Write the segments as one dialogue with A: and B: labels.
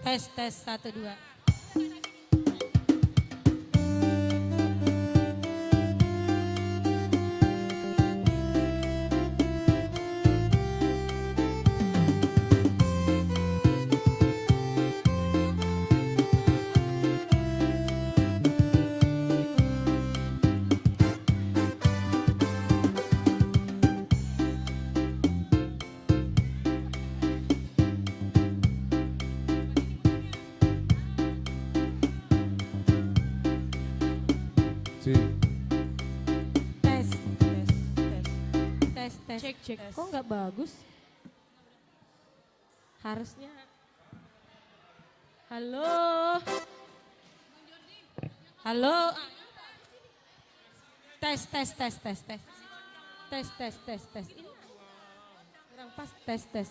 A: Tes 1 2. Cek. Kok nggak bagus? Harusnya. Halo. Halo. Tes. Ini kurang pas. Tes. Tes.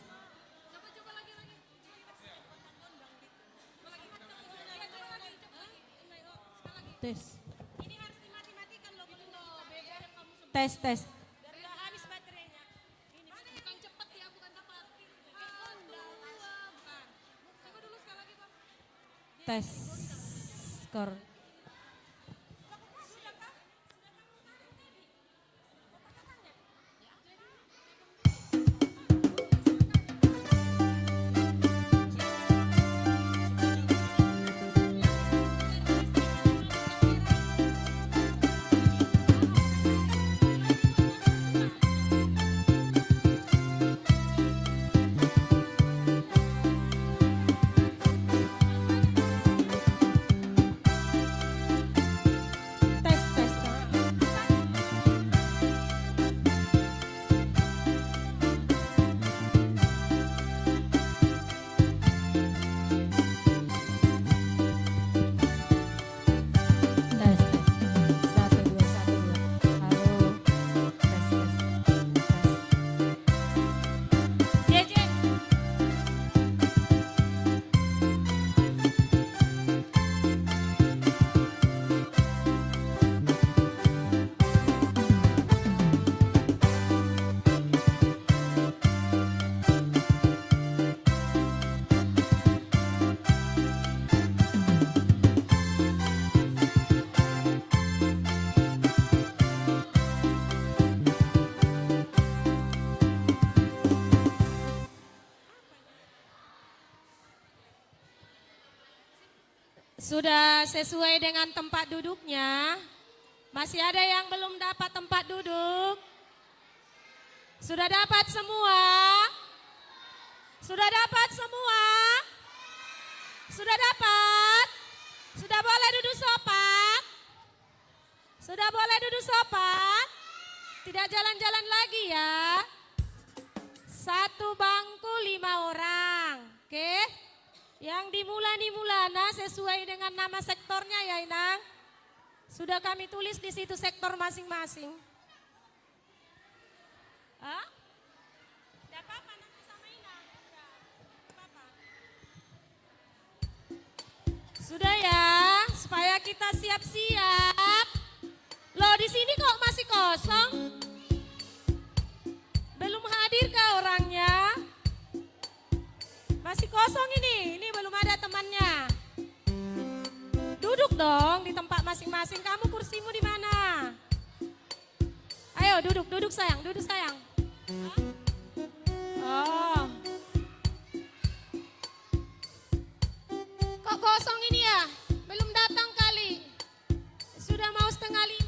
A: Tes. Tes skor. Sudah sesuai dengan tempat duduknya? Masih ada yang belum dapat tempat duduk? Sudah dapat semua? Sudah dapat semua? Sudah dapat? Sudah boleh duduk sopan? Sudah boleh duduk sopan? Tidak jalan-jalan lagi ya? 1 bangku 5 orang, oke? Yang dimula sesuai dengan nama sektornya ya Inang. Sudah kami tulis di situ sektor masing-masing. Hah? Tidak apa-apa nanti sama Inang. Tidak apa-apa. Sudah ya, supaya kita siap-siap. Loh di sini kok masih kosong? Belum hadir kah orangnya? Masih kosong ini belum ada temannya. Duduk dong di tempat masing-masing. Kamu kursimu di mana? Ayo duduk sayang, duduk sayang. Oh. Kok kosong ini ya? Belum datang kali. Sudah mau 4:30.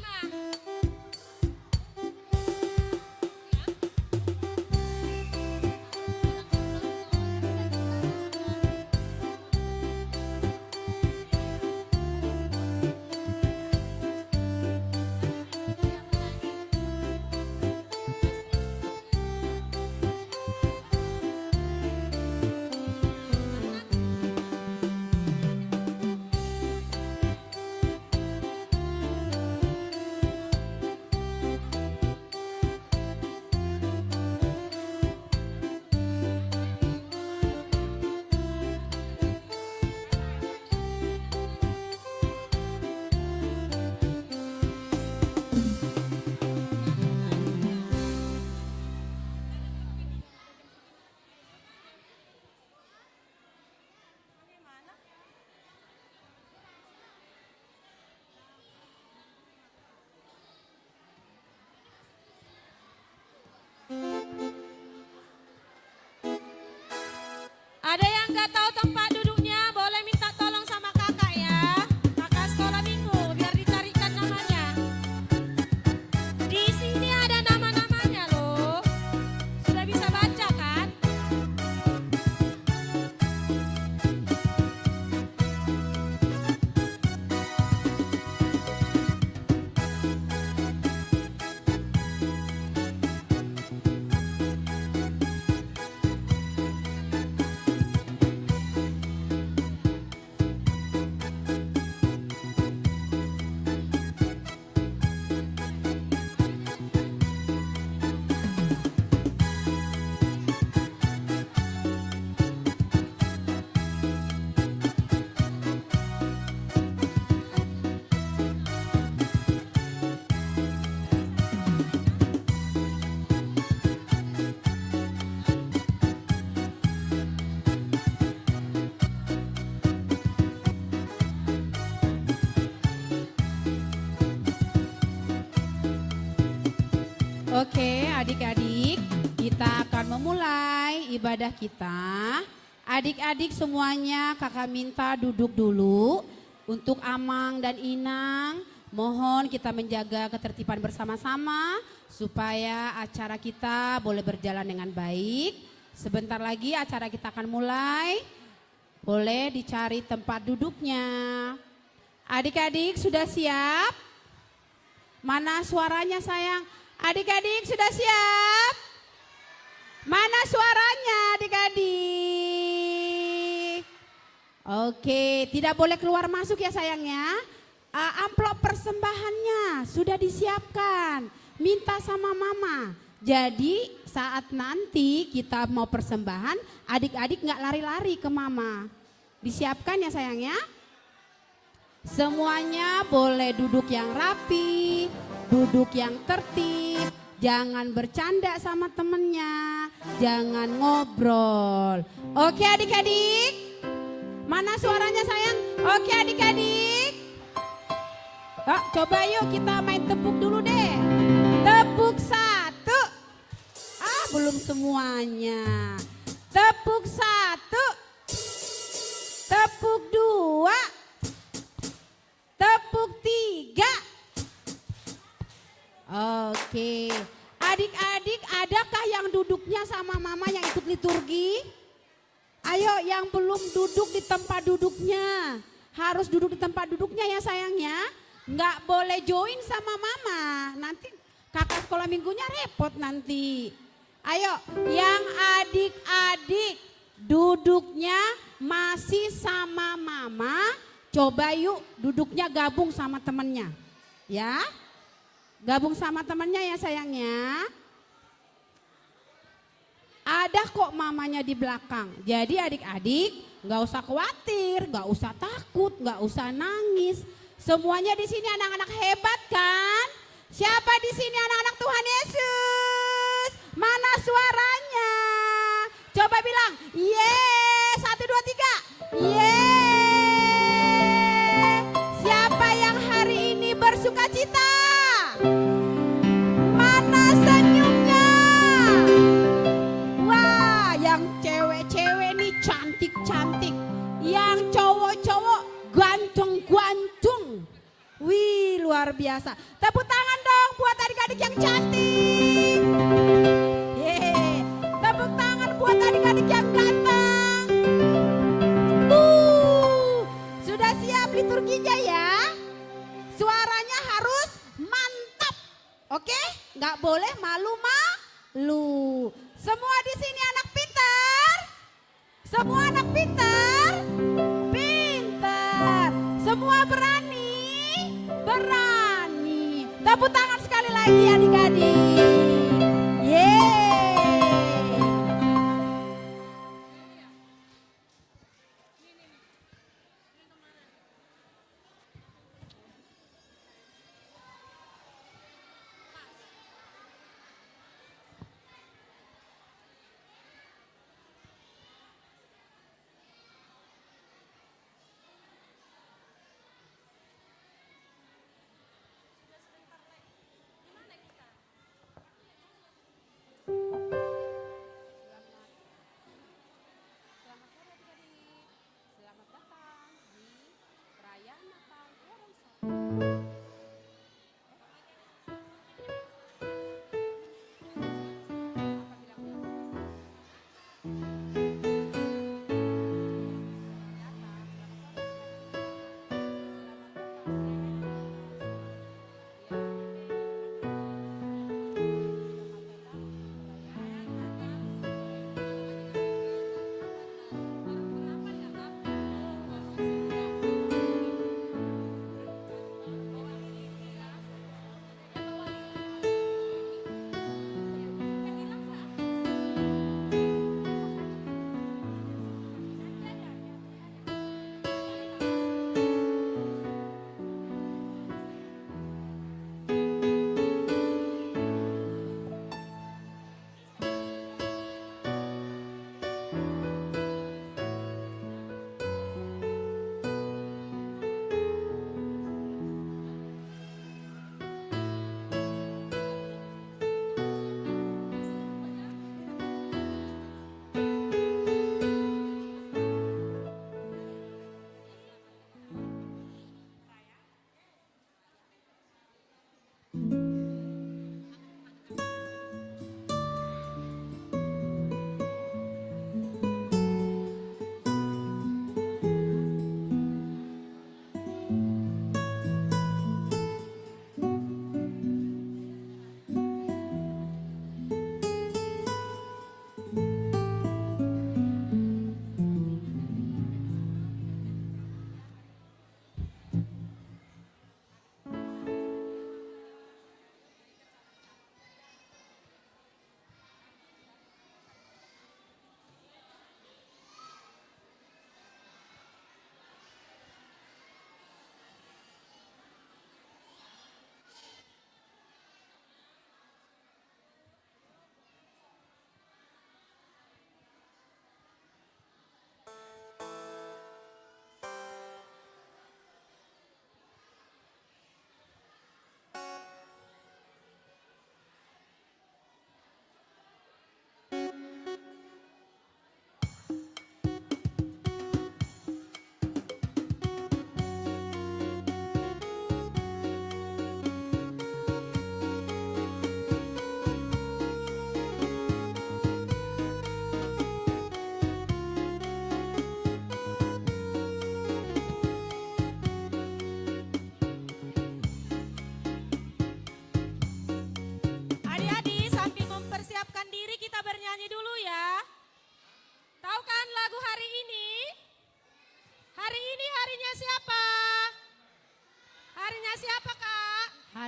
A: Yang nggak tahu tempat duduknya boleh minta tolong sama kakak ya. Kakak sekolah minggu biar dicarikan namanya. Di sini ada nama-namanya loh. Sudah bisa baca kan?
B: Oke, adik-adik, kita akan memulai ibadah kita. Adik-adik semuanya kakak minta duduk dulu. Untuk Amang dan Inang, mohon kita menjaga ketertiban bersama-sama supaya acara kita boleh berjalan dengan baik. Sebentar lagi acara kita akan mulai. Boleh dicari tempat duduknya. Adik-adik sudah siap? Mana suaranya sayang? Adik-adik sudah siap? Mana suaranya adik-adik? Oke, tidak boleh keluar masuk ya sayangnya. Amplop persembahannya sudah disiapkan. Minta sama mama. Jadi saat nanti kita mau persembahan, adik-adik nggak lari-lari ke mama. Disiapkan ya sayangnya. Semuanya boleh duduk yang rapi, duduk yang tertib, jangan bercanda sama temennya, jangan ngobrol. Oke adik-adik, mana suaranya sayang? Oke adik-adik. Coba yuk kita main tepuk dulu deh. Tepuk satu. Belum semuanya. Tepuk satu. Tepuk dua. Tepuk tiga. Oke, adik-adik adakah yang duduknya sama mama yang ikut liturgi? Ayo yang belum duduk di tempat duduknya, harus duduk di tempat duduknya ya sayangnya. Nggak boleh join sama mama, nanti kakak sekolah minggunya repot nanti. Ayo yang adik-adik duduknya masih sama mama, coba yuk duduknya gabung sama temennya, ya. Gabung sama temennya ya sayangnya. Ada kok mamanya di belakang. Jadi adik-adik nggak usah khawatir, nggak usah takut, nggak usah nangis. Semuanya di sini anak-anak hebat kan? Siapa di sini anak-anak Tuhan Yesus? Mana suaranya? Coba bilang, yeay, 1, 2, 3, yeay. Siapa yang hari ini bersuka cita? Mana senyumnya? Wah, yang cewek-cewek nih cantik-cantik. Yang cowok-cowok ganteng-ganteng. Wih, luar biasa. Tepuk tangan dong buat adik-adik yang cantik. Yeay. Tepuk tangan buat adik-adik yang ganteng. Sudah siap liturginya ya? Suaranya harus mantap. Oke? Nggak boleh malu-malu. Semua di sini anak pintar? Semua anak pintar? Pintar. Semua berani? Berani. Tepuk tangan sekali lagi adik-adik. Yeay.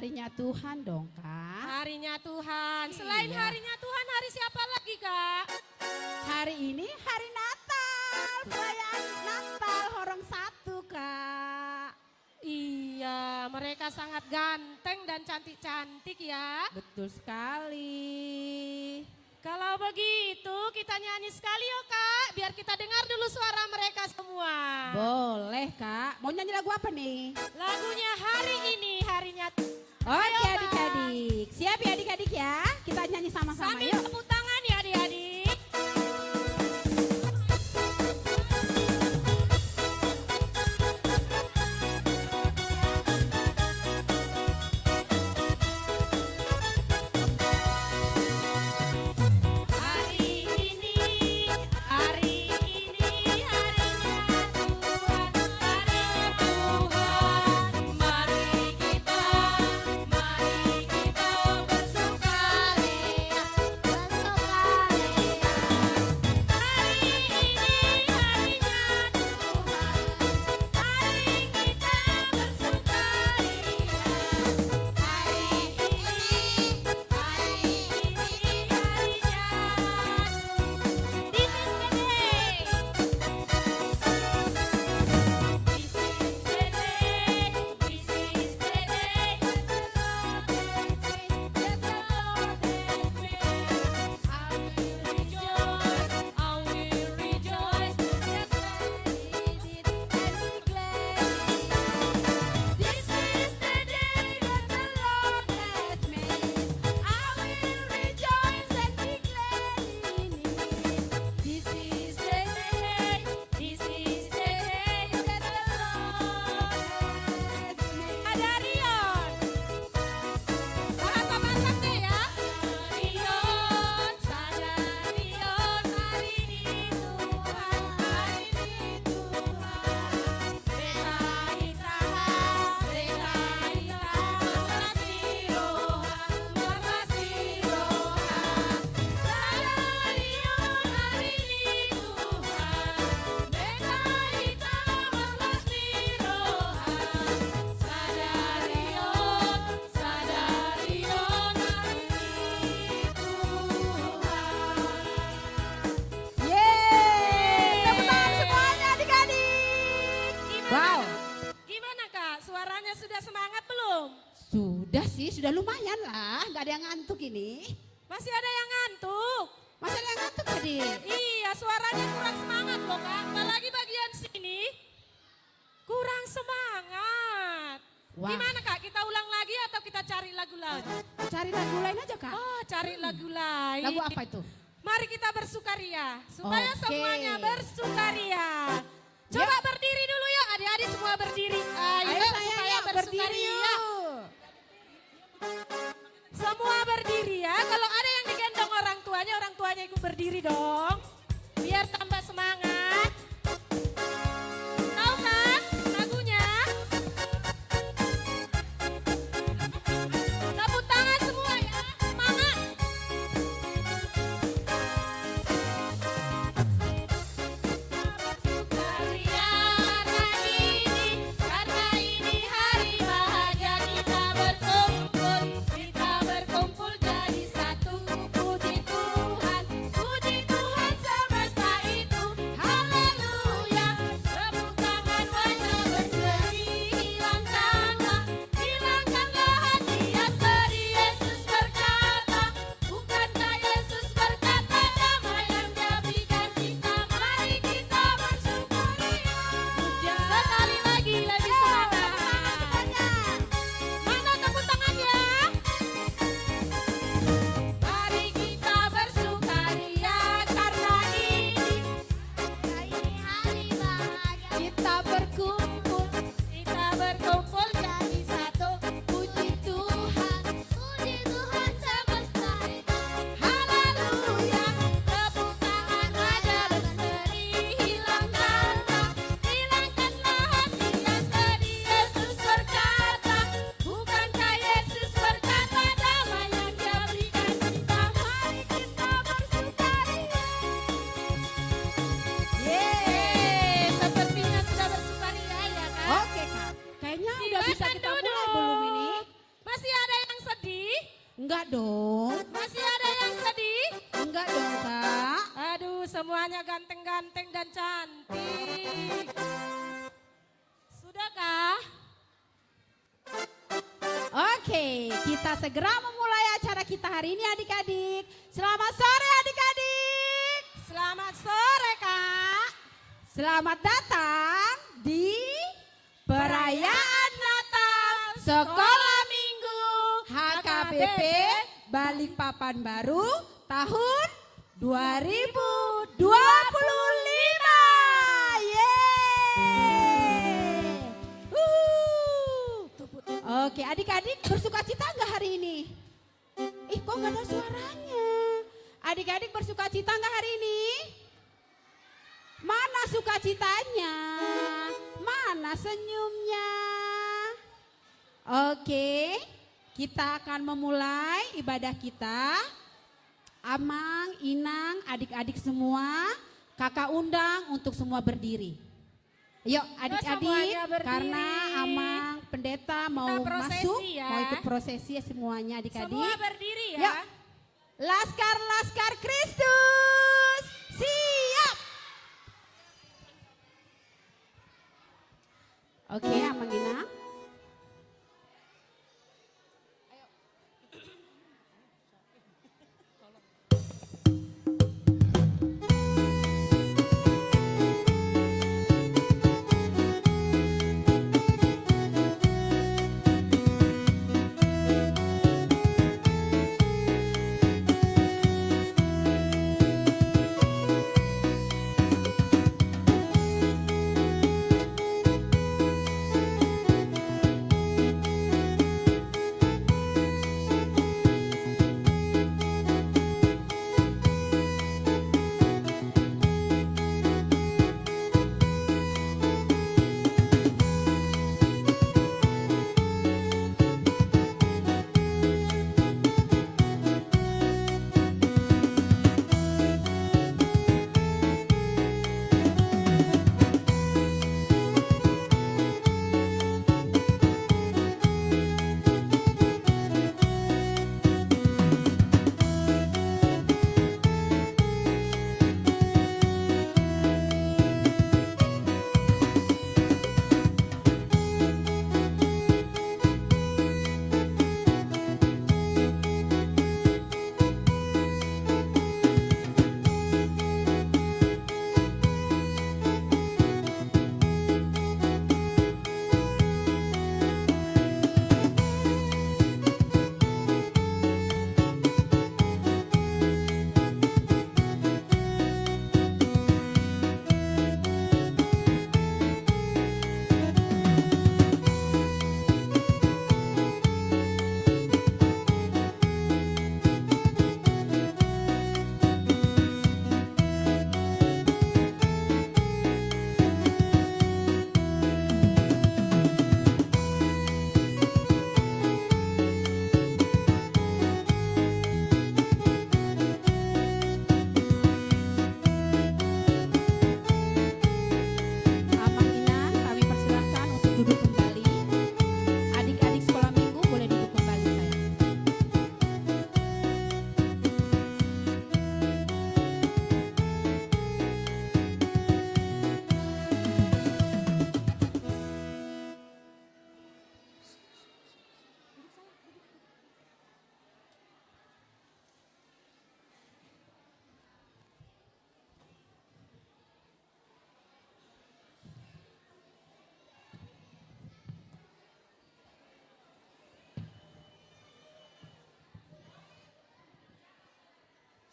B: harinya Tuhan dong Kak.
A: Harinya Tuhan. Selain
B: Iya.
A: harinya Tuhan, hari siapa lagi Kak?
B: Hari ini hari Natal, perayaan Natal Horong Satu Kak.
A: Iya, mereka sangat ganteng dan cantik-cantik ya.
B: Betul sekali.
A: Kalau begitu kita nyanyi sekali yuk Kak, biar kita dengar dulu suara mereka semua.
B: Boleh Kak, mau nyanyi lagu apa nih?
A: Lagunya hari ini harinya
B: Oke
A: Ayo, Kak.
B: adik-adik, siap ya adik-adik ya? Kita nyanyi sama-sama
A: sambil
B: yuk.
A: tepuk tangan ya adik-adik. Hari ini harinya Tuhan, mari kita bersukaria.
B: Sudah sih, sudah lumayan lah. Gak ada yang ngantuk ini.
A: Masih ada yang ngantuk.
B: Masih ada yang ngantuk tadi?
A: Iya, suaranya kurang semangat loh Kak. Apalagi bagian sini. Kurang semangat.
B: Wah.
A: Gimana Kak, kita ulang lagi atau kita cari lagu lain?
B: Cari lagu lain aja Kak.
A: Oh, cari lagu lain.
B: Lagu apa itu?
A: Mari kita bersukaria. Supaya
B: Oke.
A: semuanya bersukaria. Coba berdiri dulu yuk, adik-adik semua berdiri. Ayo,
B: sayang,
A: supaya
B: yuk, berdiri
A: bersukaria.
B: yuk.
A: Semua berdiri ya. Kalau ada yang digendong orang tuanya ikut berdiri dong. Biar tambah semangat. Tahu kan lagunya? Tepuk tangan semua ya. Semangat. Bersukaria karena ini hari bahagia kita berkumpul jadi satu. Puji Tuhan semesta itu. semuanya ganteng-ganteng dan cantik. Sudahkah?
B: Oke, kita segera memulai acara kita hari ini adik-adik. Selamat sore adik-adik.
A: Selamat sore Kak.
B: Selamat datang di perayaan Natal Sekolah Minggu HKBP Balikpapan Baru tahun 2025. Yeay. Oke, adik-adik bersuka cita nggak hari ini? Ih, kok nggak ada suaranya? Adik-adik bersuka cita nggak hari ini? Mana sukacitanya? Mana senyumnya? Oke, kita akan memulai ibadah kita. Amang, Inang, adik-adik semua, kakak undang untuk semua berdiri. Yuk adik-adik,
A: semuanya berdiri.
B: karena Amang pendeta mau masuk,
A: ya.
B: mau ikut prosesi ya semuanya adik-adik.
A: Semua berdiri ya.
B: Yuk, Laskar-Laskar Kristus, siap. Oke, Amang Inang.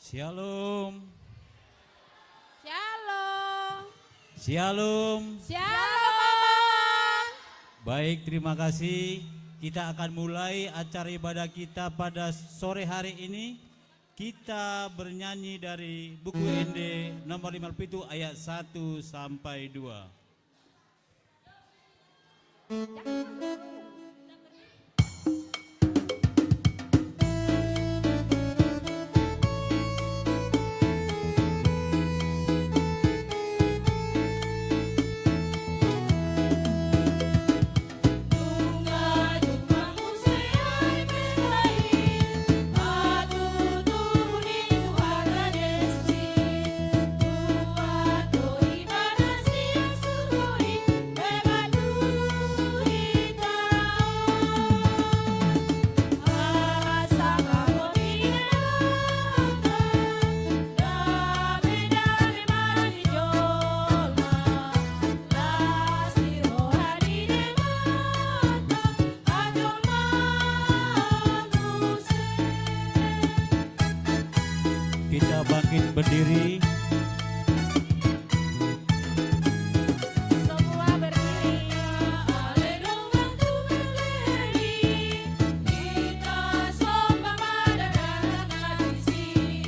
C: Shalom.
B: Shalom.
C: Shalom.
B: Shalom.
C: Baik, terima kasih. Kita akan mulai acara ibadah kita pada sore hari ini. Kita bernyanyi dari buku ND nomor 57 ayat 1 sampai 2.
A: Tuhan
C: Kita bangkit berdiri.
A: Semua berdiri. Haleluya Tuhan berdiri. Kita sembah pada tradisi.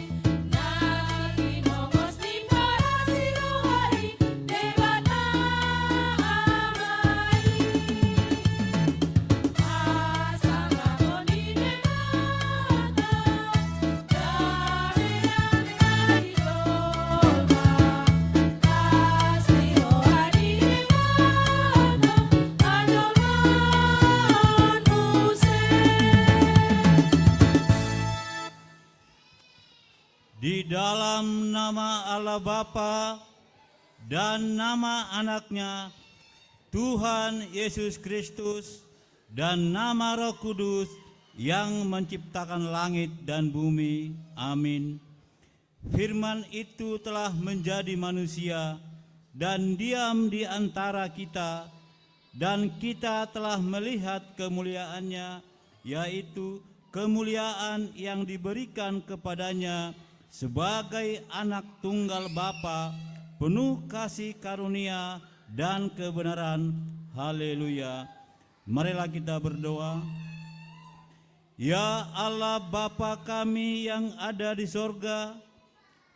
A: Nagi nomos di parasi rohani. Debata amai. Asal koni debata.
C: Di dalam nama Allah Bapa dan nama anaknya Tuhan Yesus Kristus dan nama Roh Kudus yang menciptakan langit dan bumi. Amin. Firman itu telah menjadi manusia dan diam di antara kita, dan kita telah melihat kemuliaannya, yaitu kemuliaan yang diberikan kepadanya sebagai anak tunggal Bapa, penuh kasih karunia dan kebenaran. Haleluya. Marilah kita berdoa. Ya Allah Bapa kami yang ada di sorga,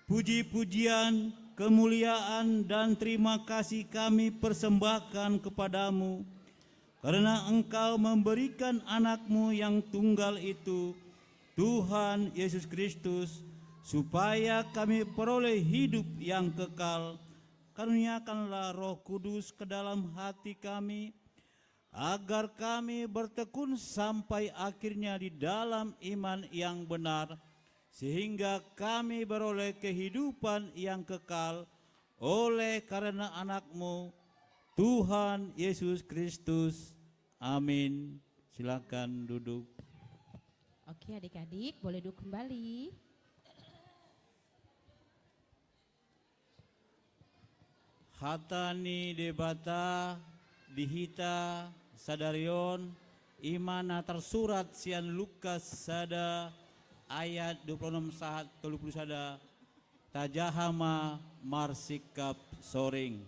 C: puji-pujian, kemuliaan dan terima kasih kami persembahkan kepadamu, karena Engkau memberikan anakmu yang tunggal itu, Tuhan Yesus Kristus, supaya kami peroleh hidup yang kekal. Karuniakanlah Roh Kudus ke dalam hati kami, agar kami bertekun sampai akhirnya di dalam iman yang benar, sehingga kami beroleh kehidupan yang kekal oleh karena anakmu, Tuhan Yesus Kristus. Amin. Silakan duduk.
B: Oke adik-adik, boleh duduk kembali.
C: Hatani debata dihita sadarion imana tersurat sian Lukas sada ayat 26 saat 30 sada tajahama marsikap soring.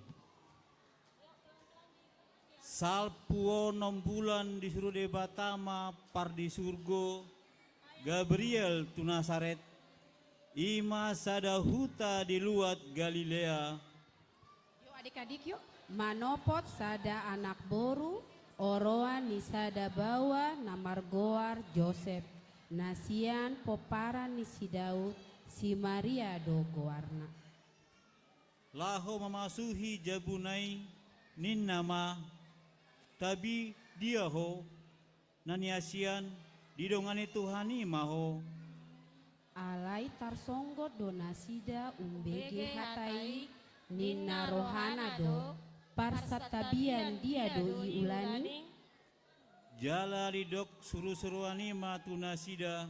C: Salpuo 6 bulan disuruh debatama par di surgo Gabriel tu Nasaret ima sada huta di luat Galilea.
B: Yuk adik-adik yuk. Manopot sada anak boru, oroan ni sada bawa namar goar Joseph. Nasian poparan ni si Daud, si Maria do goarna.
C: Laho memasuhi jabunai nin nama tabi dia ho naniasian didongani Tuhani maho.
B: Alai tarsonggo donasida umbege hatai nina rohana do parsatabian dia doi ulani.
C: Jala didok suruh-suruani matunasida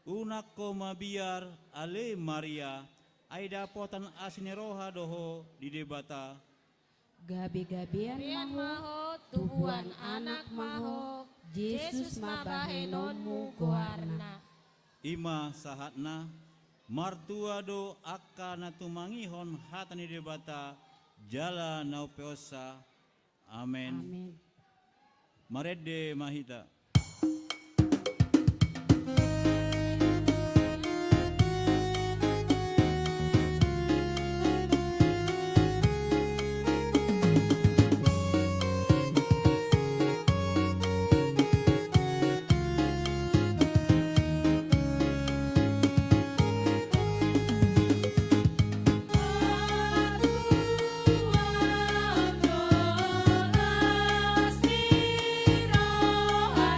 C: unak koma biar ale Maria aida potan asine roha doho di debata.
B: Gabe-gabean maho tubuan anak maho Yesus mabahenomu goarna.
C: Ima sahatna martua do akana tumangihon hatani debata jala naupeosa. Amen.
B: Amin.
C: Marede mahita.
A: Haleluya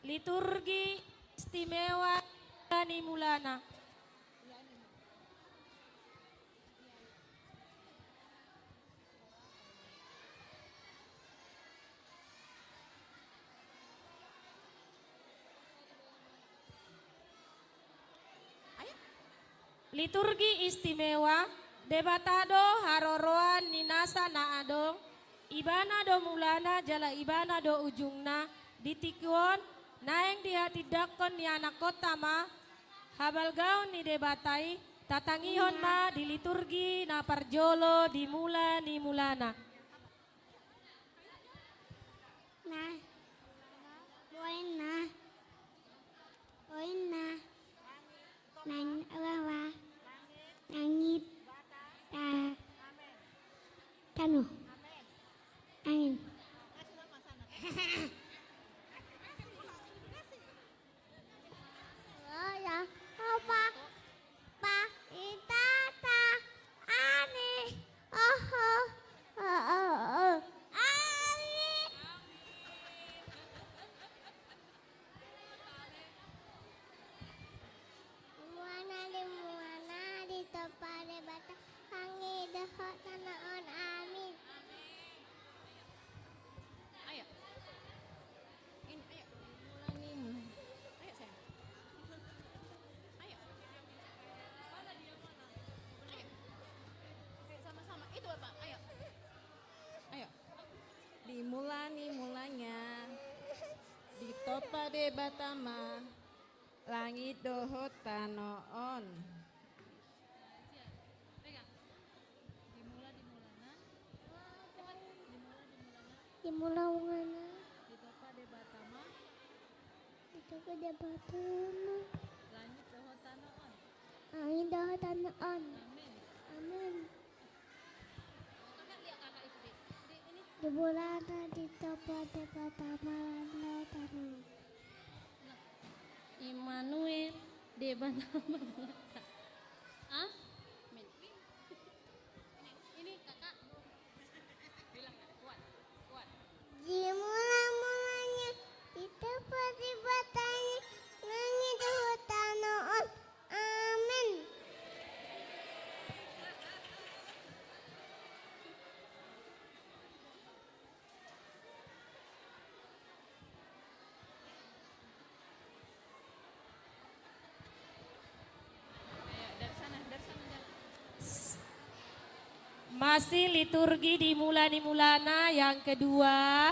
A: Liturgi istimewa Mulani Mulana. Liturgi istimewa debatado haroroan ninasa naadong ibana do mulana jala ibana do ujungna ditikon naeng dihatidakon ni anak kota ma habal gaun ni debatai tatangihon ma di liturgi na parjolo dimula ni mulana.
D: Nah, buena, buena, nang awawa, nangit, tanu, angin. Oh ya, apa, pa, itata, ani, oh, oh, oh, oh, oh, ani. Muana di tempat bata hangi dehot tanaon amin.
E: Ayo. Ini ayo. Mulani. Ayo sayang. Ayo. Mana dia mana? Ayo. Oke, sama-sama. Itu Bapak. Ayo. Ayo. Dimulani mulanya. Di topa de batama. Langit dohot tanoon.
D: Dimula ungana.
E: Di topa de batama.
D: Itu gede batama.
E: Langit dohot tanoon.
D: Angin dehot tanaon.
E: Amin.
D: Amin.
E: Kakak lihat kakak itu deh. Ini
D: Di bulan di tempat pertama landa tanah.
E: Immanuel de batama. Ah? Min. Ini kakak. Bilang kuat. Kuat.
D: Dimula-mulanya di tempat batanya langit dehot tanaon. Amin.
E: Ayo dari sana jalan.
A: Masih liturgi di Mulani Mulana yang kedua.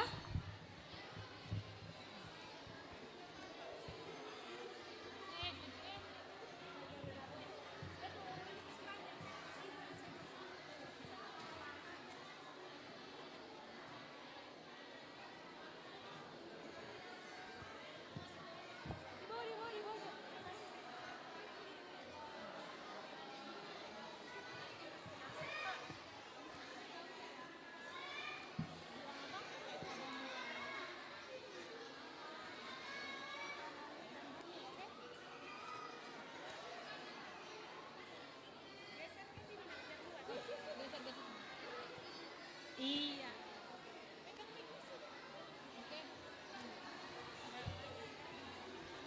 A: Iya.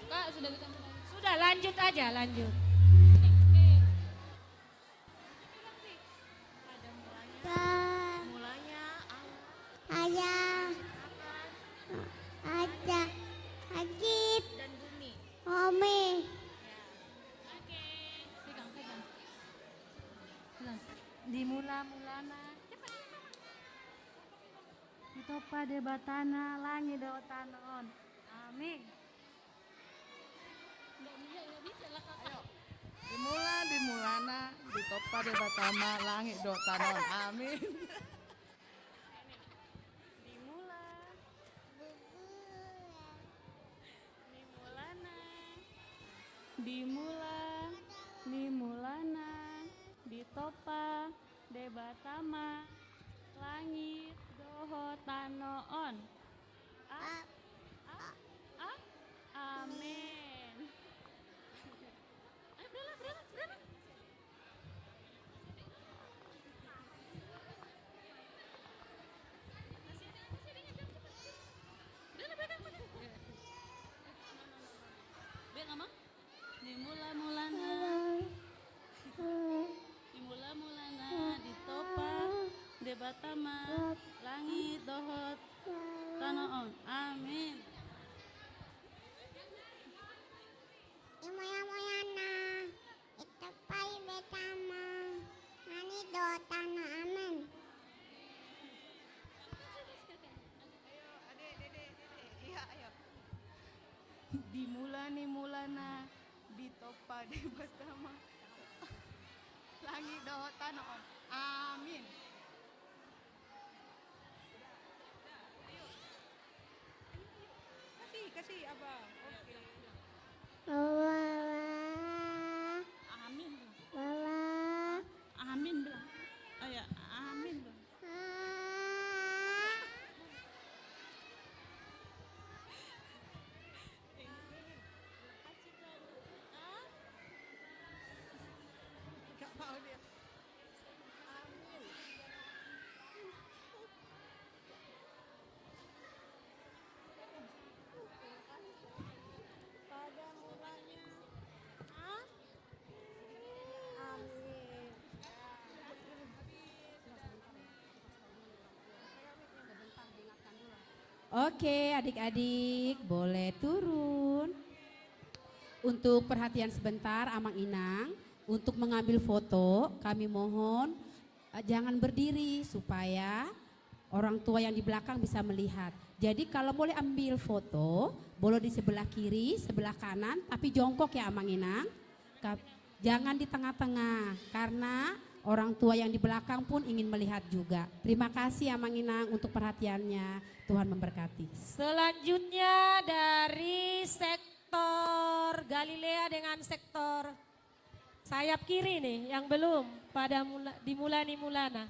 E: Kak sudah kita mulai.
A: Sudah lanjut aja, lanjut.
E: Ada mulanya.
D: Ka-
E: Mulanya
D: Ayah, Aja, Ajib,
E: dan bumi.
D: Ome.
E: Oke. Pegang. Nah, dimula-mulana. Di topa de batana langit do tanoon. Amin. Enggak bisa lah kakak.
F: Dimulana di topa de batama langit do tanon. Amin.
E: Dimula. Dimulana. Di topa de batama langit doho tanoon. Amin. Ayo berapa? Masih ada, jam cepat. Berapa? batama langit dohot tanoon. Amin.
D: Moyana itopai betama hani do tanah amin.
F: Iya, ayo. Dimulani mulana ditopa de batama langit dohot tanoon. Amin. Kasih abang. Oke.
D: Wawa
E: Amin.
D: wawa
E: Amin bilang. Ayo, amin bilang.
F: Gak mau dia.
D: pada mulanya
B: Oke, adik-adik boleh turun. Untuk perhatian sebentar Amang Inang, untuk mengambil foto kami mohon jangan berdiri supaya orang tua yang di belakang bisa melihat. Jadi kalau boleh ambil foto, boleh di sebelah kiri, sebelah kanan, tapi jongkok ya Amang Inang. Jangan di tengah-tengah karena orang tua yang di belakang pun ingin melihat juga. Terima kasih Amang Inang untuk perhatiannya. Tuhan memberkati.
A: Selanjutnya dari sektor Galilea dengan sektor sayap kiri nih yang belum pada dimulai mulana.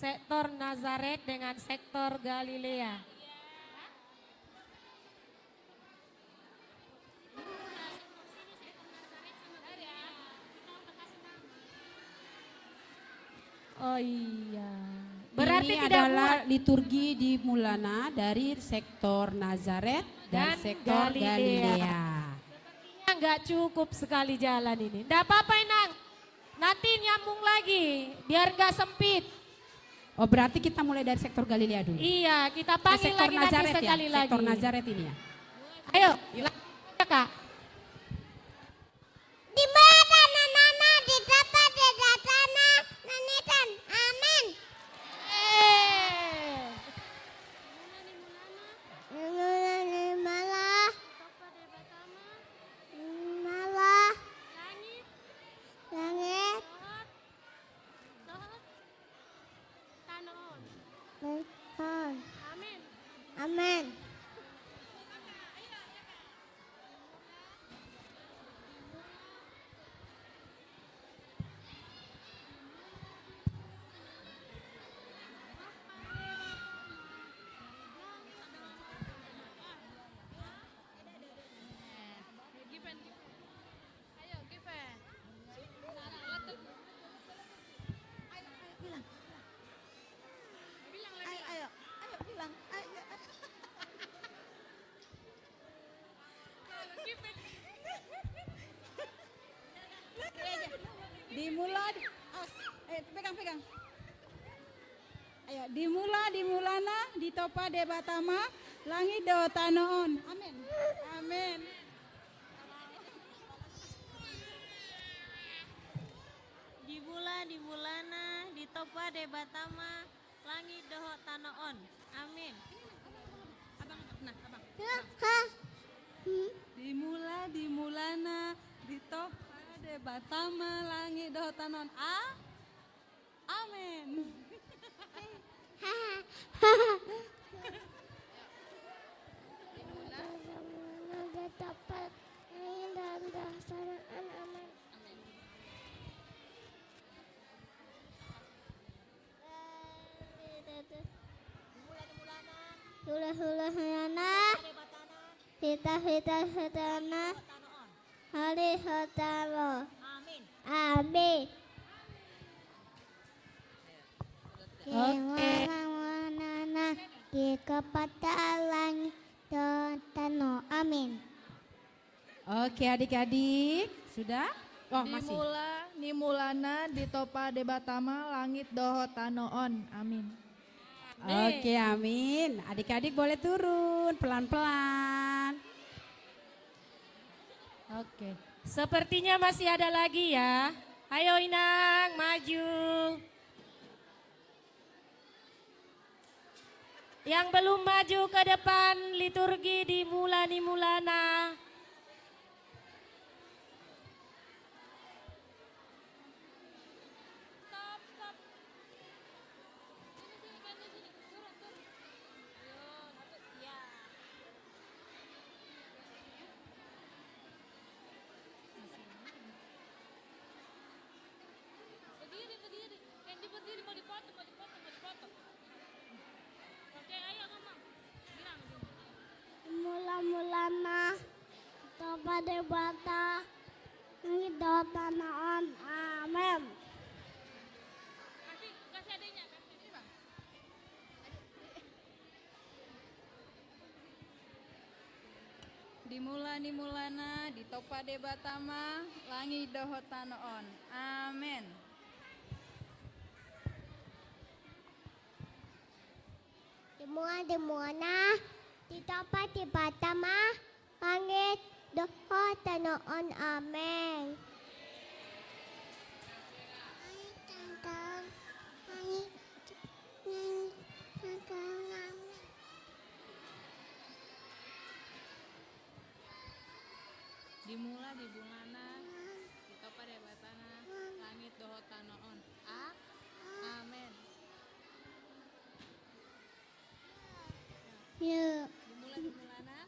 A: Sektor Nazaret dengan sektor Galilea. Oh iya. Berarti
B: ini
A: tidak
B: adalah liturgi di Mulana dari sektor Nazaret dan sektor Galilea.
A: Sepertinya nggak cukup sekali jalan ini. Nggak apa-apa Inang. Nanti nyambung lagi biar nggak sempit.
B: Oh berarti kita mulai dari sektor Galilea dulu.
A: Iya, kita panggil
B: sektor
A: lagi
B: Nazaret
A: nanti sekali
B: ya?
A: lagi.
B: Sektor Nazaret ini ya.
A: Ayo, ya Kak.
D: di mana nana di dapat di datana nanitan amin. Mulani malah malah langit Tuhan. Amin.
F: Ayo bilang. Ayo. Dimulai. Pegang. Ayo, dimulana ditopa de batama langit do tanoon. Amin. Amin.
E: Dimulana ditopa de batama langit dohot tanoon. Amin.
F: Abang. Dimulana ditopa de batama langit do tanoon. Amin.
D: Dapat dan dasarkan aman. Hula-hula hayana Dita Setana Hari Hotaro.
E: Amin.
D: Amin.
B: Oke.
D: Kewanana di kepada langit dan tanah. Amin.
B: Oke adik-adik, sudah? Oh masih.
F: Dimula nimulana ditopa debatama langit doho tanoon. Amin.
B: Oke amin. Adik-adik boleh turun pelan-pelan. Oke.
A: Sepertinya masih ada lagi ya. Ayo Inang, maju. Yang belum maju ke depan liturgi dimulai mulana.
D: Mula-mulana topa debata langit dan tanah. Amin.
F: Dimula nimulana ditopa debatama langit doho tanoon. Amin.
D: Dimuna ditopa di batama langit doho tanoon. Amin.
F: Dimula dibulana ditopa debatana langit doho tanoon. Amin.
D: Ya.
F: Dimula dimulana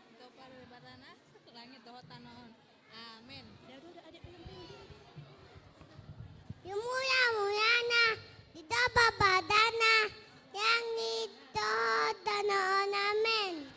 F: ditopa debatana langit doho tanoon. Amin.
D: Dimula-mulana ditopa badana yang itu tanoon. Amin.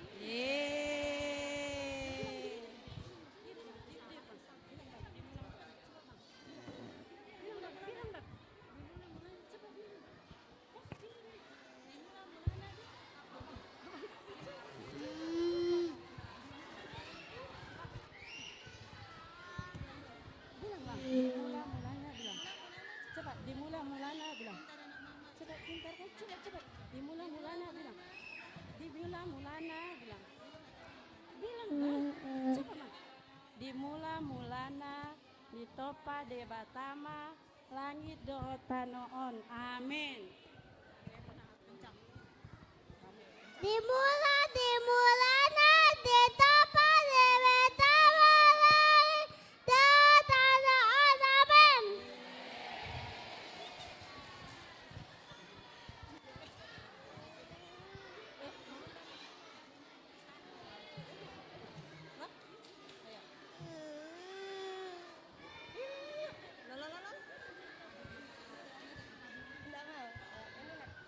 B: Cepat, dimula-mulana bilang. Cepat, pintar kan? Cepat. Dimula-mulana bilang. Dimula-mulana bilang. Bilang, cepat Mak. Dimula-mulana ditopa debatama langit doho tanoon. Amin.
D: Dimulana ditopa debatama langit doho tanoon. Amin.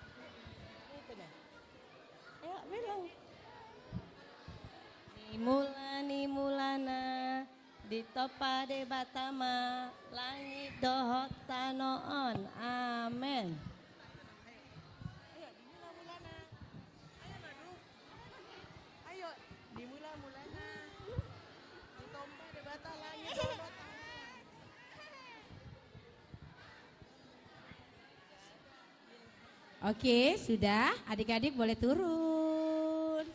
E: Nimulana ditopa debatama langit doho tanoon. Amin.
B: Oke, sudah. Adik-adik boleh turun.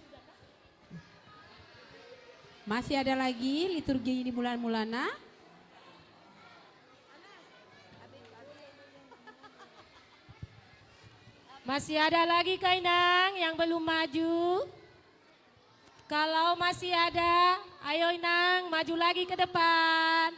B: Masih ada lagi liturgi di bulan mulana.
A: Masih ada lagi Kak Inang yang belum maju. Kalau masih ada, ayo Inang maju lagi ke depan.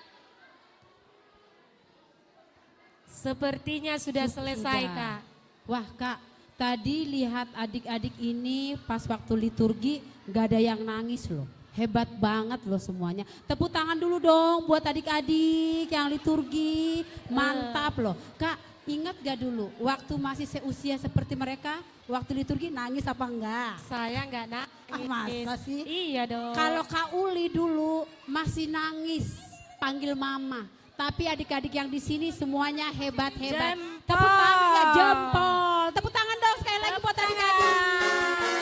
A: Sepertinya sudah selesai
B: Sudah.
A: Kak.
B: Wah Kak, tadi lihat adik-adik ini pas waktu liturgi gak ada yang nangis loh. Hebat banget loh semuanya. Tepuk tangan dulu dong buat adik-adik yang liturgi. Mantap loh. Kak, Ingat gak dulu waktu masih seusia seperti mereka, waktu liturgi nangis apa enggak?
A: Saya enggak nangis.
B: Masa sih?
A: Iya dong.
B: Kalau Kak Uli dulu masih nangis panggil mama. Tapi adik-adik yang di sini semuanya hebat-hebat.
A: Jempol.
B: Tepuk tangan ya jempol. Tepuk tangan dong sekali lagi buat adik-adik.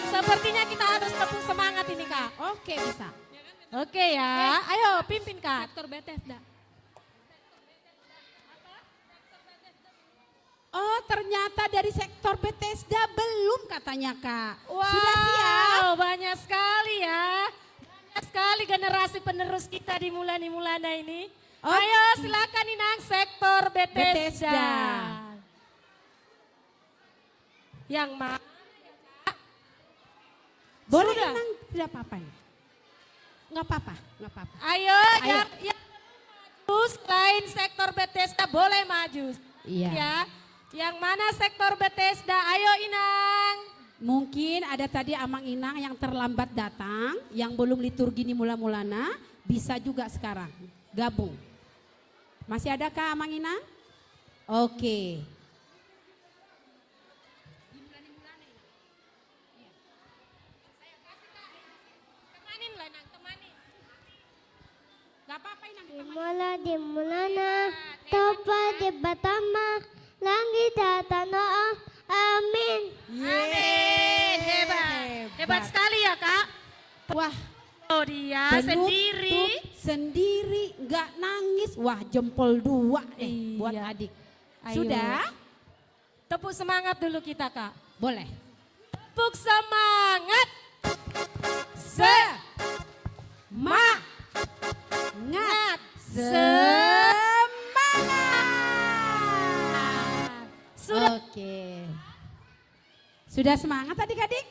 A: Sepertinya kita harus tepuk semangat ini Kak.
B: Oke bisa.
A: Oke ya, ayo pimpin Kak.
F: Sektor Bethesda.
B: Oh ternyata dari sektor Bethesda belum katanya Kak.
A: Wow,
B: Sudah siap?
A: banyak sekali ya. Banyak sekali generasi penerus kita di Mulana ini.
B: Oh.
A: Ayo silakan Inang sektor Bethesda.
B: Bethesda.
A: Yang mana?
B: Boleh
A: Sudah.
B: Inang, tidak apa-apa ya? Nggak apa-apa, nggak apa-apa.
A: Ayo,
B: Ayo.
A: yang maju selain sektor Bethesda boleh maju.
B: Iya.
A: Ya. Yang mana sektor Bethesda? Ayo Inang.
B: Mungkin ada tadi Amang Inang yang terlambat datang, yang belum liturgi di Mulana, bisa juga sekarang gabung. Masih ada Kak Amang Inang? Oke.
A: Temanin lah Inang, temanin.
B: Gak apa-apa Inang.
D: Di mulana, topa di batama, langit tanah. Amin.
A: Amin. Hebat. Hebat sekali ya Kak.
B: Wah,
A: Oh dia
B: penutup
A: sendiri.
B: sendiri, nggak nangis. Wah, jempol 2 buat
A: Iya.
B: adik.
A: Ayo.
B: Sudah?
A: Tepuk semangat dulu kita Kak.
B: Boleh.
A: Tepuk semangat.
B: Semangat.
A: Semangat. Sudah.
B: Oke. Sudah semangat adik-adik?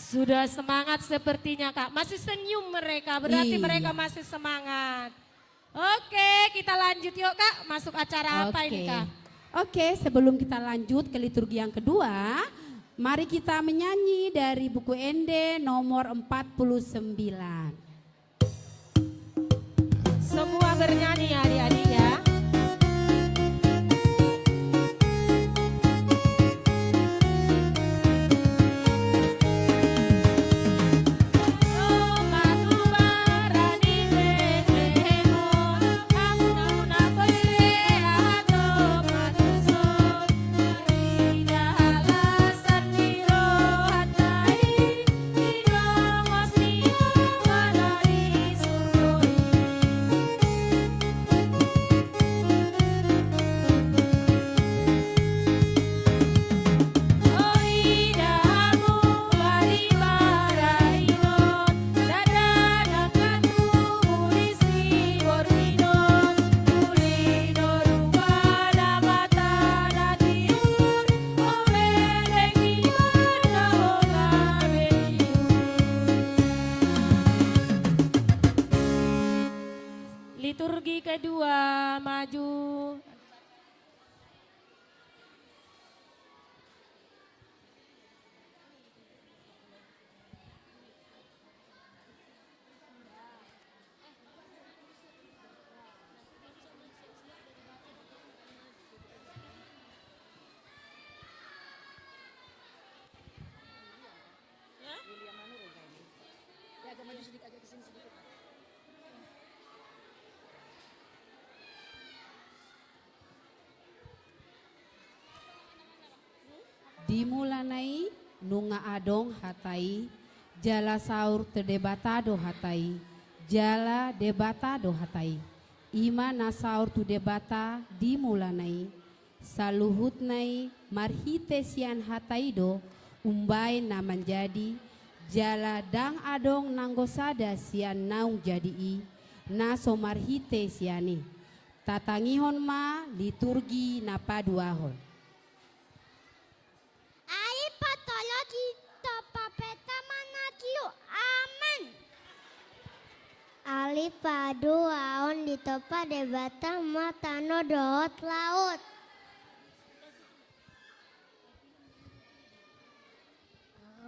A: Sudah semangat sepertinya Kak. Masih senyum mereka, berarti
B: Iya.
A: mereka masih semangat. Oke, kita lanjut yuk Kak. Masuk acara apa ini Kak?
B: Oke, sebelum kita lanjut ke liturgi yang kedua, mari kita menyanyi dari buku Ende nomor 49.
A: Semua bernyanyi ya adik-adik ya. Liturgi kedua maju.
B: Dimulanai nunga adong hatai, jala saur tedebatado hatai, jala debatado hatai. Ima nasaur tu debata dimulanai, saluhutnai marhite sian hataido, umbai na menjadi, jala dang adong nanggosada sian naung jadi i, naso marhite siani. Tatangihon ma liturgi napaduahon.
D: Ai patolo kita papeta manakio. Amin. Ali padu aon di topa debata matano dot laut.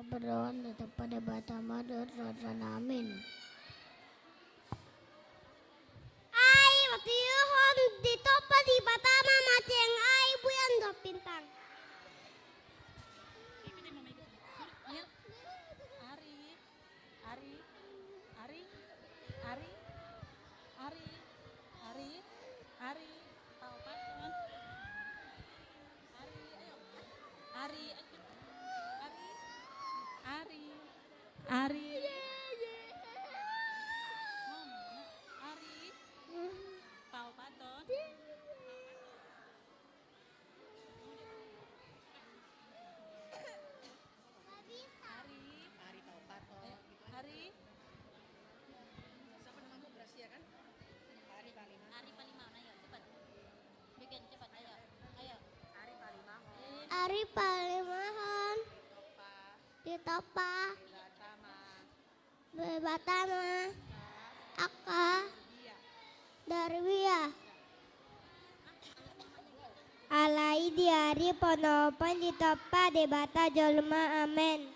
D: Berdoa di topa debata madot rotan amin. Ai waktu hon di topa di batama mateng ai buyan Pintang. Ari Palimahan. Ditopa. Bebatama. Aka. Darwia. Alai diari ponopan ditopa debata jolma amen.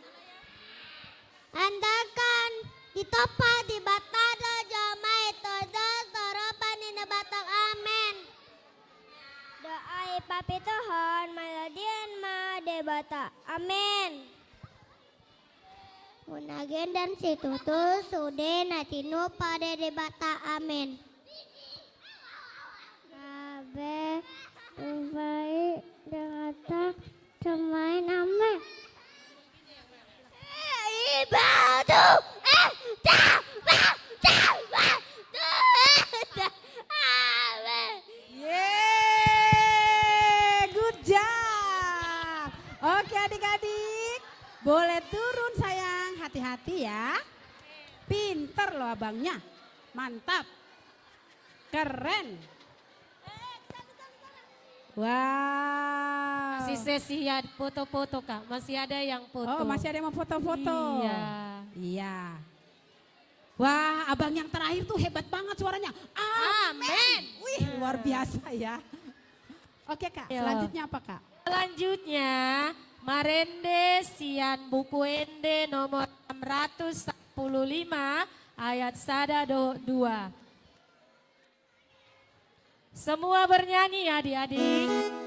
D: Andakan ditopa debata jolma itu toropan debata amen. Doa papi Tuhan maladian ma debata amin. Unagen dan situtus sude natinu pada debata amin. Abe baik debata cemain amin. Ibadu
B: Yeay, good job. Oke adik-adik, boleh turun sayang, hati-hati ya. Pinter loh abangnya, mantap, keren. Wow.
A: Masih sesi ya foto-foto Kak, masih ada yang foto.
B: Oh masih ada yang mau foto-foto.
A: Iya.
B: Iya. Wah abang yang terakhir tuh hebat banget suaranya. Amin. Wih luar biasa ya. Oke Kak,
A: Ayo.
B: selanjutnya apa Kak?
A: Selanjutnya Marende Sian buku Ende nomor 615 ayat 1 2. Semua bernyanyi adik-adik.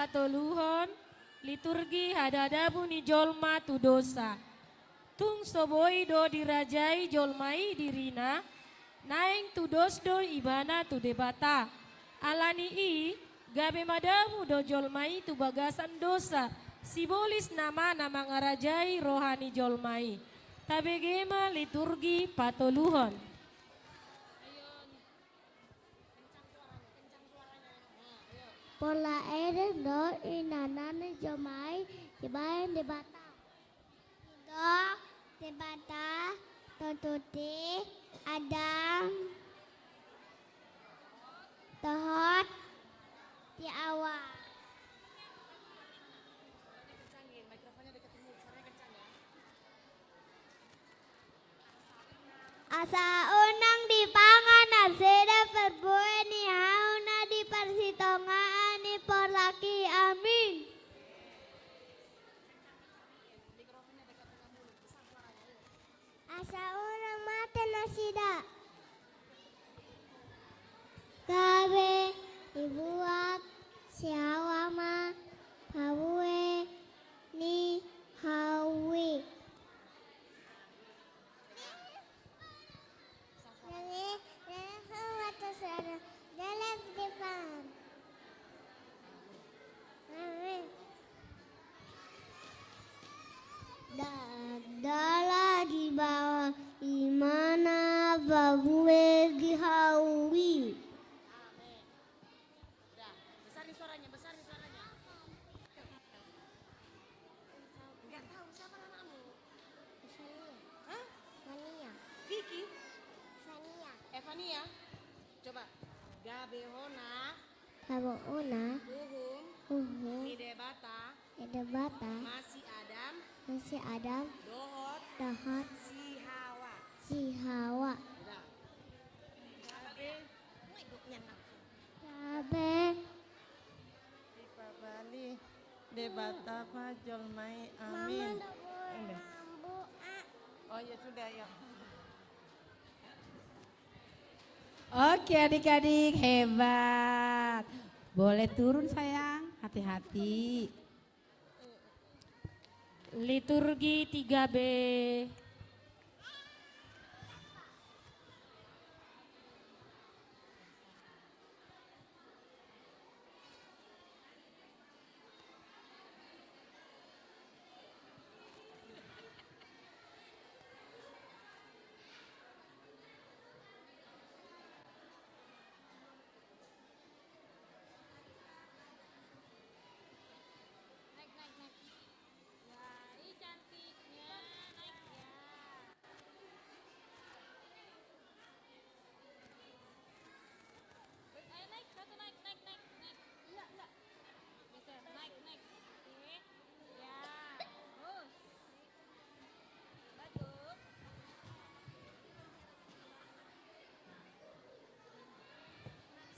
A: patoluhon, liturgi hadadabu ni jolma tu dosa. Tung soboi do dirajai jolmai dirina, naing tu dosdo ibana tu debata. Alani i gabe madamu do jolmai tu bagasan dosa, Simbolis nama ngarajai rohani jolmai. Tabegema liturgi patoluhon.
D: Pola eren do inanane jomai dibayan debata. Do debata totuti Adam tohot di awal. Asa unang di pangan aseda perbuah ni hauna di persitongaan ni porlaki amin. Asa unang mata nasida. Gabe dibuat siawama pabue ni hawi. Dalam depan. Amin. Dala di bawah imana babue gihawi.
E: Besarin suaranya, besarin suaranya. Enggak tahu siapa namamu? Hah?
D: Fania.
E: Vicky?
D: Fania.
E: Evania? Coba. Gabehona,
D: Tabuuna.
E: uhum, midebata,
D: Edebata.
E: masih Adam,
D: Masih Adam.
E: dohot,
D: Dahat.
E: si Hawa.
D: Si Hawa.
E: Udah. Gabe, ngikutnya langsung.
D: Kabe.
G: Dipabali debata jolmai
D: Mama
G: amin.
D: udah boleh rambu.
G: Oh ya sudah ya.
B: Oke adik-adik, hebat. Boleh turun sayang, hati-hati.
A: Liturgi 3B.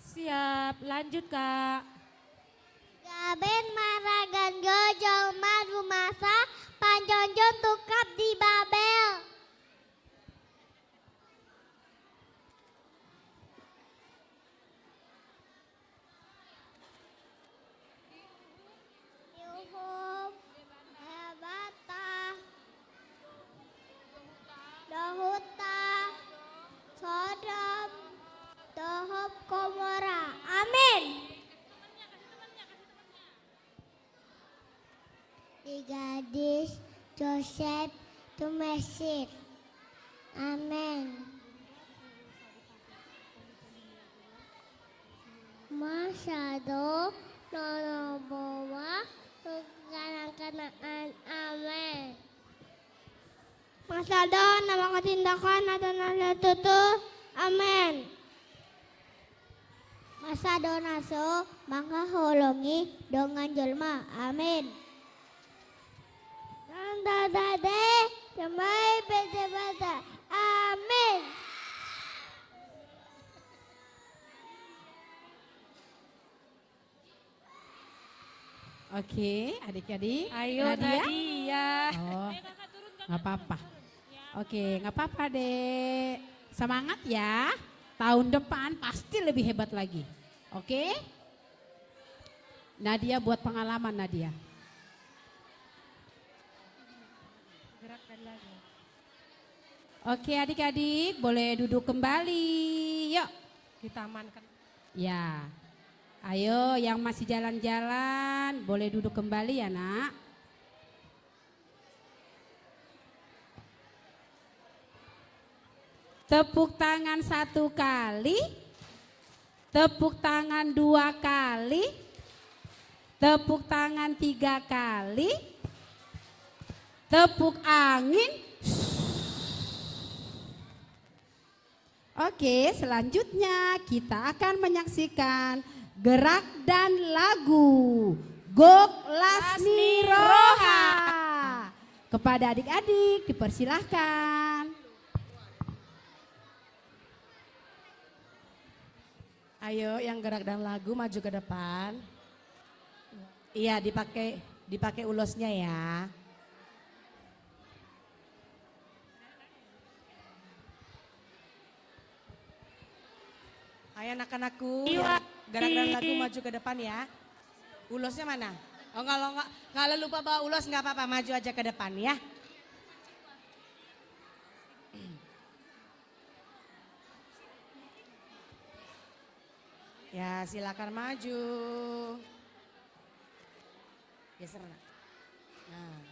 A: Siap, lanjut Kak.
D: Gaben maragan gojol madu masa panjonjon tukap di Babel. Yuhum, hebata, dohuta, sodom, dohop komora. Amin. Di gadis Joseph to Mesir. Amin. Masyado nonobawa kanak-kanakan. Amin. Masyado nama ketindakan atau natutu. Amin. Masyado naso maka holongi dengan jelma. Amin. Nanda dade jamai bete bata. Amin.
B: Oke adik-adik.
A: Ayo
B: Nadia.
A: Nadia.
B: Oh, nggak apa-apa. Oke, nggak apa-apa dek. Semangat ya. Tahun depan pasti lebih hebat lagi. Oke? Nadia buat pengalaman Nadia. Oke adik-adik boleh duduk kembali. Yuk.
A: Kita amankan.
B: Ya. Ayo yang masih jalan-jalan boleh duduk kembali ya nak. Tepuk tangan 1 kali. Tepuk tangan 2 kali. Tepuk tangan 3 kali. Tepuk angin. Oke, selanjutnya kita akan menyaksikan gerak dan lagu Gok Lasmi Roha. Kepada adik-adik dipersilahkan.
H: Ayo yang gerak dan lagu maju ke depan. Iya, dipakai ulosnya ya. Ayo anak-anakku, yang gerak dan lagu maju ke depan ya. Ulosnya mana? Oh kalau lupa bawa ulos nggak apa-apa, maju aja ke depan ya. Ya silakan maju. Geser nak. Nah.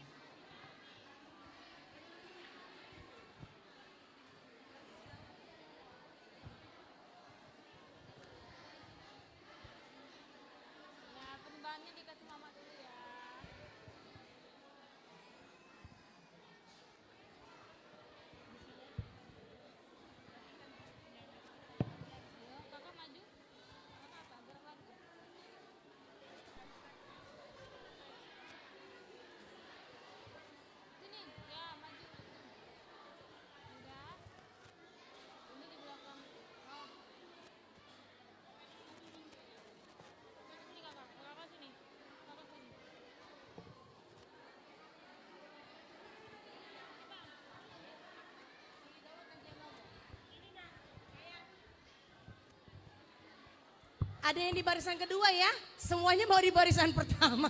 H: Ada yang di barisan kedua ya, semuanya mau di barisan pertama.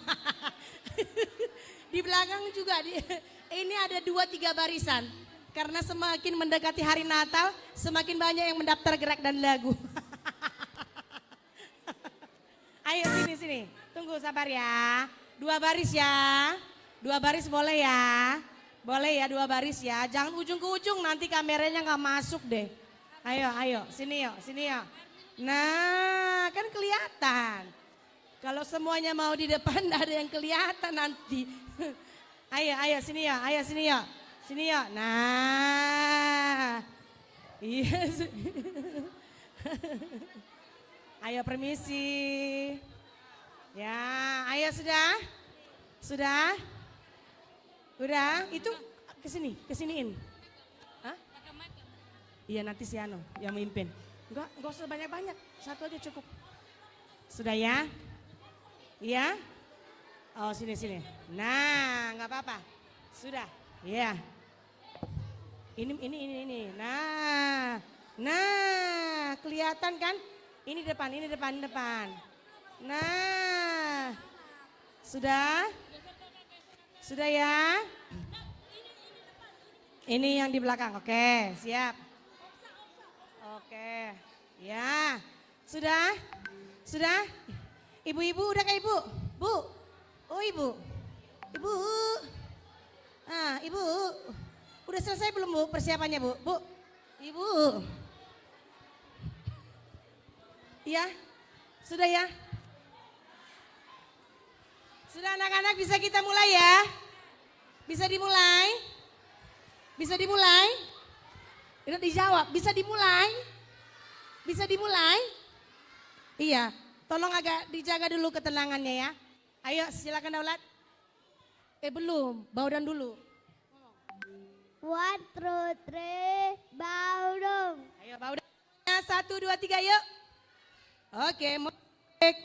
H: Di belakang juga, ini ada 2-3 barisan. Karena semakin mendekati hari Natal, semakin banyak yang mendaftar gerak dan lagu. Ayo sini, tunggu sabar ya. 2 baris ya, 2 baris boleh ya. Boleh ya 2 baris ya, jangan ujung ke ujung nanti kameranya nggak masuk deh. Ayo, sini yuk. Nah, kan kelihatan. Kalau semuanya mau di depan ada yang kelihatan nanti. Ayo sini yuk. Nah. Iya. Ayo permisi. Ya, ayo sudah? Udah, itu kesiniin. Hah? Iya nanti si Ano yang memimpin. Enggak usah banyak-banyak, 1 aja cukup. Sudah ya? Iya? Oh sini. Nah, enggak apa-apa. Sudah, iya. Ini. Nah, kelihatan kan? Ini depan. Nah, sudah ya? Ini yang di belakang, oke, siap. Oke, ya, sudah? Ibu-ibu udah kah ibu? Bu, oh ibu, ibu, udah selesai belum bu persiapannya bu? Ibu, iya, sudah ya? Sudah anak-anak bisa kita mulai ya? Bisa dimulai? Udah dijawab, bisa dimulai? Iya, tolong agak dijaga dulu ketenangannya ya. Ayo silakan Daulat. Belum, Baudan dulu.
D: 1, 2, 3, Baudan.
H: Ayo Baudan. 1, 2, 3 yuk. Oke, musik.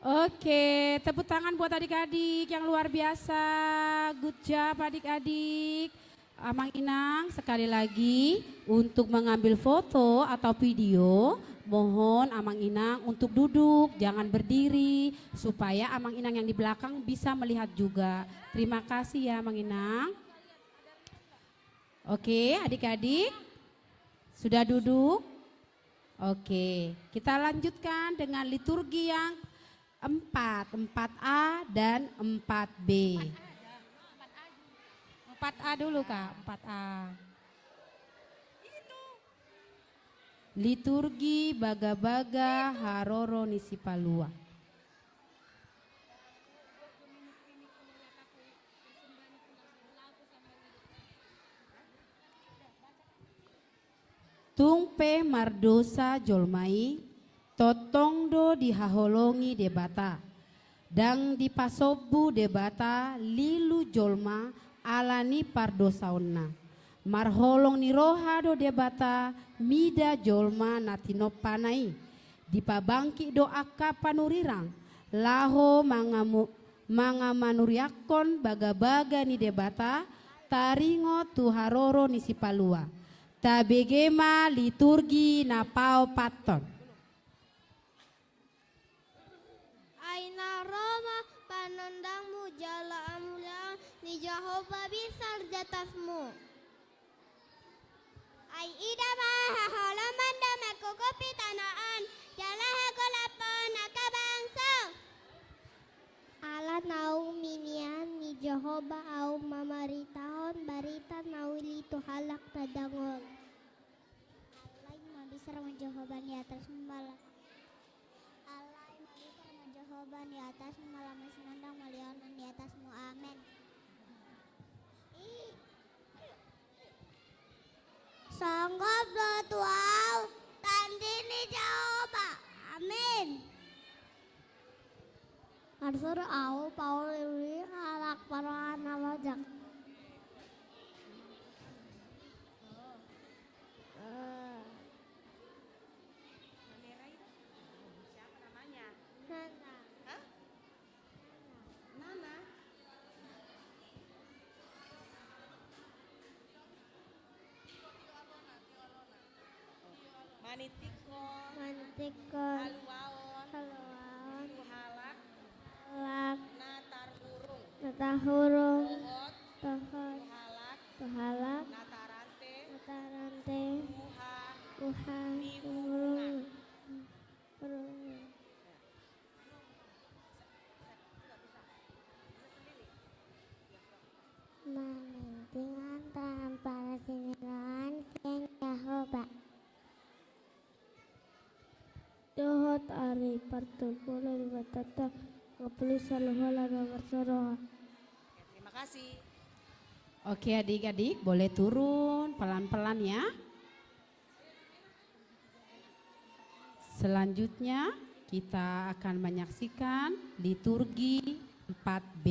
B: Oke, tepuk tangan buat adik-adik yang luar biasa. Good job adik-adik. Amang Inang sekali lagi untuk mengambil foto atau video, mohon Amang Inang untuk duduk, jangan berdiri supaya Amang Inang yang di belakang bisa melihat juga. Terima kasih ya Amang Inang. Oke, adik-adik sudah duduk? Oke, kita lanjutkan dengan liturgi yang 4A dan 4B.
A: 4A dulu Kak, 4A.
B: Liturgi Baga-Baga Haroro Nisipalua. Tungpe mardosa jolmai, totongdo dihaholongi debata, dang dipasobu debata lilu jolma alani pardosaonna. Marholong ni rohado debata mida jolma natino panai. Dipabangki doaka panurirang, laho mangamanuriakon baga-baga ni debata, taringo tuharoro ni sipalua. Tabegema liturgi napao paton.
D: Aina Roma panandangmu jala amulia ni Jehovah besar di atasmu. Ai ida maha halaman dama kokopi tanaan jala hagolapon akabangsa. Ala nau minian ni Jehovah au mamaritahon barita nauli tu halak tadangon. Alai mabisar mo Jehovah di atas malam. Alai mabisar mo Jehovah di atas malam sinandang malionan di atasmu. Amin. Sanggap bertuau tandini Jehovah. Amin. Arsur au Paul ini halak para nawajak.
H: Siapa namanya?
D: Nana.
H: Hah? Nana? Manitiko,
D: Mantikon.
H: Haluaon,
D: Haluan.
H: Tuhalak,
D: Halak.
H: Natar Hurung,
D: Tatahurung.
H: Tohot,
D: Tohon.
H: Tuhalak,
D: Tuhalak.
H: Natarante,
D: Matarante.
H: Uha,
D: Uha.
H: Miwungan.
D: Urung. Manintingan tanpa sinilan siang Jehovah. Dohot ari partul pula batata ngapuli saluhola nomor soroha.
H: Terima kasih.
B: Oke adik-adik boleh turun pelan-pelan ya. Selanjutnya kita akan menyaksikan liturgi 4B.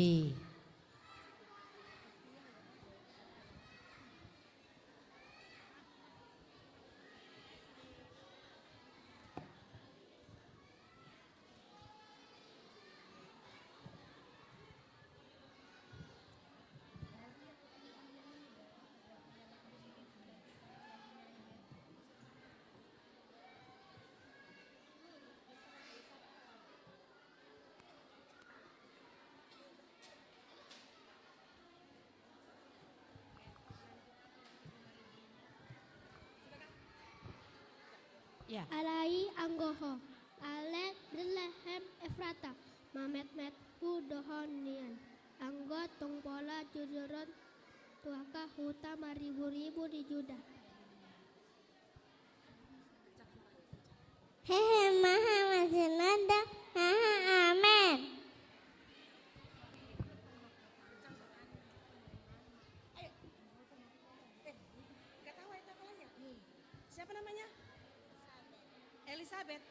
B: Ya.
D: Alai anggoho, ale berlehem Efrata, mamet met hudohonian, anggo tongpola jujuron, tuaka huta maribu-ribu di Juda. Hehe maha masinada, haha amen.
H: Gak tahu itu kalahnya. Siapa namanya? Elizabeth.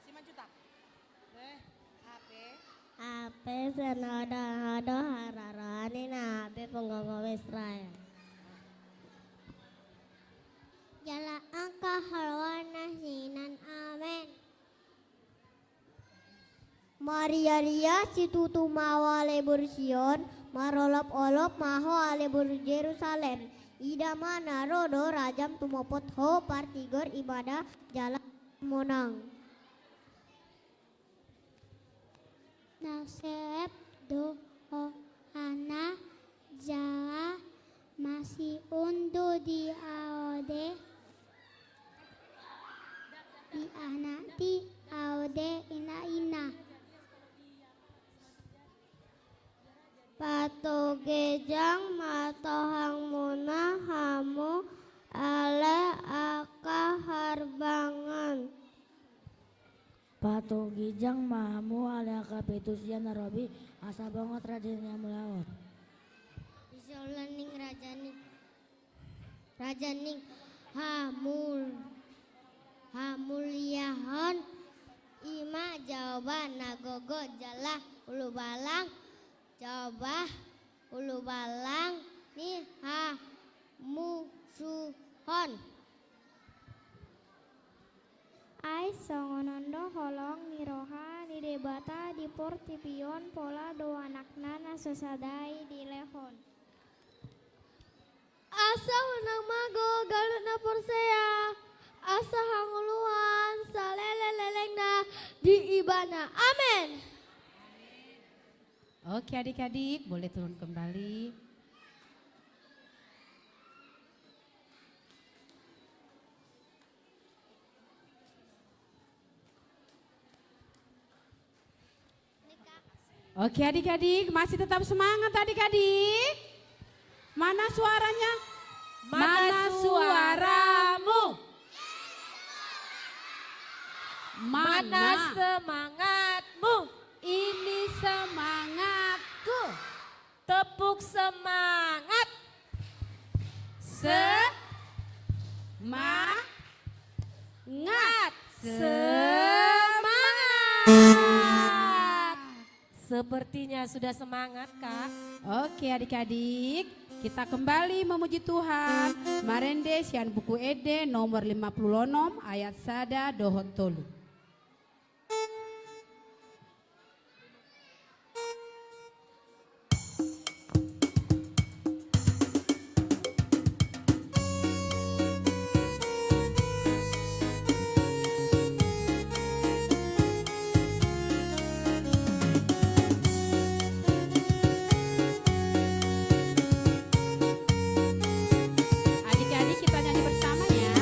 H: Simanjutak. HP.
D: Ape senada hararani na ape pengganggu Israel. Jala angka halwana sinan amen. Maria Ria situtu mawa lebur Sion, marolop-olop maho alebur Yerusalem. Ida mana rodo rajam tumopot ho partigor ibadah jalan monang. Naseb do ho hana jala masih undu di aode di anati aode ina patogejang matohang muna hamu ale aka harbangan
I: patogejang mahamu ale aka petusian narobi asa bangot radenya melaut
D: isolaning rajaning hamuliahon ima jawaban nagogo jalah ulu balang coba ulu balang ni musuhon ai songonondo holong niroha ni debata di portipion pola do anakna nasosadai di lehon asa hunang mago galutna porsea asa hanguluan salelelelengna di ibana amin.
B: Oke adik-adik boleh turun kembali. Oke adik-adik masih tetap semangat adik-adik. Mana suaranya? Mana suaramu?
A: Mana semangatmu?
B: Ini semangatku.
A: Tepuk semangat.
B: Semangat.
A: Semangat. Sepertinya sudah semangat, Kak.
B: Oke adik-adik, kita kembali memuji Tuhan. Marende sian buku Ede nomor 56 ayat sada dohot tolu. Adik-adik kita nyanyi bersama ya.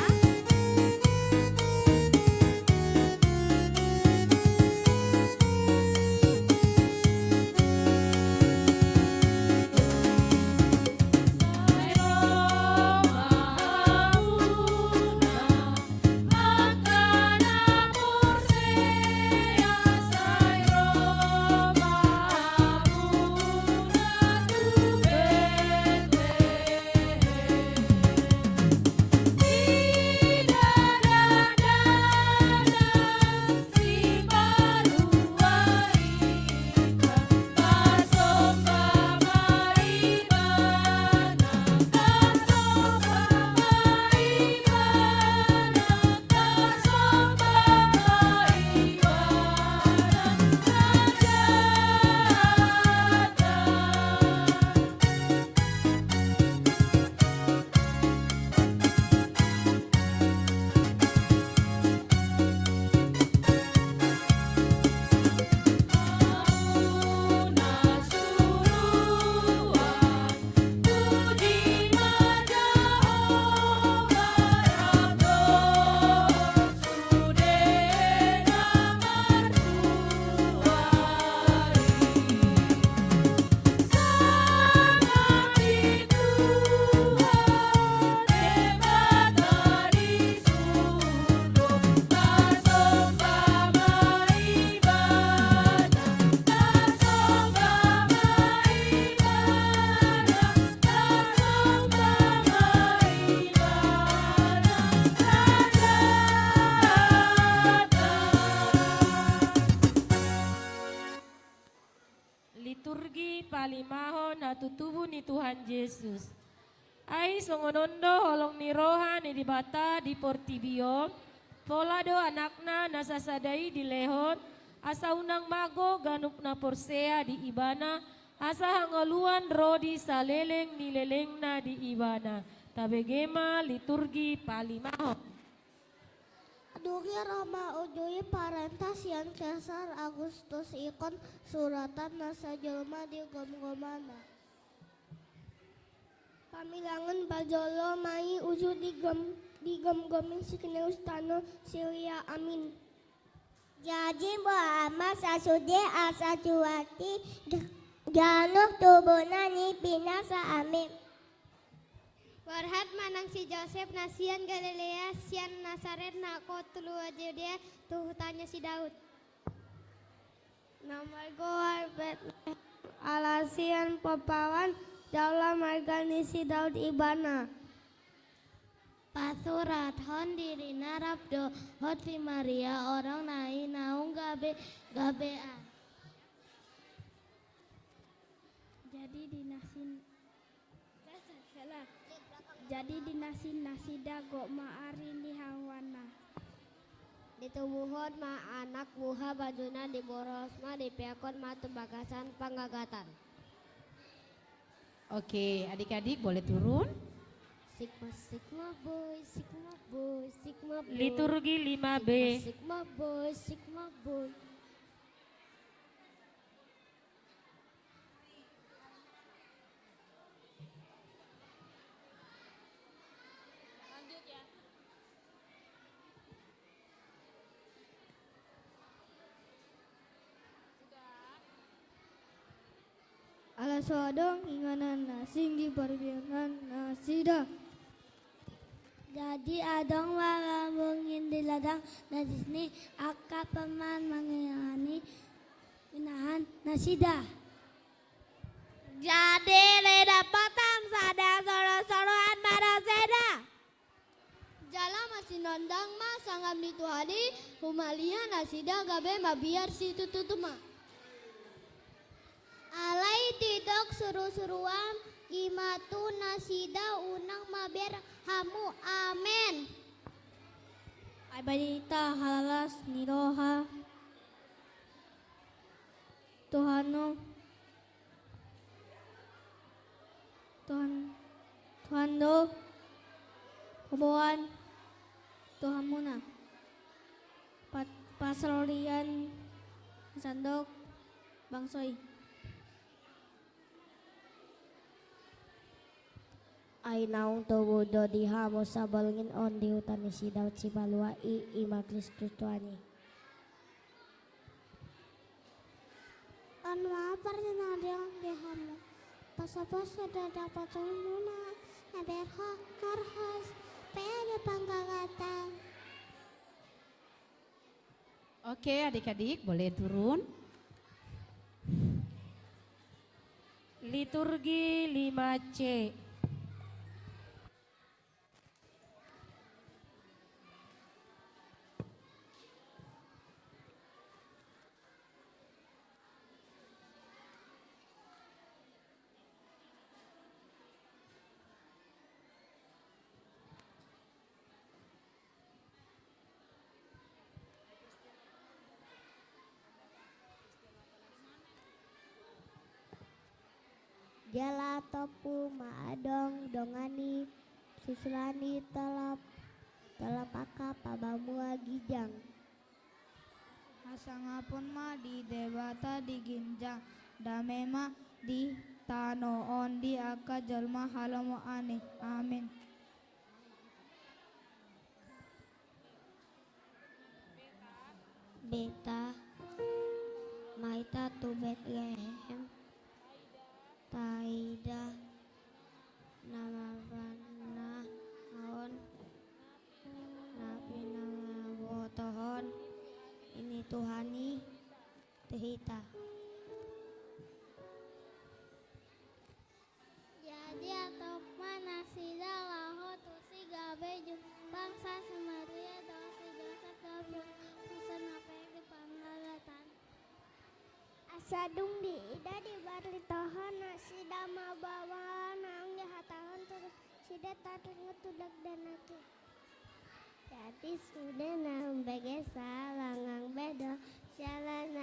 A: Liturgi palimahon hatutubu ni Tuhan Yesus. Ai songonondo holong ni roha ni dibata di portibio. Pola do anakna nasasadai di lehon. asa unang mago ganupna porsea di ibana, asa hangaluan rodi saleleng nilelengna di ibana, tabegema liturgi palimahon.
D: Dugi Roma ujui parentas yang Caesar Agustus ikon suratan nasa jelma di gom-gomana. Pamilangan bajolo mai uju di gom-gomin sikine ustano Silia amin. Jadi Muhammad sasude asa cuati januk tubuna ni pinasa amin. Warhat manang si Joseph nasian Galilea sian Nasaret nako tulu Judea tuh tanya si Daud. Nama goar bet alasian papawan jaulah margani si Daud ibana. Pasurat hon diri narabdo hot si Maria orang nai naung gabean. Jadi dinasin nasida go maarin di hawana. Ditubuhon ma anak buha bajuna di boros ma di peakon ma tebagasan panggagatan.
B: Oke, adik-adik boleh turun.
D: Sigma sigma boy, sigma boy, sigma boy.
A: Liturgi 5B.
D: Sigma boy, sigma boy. Alas wadong inganan nasing di perbianan nasida. Jadi adong walambungin di ladang nasisni aka paman mengingani minahan nasida. Jadi leda patang sada soro-soroan maraseda. Jala masih nondang ma sanggam dituhadi humalia nasida gabe mabiar si tututuma. Alai tidak seru-seruan imatu nasida unang maber hamu amin. Aibadita halalas niroha Tuhano Tuhan do Kubuan Tuhan muna Pasrolian Sandok Bangsoy. Ay naung tubudo di hamo sa balngin on di hutan ni si Daud si Balua ima Kristus tuani. An maapar ni nadiang di hamo. Pasa-pasa dadak patuluna naberha karhas pede panggagatan.
B: Oke, adik-adik boleh turun.
A: Liturgi 5C.
D: Jala topu maadong dongani susulani telap aka pabamua gijang.
F: Asangapun ma di debata di ginjang damema di tanoon di aka jalma halamu ane amin.
D: Beta maita tu Bethlehem Taida nama Vana Haon Nabi nama Botohon ini Tuhani Tehita. Jadi atau mana sida laho tusi gabe bangsa Samaria dosi Joseph gabe pesan apa yang dipanggilatan. Asadung di ida di baritohan sida mabawa nang di hatangan terus sida tarik ngetudak danaki. Jadi sudah nang begesa langang bedo shalana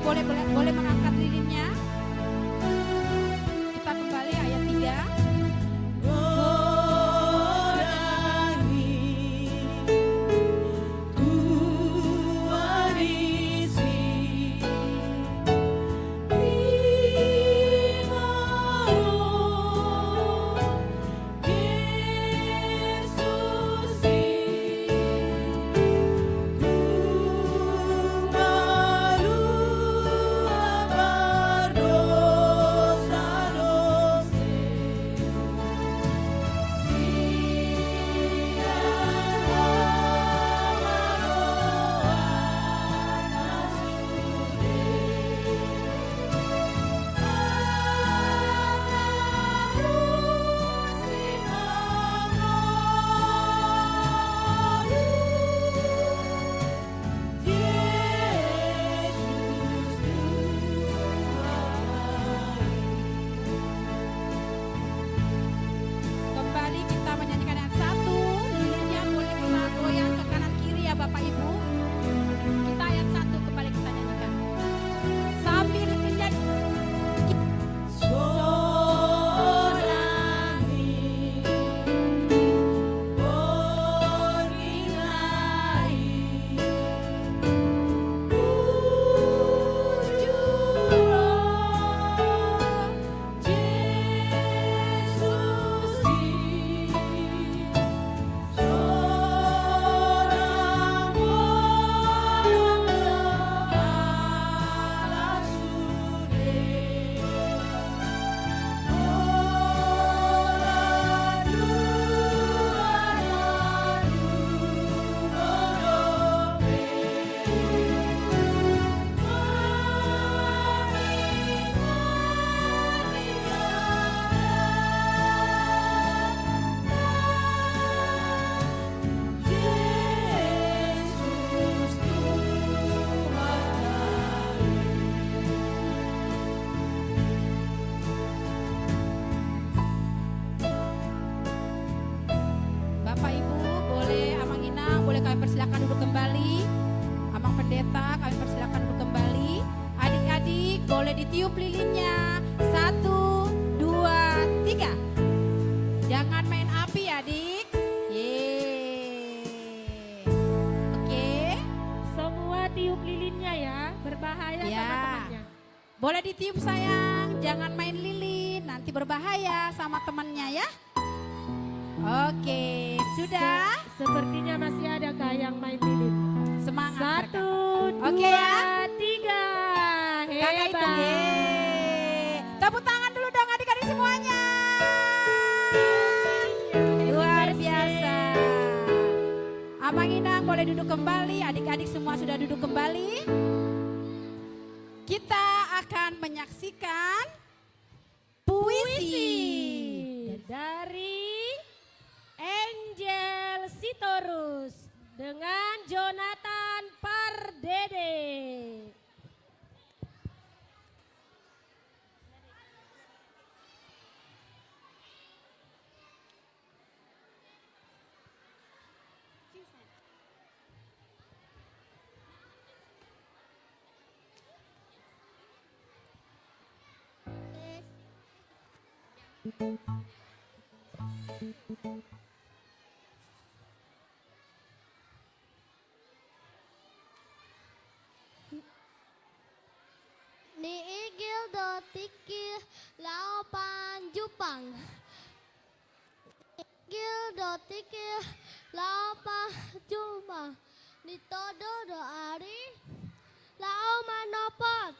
B: boleh mengangkat lilinnya. Kita kembali ayat 3. Kembali kita menyanyikan ayat 1. Lilinnya boleh kita goyang ke kanan kiri ya Bapak Ibu. Kita ayat 1 kembali kita nyanyikan. Sambil lilinnya Bapak Ibu, boleh Amang Inang, boleh kami persilakan duduk kembali. Amang Pendeta, kami persilakan duduk kembali. Adik-adik, boleh ditiup lilinnya. 1, 2, 3. Jangan main api adik. Yeay. Oke.
A: Semua tiup lilinnya ya, berbahaya
B: Ya.
A: sama temannya.
B: Boleh ditiup sayang, jangan main lilin, nanti berbahaya sama temannya ya. Oke, sudah.
A: Sepertinya masih ada kah yang main lilin?
B: Semangat.
A: 1, 2,
B: Oke ya.
A: 3.
B: Kakak itu.
A: Hebat.
B: Yeay. Tepuk tangan dulu dong adik-adik semuanya. Luar biasa. Amang Inang boleh duduk kembali, adik-adik semua sudah duduk kembali. Kita akan menyaksikan puisi
A: Dari Angel Sitorus dengan Jonathan Pardede.
D: Ni igil do tikil lao pan jupang. Igil do tikil lao pan jupang. Ni todo do ari lao manopot.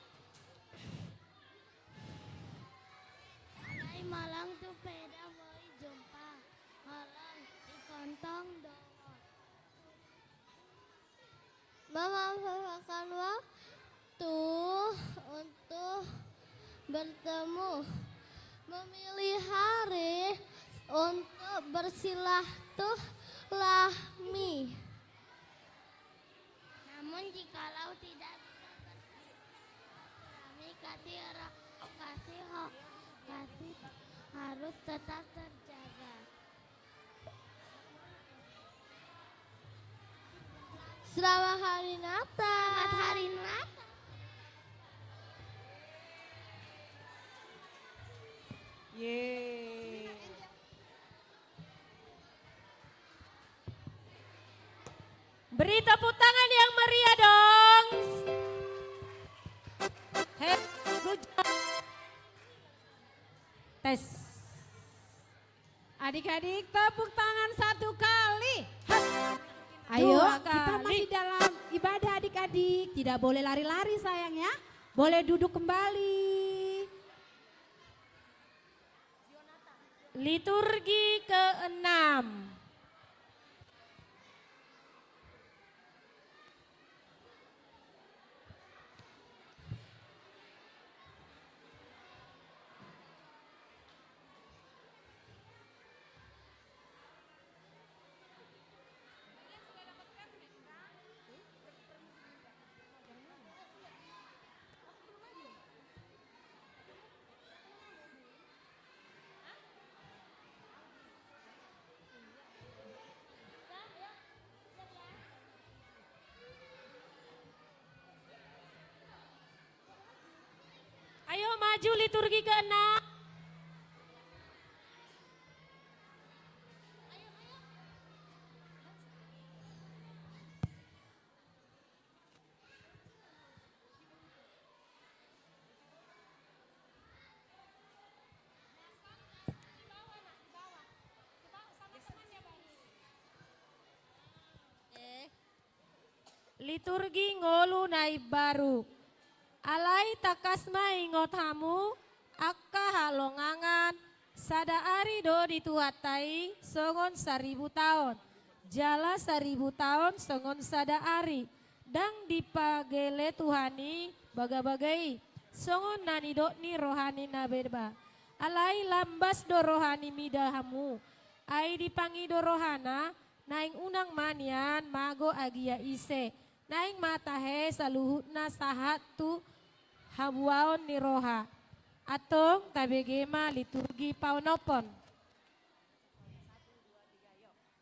D: Alay malang tu peda moi jumpa. Malang ikontong do. Mama makan waktu untuk bertemu, memilih hari untuk bersilaturahmi. Namun jikalau tidak bisa bersilaturahmi, kasih harus tetap terjaga. Selamat hari Natal. Selamat hari Natal.
A: Beri tepuk tangan yang meriah dong. Good job. Tes.
B: Adik-adik tepuk tangan satu kali. Hap. Ayo,
A: Dua
B: kita
A: kali.
B: masih dalam ibadah adik-adik. Tidak boleh lari-lari sayang ya. Boleh duduk kembali.
A: Liturgi ke-6. Ayo maju liturgi ke-6. Liturgi ngolu naib baru. Alai takasma ingot hamu, akka halongangan, sada ari do dituatai, songon 1000 tahun. Jala 1000 tahun, songon sada ari. Dang dipagele Tuhani, baga-bagai, songon nani do ni rohani nabeba. Alai lambas do rohani midahamu, ai dipangi do rohana, naing unang manian, mago agia ise. Naing matahe saluhutna sahat tu habuaon ni roha. Atong tabegema liturgi paunopon.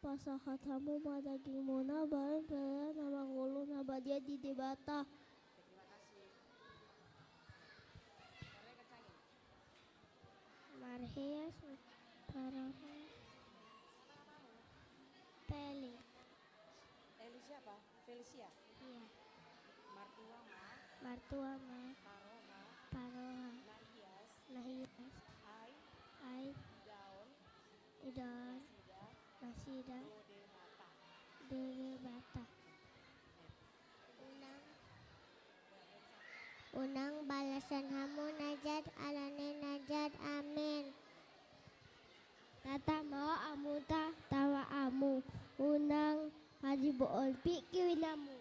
D: Pasahat hamu madaging muna bareng nama ngulu nabadia di debata. Marheas paraha Peli.
H: Eli siapa? Felicia.
D: Iya.
H: Martua ma.
D: Martua ma. Paroha. Nahias. Ai. Idon. Nasida. Dede bata. Unang balasan hamu najat alane najat amin. Tata mau amuta tawa amu. Unang haji bool pikiwinamu.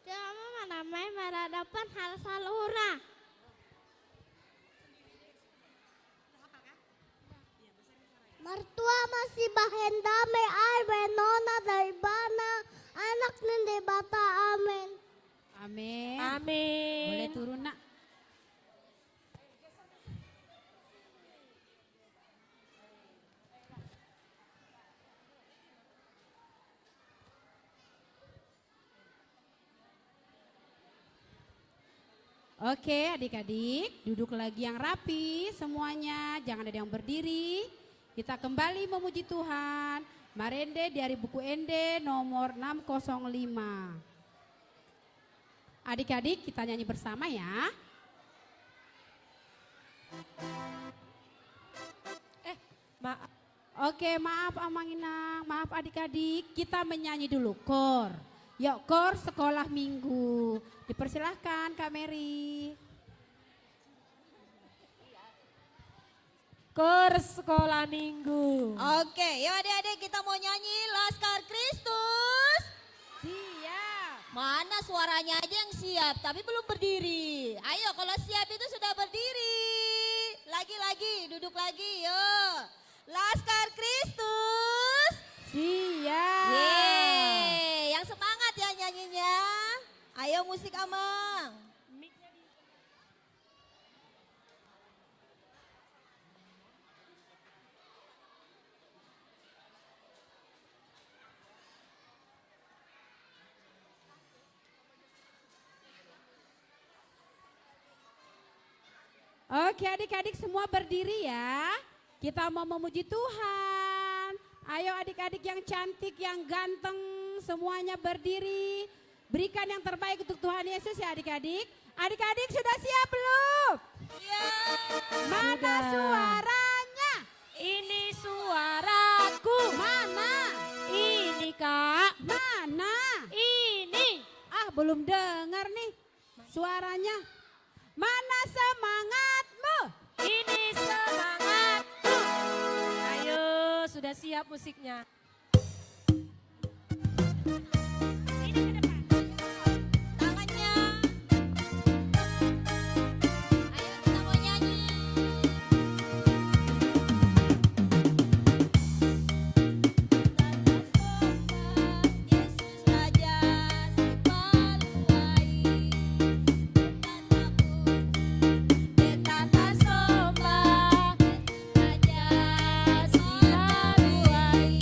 D: Kamu manamai maradapan hal salura. Mertua masih bahen damai ay benona daibana anak nende bata amin.
B: Amin.
A: Amin.
B: Boleh turun nak. Oke adik-adik, duduk lagi yang rapi semuanya, jangan ada yang berdiri. Kita kembali memuji Tuhan. Marende dari buku Ende nomor 605. Adik-adik kita nyanyi bersama ya.
A: Maaf.
B: Oke maaf Amanginang, maaf adik-adik, kita menyanyi dulu kor. Yuk kor sekolah minggu. Dipersilahkan Kak Mary.
A: Kor sekolah minggu.
J: Oke, yuk adik-adik kita mau nyanyi Laskar Kristus.
B: Siap.
J: Mana suaranya aja yang siap, tapi belum berdiri. Ayo kalau siap itu sudah berdiri. Lagi-lagi, duduk lagi, yuk. Laskar Kristus.
B: Siap.
J: Yeay, yang semangat ya nyanyinya. Ayo musik Amang.
B: Oke adik-adik semua berdiri ya. Kita mau memuji Tuhan. Ayo adik-adik yang cantik, yang ganteng, semuanya berdiri. Berikan yang terbaik untuk Tuhan Yesus ya adik-adik. Adik-adik sudah siap belum?
J: Iya.
B: Mana suaranya?
A: Ini suaraku.
B: Mana?
A: Ini Kak.
B: Mana?
A: Ini.
B: Ah, belum dengar nih suaranya. Mana semangatmu?
A: Ini semangatku. Ayo, sudah siap musiknya. Ini ke depan.
J: Tangannya. Ayo kita mau nyanyi. Yesus Raja si paluai. Betata somba, Raja si paluai.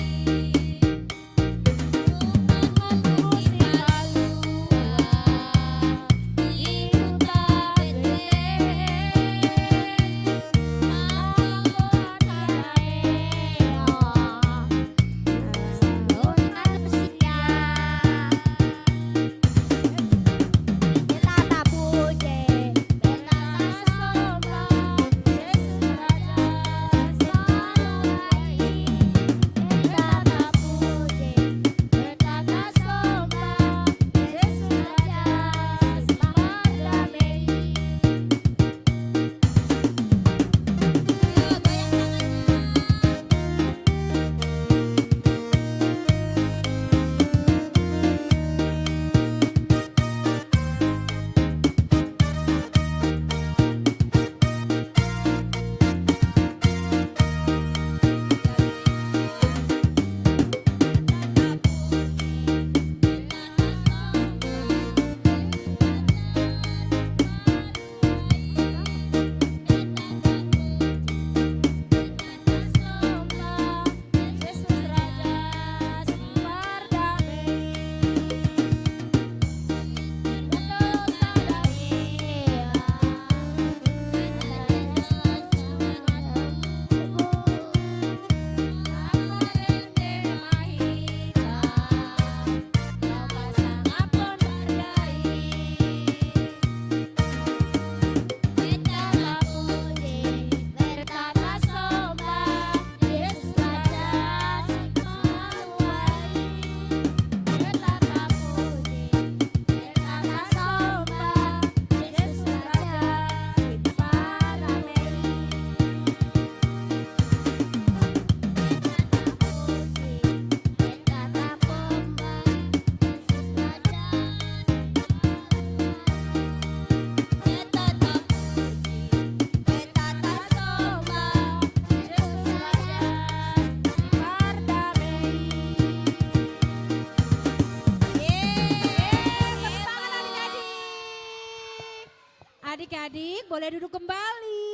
B: Adik-adik boleh duduk kembali.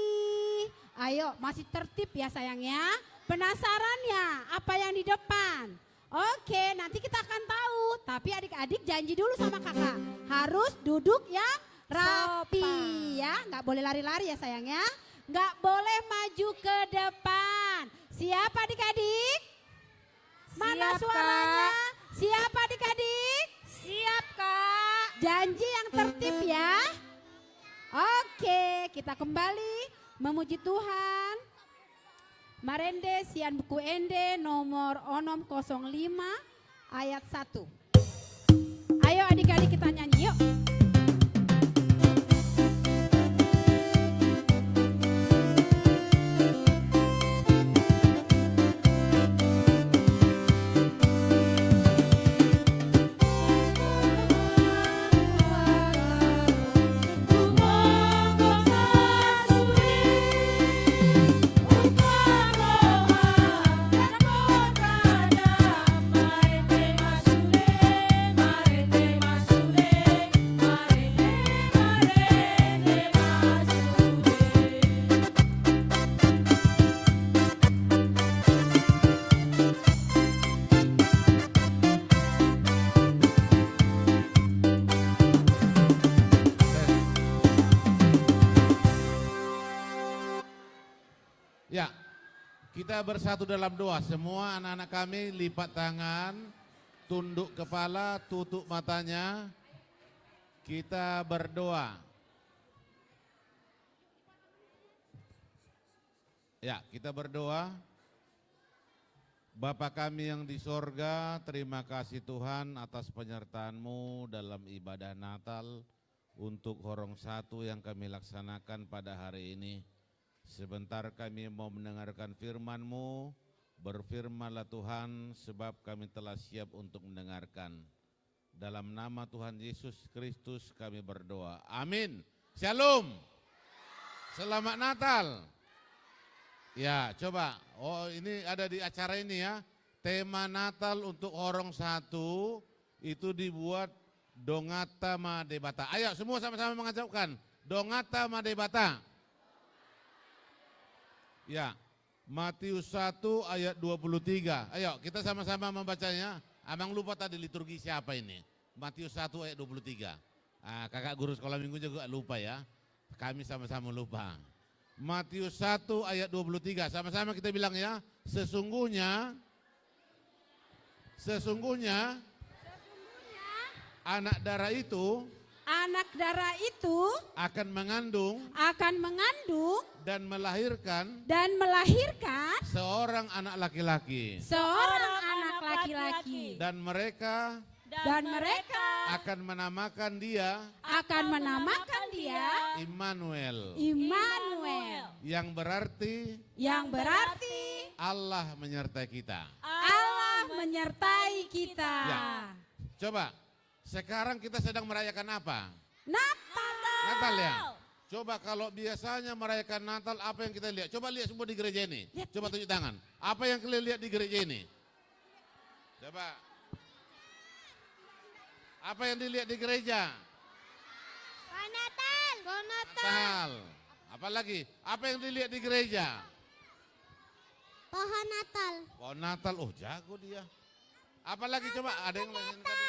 B: Ayo masih tertib ya sayang ya. Penasaran ya apa yang di depan? Oke nanti kita akan tahu. Tapi adik-adik janji dulu sama kakak. Harus duduk yang rapi ya. Nggak boleh lari-lari ya sayang ya. Nggak boleh maju ke depan. Siap adik-adik? Mana
A: Siap,
B: suaranya?
A: Kak.
B: Siap adik-adik?
A: Siap Kak.
B: Janji yang tertib ya. Oke, kita kembali memuji Tuhan. Marende Sian Buku Ende nomor 605 ayat 1. Ayo adik-adik kita nyanyi yuk.
A: Sule
K: Kita bersatu dalam doa. Semua anak-anak kami lipat tangan, tunduk kepala, tutup matanya. Kita berdoa. Ya, kita berdoa. Bapa kami yang di sorga, terima kasih Tuhan atas penyertaan-Mu dalam ibadah Natal untuk Horong Satu yang kami laksanakan pada hari ini. Sebentar kami mau mendengarkan firman-Mu, berfirmanlah Tuhan sebab kami telah siap untuk mendengarkan. Dalam nama Tuhan Yesus Kristus kami berdoa. Amin. Shalom. Selamat Natal. Ya, coba. Oh, ini ada di acara ini ya. Tema Natal untuk Horong Satu itu dibuat Dongata Madebata. Ayo semua sama-sama mengucapkan Dongata Madebata. Ya, Matius 1 ayat 23. Ayo kita sama-sama membacanya. Abang lupa tadi liturgi siapa ini? Matius 1 ayat 23. Kakak guru sekolah minggu juga lupa ya. Kami sama-sama lupa. Matius 1 ayat 23, sama-sama kita bilang ya, sesungguhnya anak darah itu akan mengandung dan melahirkan seorang anak laki-laki dan mereka akan menamakan dia Immanuel. Yang berarti Allah menyertai kita. Ya. Coba, sekarang kita sedang merayakan apa? Natal ya. Coba kalau biasanya merayakan Natal apa yang kita lihat? Coba lihat semua di gereja ini. Coba tunjuk tangan. Apa yang kalian lihat di gereja ini? Coba. Apa yang dilihat di gereja? Natal. Apa lagi? Apa yang dilihat di gereja?
D: Pohon Natal.
K: Pohon Natal. Oh, jago dia. Apa lagi coba? Ada yang lain tadi?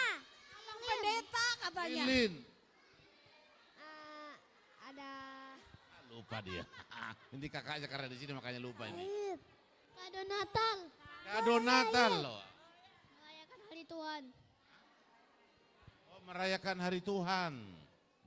B: Pendeta katanya.
K: Lilin.
D: Ada
K: Lupa dia. Ini kakaknya karena di sini makanya lupa ini.
D: kado Natal.
K: Kado Natal loh.
D: Merayakan hari Tuhan.
K: Oh, merayakan hari Tuhan.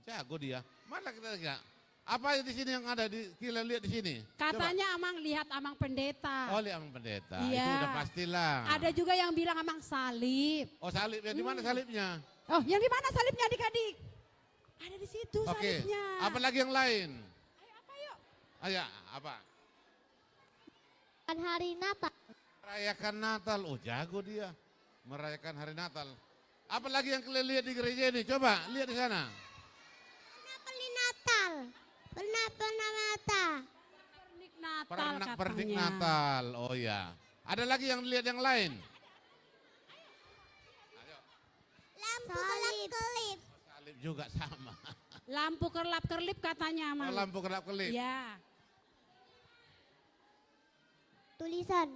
K: Jago dia. Mana kita lihat? Apa di sini yang ada di kalian lihat di sini?
B: Katanya Amang lihat Amang pendeta.
K: Oh, lihat Amang pendeta.
B: Iya.
K: Itu udah pastilah.
B: Ada juga yang bilang Amang salib.
K: Oh, salib. Yang di mana salibnya?
B: Oh, yang di mana salibnya adik-adik? Ada di situ salibnya.
K: Apa lagi yang lain?
B: Ayo apa yuk?
K: Ayo, apa?
D: Kan hari Natal.
K: Merayakan Natal. Oh, jago dia. Merayakan hari Natal. Apa lagi yang kalian lihat di gereja ini? Coba lihat di sana. Pernik Natal. Oh ya. Ada lagi yang lihat yang lain?
D: Lampu kelap-kelip.
K: Salib juga sama.
B: Lampu kerlap-kerlip katanya Amang.
K: Oh, lampu kelap-kelip.
B: Ya.
D: Tulisan.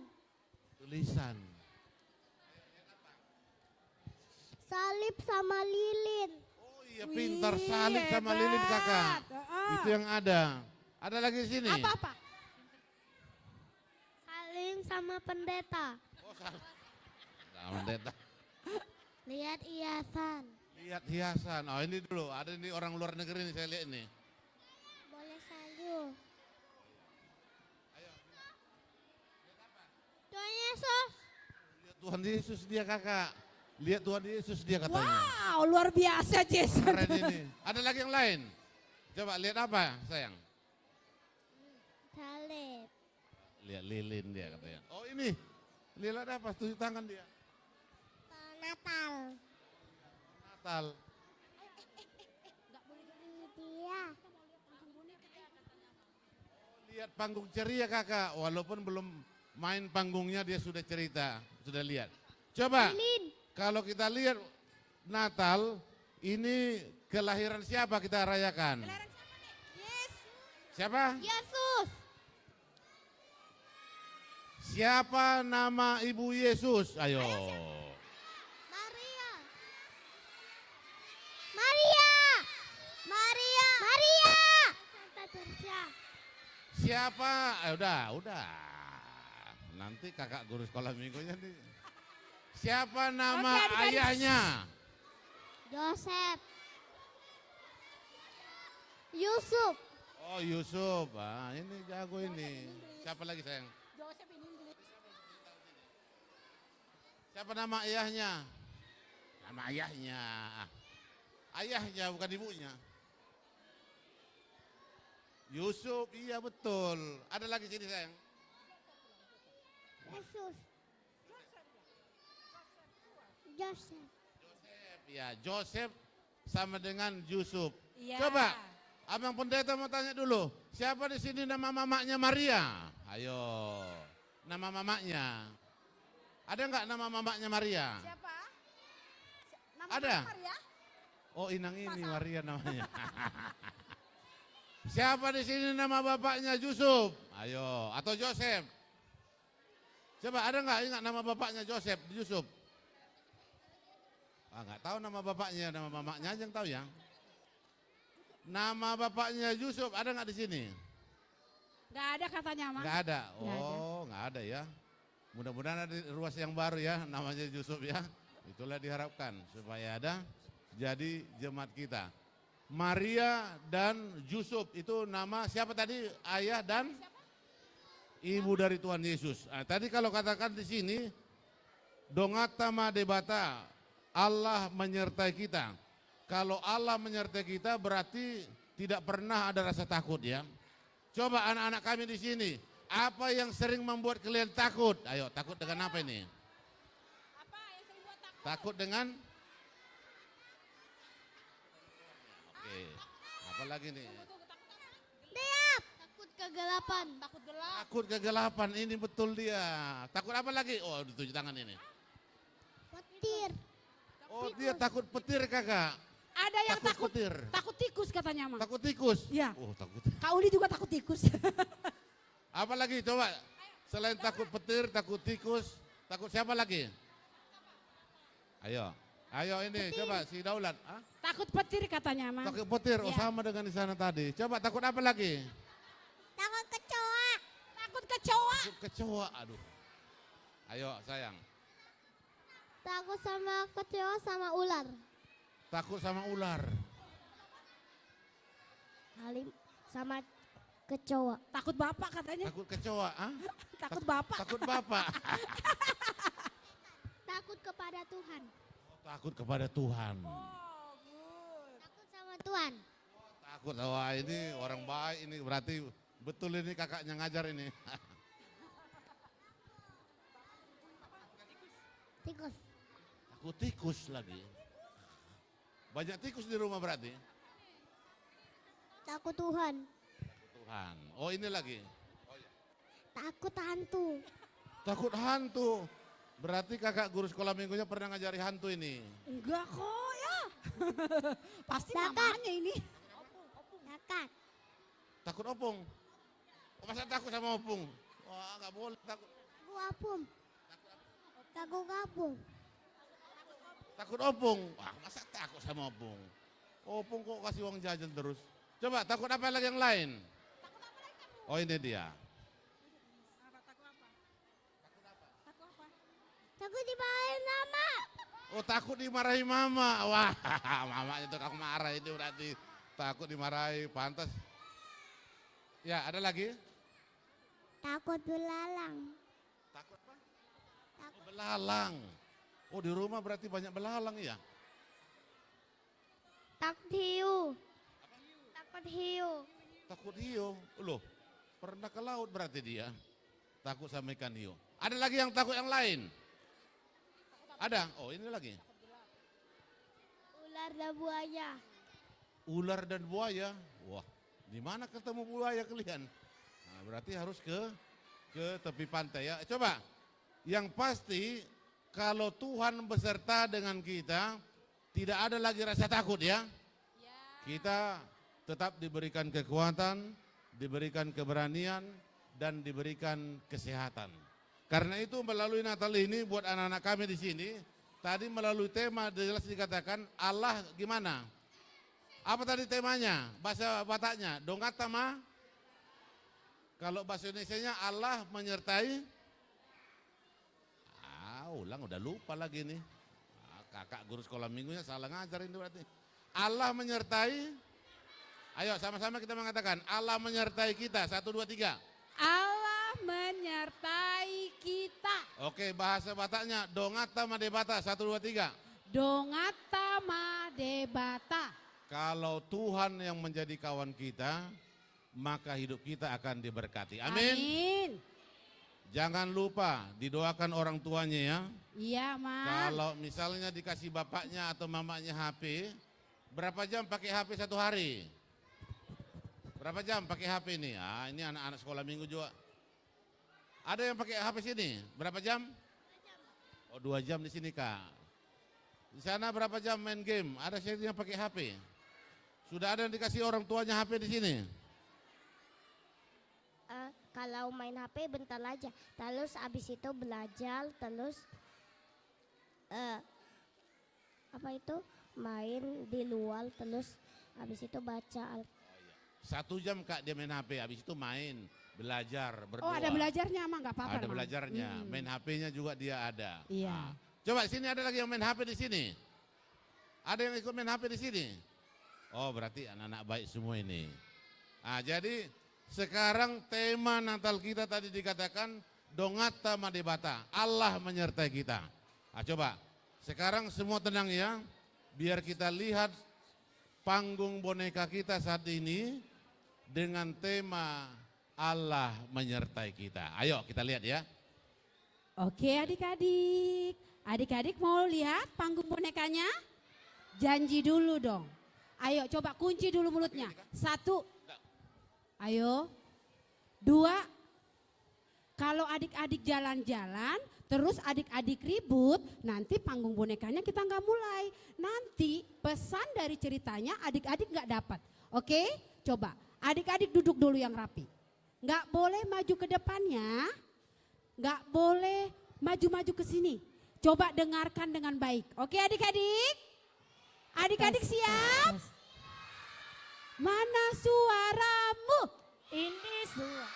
D: Salib sama lilin.
K: Oh iya, pintar salib sama lilin kakak. Itu yang ada. Ada lagi di sini.
B: Apa-apa?
D: Salib sama pendeta.
K: Oh, salib. Sama pendeta.
D: Lihat hiasan.
K: Lihat hiasan. Oh, ini dulu. Ada ini orang luar negeri nih saya lihat ini.
D: Boleh salju. Tuhan Yesus.
K: Lihat Tuhan Yesus dia kakak. Lihat Tuhan Yesus dia katanya.
B: Wow, luar biasa Jason.
K: Keren ini. Ada lagi yang lain? Coba lihat apa sayang?
D: Salib.
K: Lihat lilin dia katanya. Oh ini. Lihat apa? Tunjuk tangan dia.
D: Natal.
K: Natal.
D: Dia.
K: Lihat panggung ceria kakak. Walaupun belum main panggungnya dia sudah cerita. Sudah lihat. Coba.
D: Lilin.
K: Kalau kita lihat Natal, ini kelahiran siapa kita rayakan? Siapa?
D: Yesus.
K: Siapa nama Ibu Yesus? Ayo.
D: Maria. Maria. Maria. Maria. Santa Teresa.
K: Siapa? Udah. Nanti kakak guru sekolah minggunya nih. Siapa nama
B: Oke, adik-adik.
K: ayahnya?
D: Joseph. Yusuf.
K: Oh Yusuf, ini jago ini. Siapa lagi sayang? Siapa nama ayahnya? Nama ayahnya. Ayahnya bukan ibunya. Yusuf, iya betul. Ada lagi sini sayang.
D: Yesus. Joseph.
K: Ya, Joseph sama dengan Yusuf.
H: Iya.
K: Coba, Abang Pendeta mau tanya dulu. Siapa di sini nama mamanya Maria? Ayo, nama mamanya. Ada nggak nama mamanya Maria?
B: Siapa?
K: Ada?
B: Maria?
K: Oh, Inang ini Maria namanya. Siapa di sini nama bapaknya Yusuf? Ayo, atau Joseph? Coba ada nggak ingat nama bapaknya Joseph, Yusuf? Nggak tahu nama bapaknya, nama mamanya aja yang tahu ya. Nama bapaknya Yusuf ada nggak di sini?
B: Nggak ada katanya, Mak.
K: Nggak ada.
B: Nggak ada.
K: Oh, nggak ada ya. Mudah-mudahan ada ruas yang baru ya, namanya Yusuf ya. Itulah diharapkan supaya ada jadi jemaat kita. Maria dan Yusuf itu nama siapa tadi? Ayah dan ibu dari Tuhan Yesus. Nah, tadi kalau katakan di sini dongatama debata, Allah menyertai kita. Kalau Allah menyertai kita berarti tidak pernah ada rasa takut ya. Coba anak-anak kami di sini, apa yang sering membuat kalian takut? Ayo, takut dengan apa ini?
B: Apa yang sering buat takut?
K: Takut dengan? Oke, apa lagi nih?
D: Diam. Takut kegelapan.
B: Takut gelap.
K: Takut kegelapan, ini betul dia. Takut apa lagi? Oh, ditunjuk tangan ini.
D: Petir.
K: Oh, dia takut petir kakak.
B: Ada yang takut
K: petir.
B: takut tikus katanya, Mak.
K: Takut tikus?
B: Iya.
K: Oh, takut.
B: Kak Uli juga takut tikus.
K: Apa lagi coba? Selain takut petir, takut tikus, takut siapa lagi? Ayo, ayo ini coba si Daulat. Hah?
B: Takut petir katanya, Mak.
K: Takut petir, oh
B: Iya.
K: sama dengan di sana tadi. Coba takut apa lagi?
D: Takut kecoa.
B: Takut kecoa.
K: Takut kecoa, aduh. Ayo sayang,
D: Takut sama kecoa sama ular.
K: takut sama ular.
D: Halim sama kecoa.
B: Takut bapak katanya.
K: Takut kecoa, ah?
B: Takut bapak.
K: Takut bapak.
D: Takut kepada Tuhan.
K: Takut kepada Tuhan.
D: Takut sama Tuhan.
K: Takut, wah ini orang baik ini berarti betul ini kakaknya ngajar ini.
D: Tikus.
K: Takut tikus lagi. Banyak tikus di rumah berarti?
D: Takut Tuhan.
K: Tuhan. Oh ini lagi.
D: Takut hantu.
K: Takut hantu. Berarti kakak guru sekolah minggunya pernah ngajari hantu ini.
B: Enggak kok ya. Pasti
D: Takut.
B: mamanya ini.
D: Takut.
K: Takut opung. Oh, masa takut sama opung? Wah nggak boleh takut.
D: Takut apung. Takut kapung.
K: Takut opung. Wah masa takut sama opung? Opung kok kasih uang jajan terus. Coba takut apa lagi yang lain? Oh ini dia.
D: Takut dimarahin nama.
K: Oh takut dimarahi mama. Wah mama itu aku marah itu berarti takut dimarahi. Pantas. Ya ada lagi?
D: Takut belalang.
K: Takut apa? Takut belalang. Oh di rumah berarti banyak belalang ya?
D: Takut hiu. Takut hiu.
K: Takut hiu. Loh pernah ke laut berarti dia. Takut sama ikan hiu. Ada lagi yang takut yang lain? Ada? Oh ini lagi.
D: Ular dan buaya.
K: Ular dan buaya. Wah di mana ketemu buaya kalian? Nah, berarti harus ke tepi pantai ya. Coba yang pasti kalau Tuhan beserta dengan kita tidak ada lagi rasa takut ya. Kita tetap diberikan kekuatan, diberikan keberanian dan diberikan kesehatan. Karena itu melalui Natal ini buat anak-anak kami di sini, tadi melalui tema jelas dikatakan Allah gimana? Apa tadi temanya? Bahasa Bataknya, dongatama. Kalau bahasa Indonesianya Allah menyertai ulang, udah lupa lagi nih. Kakak guru sekolah minggunya salah ngajar ini berarti. Allah menyertai. Ayo sama-sama kita mengatakan Allah menyertai kita. 1, 2, 3.
B: Allah menyertai kita.
K: Oke, bahasa Bataknya dongata madebata. 1, 2, 3.
B: Dongata madebata.
K: Kalau Tuhan yang menjadi kawan kita, maka hidup kita akan diberkati. Amin.
B: Amin.
K: Jangan lupa didoakan orang tuanya ya.
B: Iya, Mas.
K: Kalau misalnya dikasih bapaknya atau mamanya HP, berapa jam pakai HP satu hari? Berapa jam pakai HP ini? Ah, ini anak-anak sekolah minggu juga. Ada yang pakai HP sini? Berapa jam? 2 jam. Oh, 2 jam di sini, Kak. Di sana berapa jam main game? Ada yang pakai HP? Sudah ada yang dikasih orang tuanya HP di sini?
D: Kalau main HP bentar aja, terus abis itu belajar, terus main di luar, terus abis itu baca.
K: 1 jam Kak dia main HP, habis itu main, belajar, berdoa.
B: Oh, ada belajarnya mah, nggak apa-apa.
K: Ada belajarnya, main HP-nya juga dia ada.
B: Iya.
K: Nah, coba sini ada lagi yang main HP di sini. Ada yang ikut main HP di sini. Oh, berarti anak-anak baik semua ini. Nah, jadi sekarang tema Natal kita tadi dikatakan dongata madebata, Allah menyertai kita. Nah, coba sekarang semua tenang ya, biar kita lihat panggung boneka kita saat ini dengan tema Allah menyertai kita. Ayo kita lihat ya.
B: Oke adik-adik, adik-adik mau lihat panggung bonekanya? Janji dulu dong. Ayo coba kunci dulu mulutnya. 1, ayo. 2, kalau adik-adik jalan-jalan, terus adik-adik ribut, nanti panggung bonekanya kita nggak mulai. Nanti pesan dari ceritanya adik-adik nggak dapat. Oke, coba adik-adik duduk dulu yang rapi. Nggak boleh maju ke depannya, nggak boleh maju-maju ke sini. Coba dengarkan dengan baik. Oke adik-adik? Adik-adik siap? Mana suaramu?
A: Ini suara.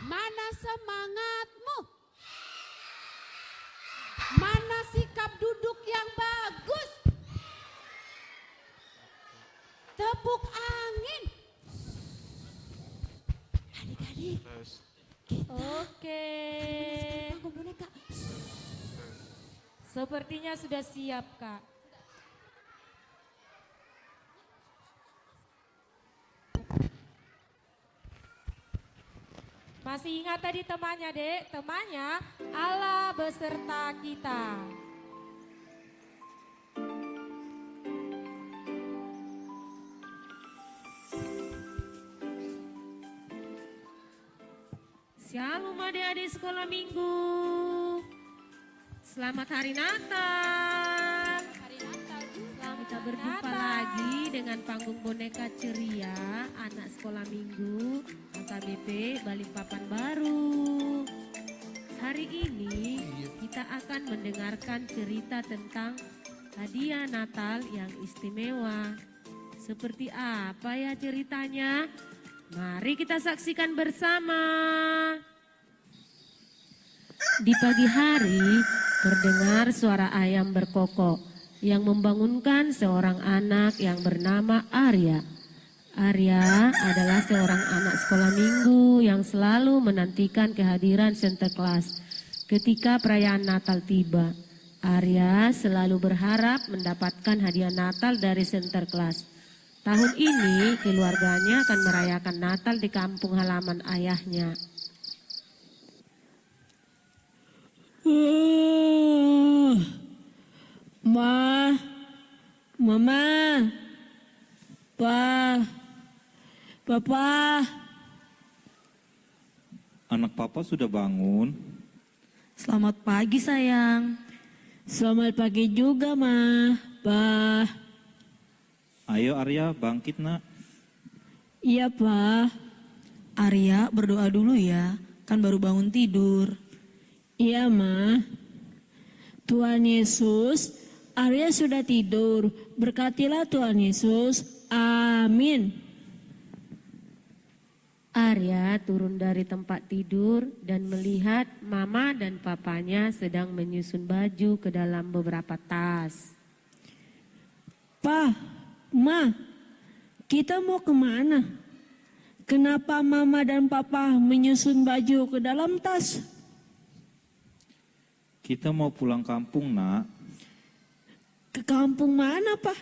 B: Mana semangatmu? Mana sikap duduk yang bagus? Tepuk angin. Adik-adik, kita
A: Oke.
B: panggung boneka.
A: Sepertinya sudah siap, Kak. Masih ingat tadi temannya, Dek? Temannya Allah beserta kita. Shalom adik-adik sekolah minggu. Selamat hari Natal. Kita berjumpa lagi dengan panggung boneka ceria anak sekolah minggu AKBP Balikpapan Baru. Hari ini kita akan mendengarkan cerita tentang hadiah Natal yang istimewa. Seperti apa ya ceritanya? Mari kita saksikan bersama. Di pagi hari terdengar suara ayam berkokok yang membangunkan seorang anak yang bernama Arya. Arya adalah seorang anak sekolah minggu yang selalu menantikan kehadiran Sinterklas ketika perayaan Natal tiba. Arya selalu berharap mendapatkan hadiah Natal dari Sinterklas. Tahun ini keluarganya akan merayakan Natal di kampung halaman ayahnya.
I: Mama, Papa.
L: Anak Papa sudah bangun.
I: Selamat pagi sayang. Selamat pagi juga Ma, Pa.
L: Ayo Arya, bangkit nak.
I: Iya Pa. Arya berdoa dulu ya, kan baru bangun tidur. Iya Ma. Tuhan Yesus, Arya sudah tidur. Berkatilah Tuhan Yesus. Amin.
M: Arya turun dari tempat tidur dan melihat mama dan papanya sedang menyusun baju ke dalam beberapa tas.
N: Pa, Ma, kita mau kemana? Kenapa Mama dan Papa menyusun baju ke dalam tas?
L: Kita mau pulang kampung, Nak.
N: Ke kampung mana, Pa?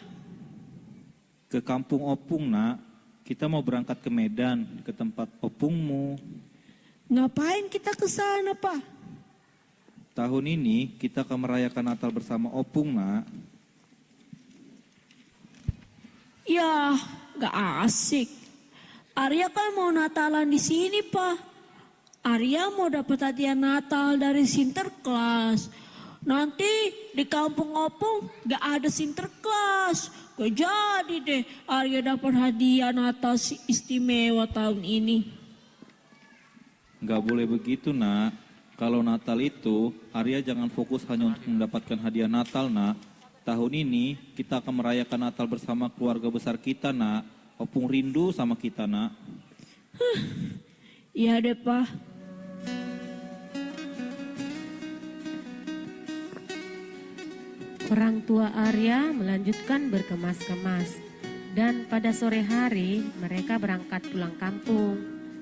L: Ke kampung Opung, Nak. Kita mau berangkat ke Medan, ke tempat opungmu.
N: Ngapain kita ke sana, Pa?
L: Tahun ini kita akan merayakan Natal bersama opung, Nak.
N: Ya, gak asik. Arya kan mau Natalan di sini, Pa. Arya mau dapat hadiah Natal dari Sinterklas. Nanti di kampung opung gak ada Sinterklas. Gak jadi deh Arya dapat hadiah Natal istimewa tahun ini.
L: Gak boleh begitu, Nak. Kalau Natal itu, Arya jangan fokus hanya untuk mendapatkan hadiah Natal, Nak. Tahun ini kita akan merayakan Natal bersama keluarga besar kita, Nak. Opung rindu sama kita, Nak.
N: Iya deh, Pa.
M: Orang tua Arya melanjutkan berkemas-kemas dan pada sore hari mereka berangkat pulang kampung.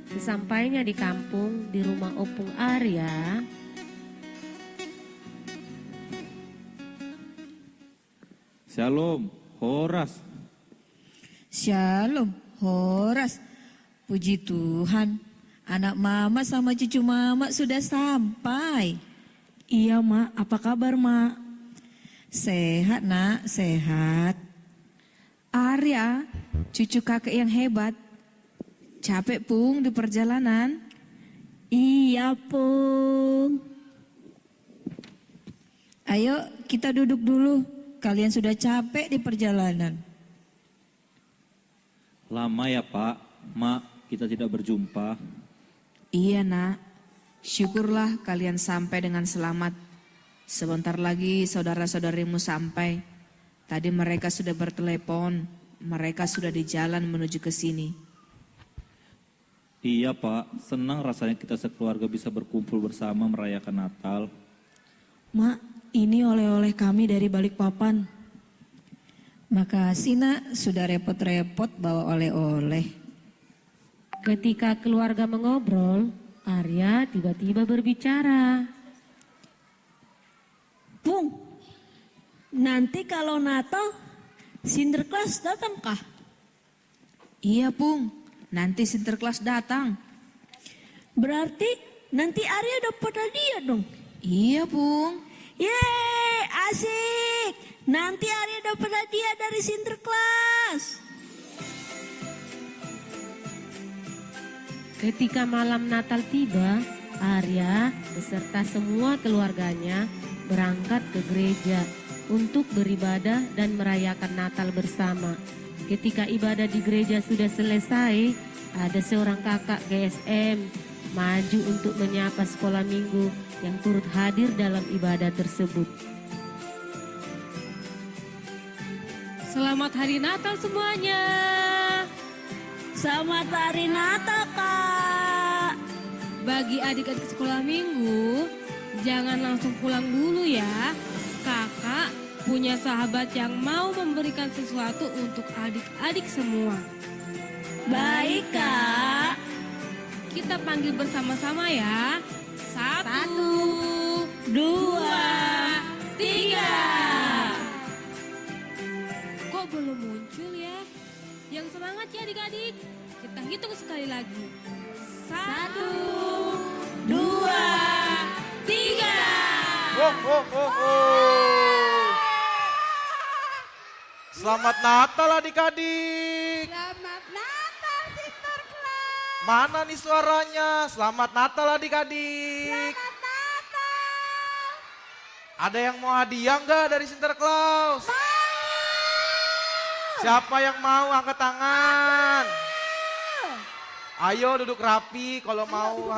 M: Sesampainya di kampung, di rumah opung Arya,
L: Shalom, Horas.
O: Shalom, Horas. Puji Tuhan, anak mama sama cucu mama sudah sampai.
N: Iya, Mak. Apa kabar, Mak?
O: Sehat, Nak, sehat.
P: Arya, cucu kakek yang hebat. Capek, Pung, di perjalanan?
N: Iya, Pung.
O: Ayo kita duduk dulu. Kalian sudah capek di perjalanan.
L: Lama ya, Pak. Mak, kita tidak berjumpa.
P: Iya, Nak. Syukurlah kalian sampai dengan selamat. Sebentar lagi saudara-saudarimu sampai. Tadi mereka sudah bertelepon. Mereka sudah di jalan menuju ke sini.
L: Iya, Pak. Senang rasanya kita sekeluarga bisa berkumpul bersama merayakan Natal.
N: Mak, ini oleh-oleh kami dari Balikpapan.
O: Makasih, Nak, sudah repot-repot bawa oleh-oleh.
M: ketika keluarga mengobrol, Arya tiba-tiba berbicara.
N: Pung, nanti kalau Natal, Sinterklas datangkah?
P: Iya, Pung. Nanti Sinterklas datang.
N: Berarti nanti Arya dapat hadiah dong?
P: Iya, Pung.
N: Yeay, asik. Nanti Arya dapat hadiah dari Sinterklas.
M: Ketika malam Natal tiba, Arya beserta semua keluarganya berangkat ke gereja untuk beribadah dan merayakan Natal bersama. Ketika ibadah di gereja sudah selesai, ada seorang kakak GSM maju untuk menyapa sekolah minggu yang turut hadir dalam ibadah tersebut. Selamat Hari Natal semuanya.
N: Selamat Hari Natal, Kak.
A: Bagi adik-adik sekolah minggu, jangan langsung pulang dulu ya. Kakak punya sahabat yang mau memberikan sesuatu untuk adik-adik semua.
N: Baik, Kak.
A: Kita panggil bersama-sama ya. 1, 2, 3. Kok belum muncul ya? Yang semangat ya adik-adik. Kita hitung sekali lagi. 1, 2, 3.
Q: Selamat Natal adik-adik.
B: Selamat Natal Sinterklas.
Q: Mana nih suaranya? Selamat Natal adik-adik.
B: Selamat Natal.
Q: Ada yang mau hadiah nggak dari Sinterklas? Siapa yang mau angkat tangan? Ayo duduk rapi kalau mau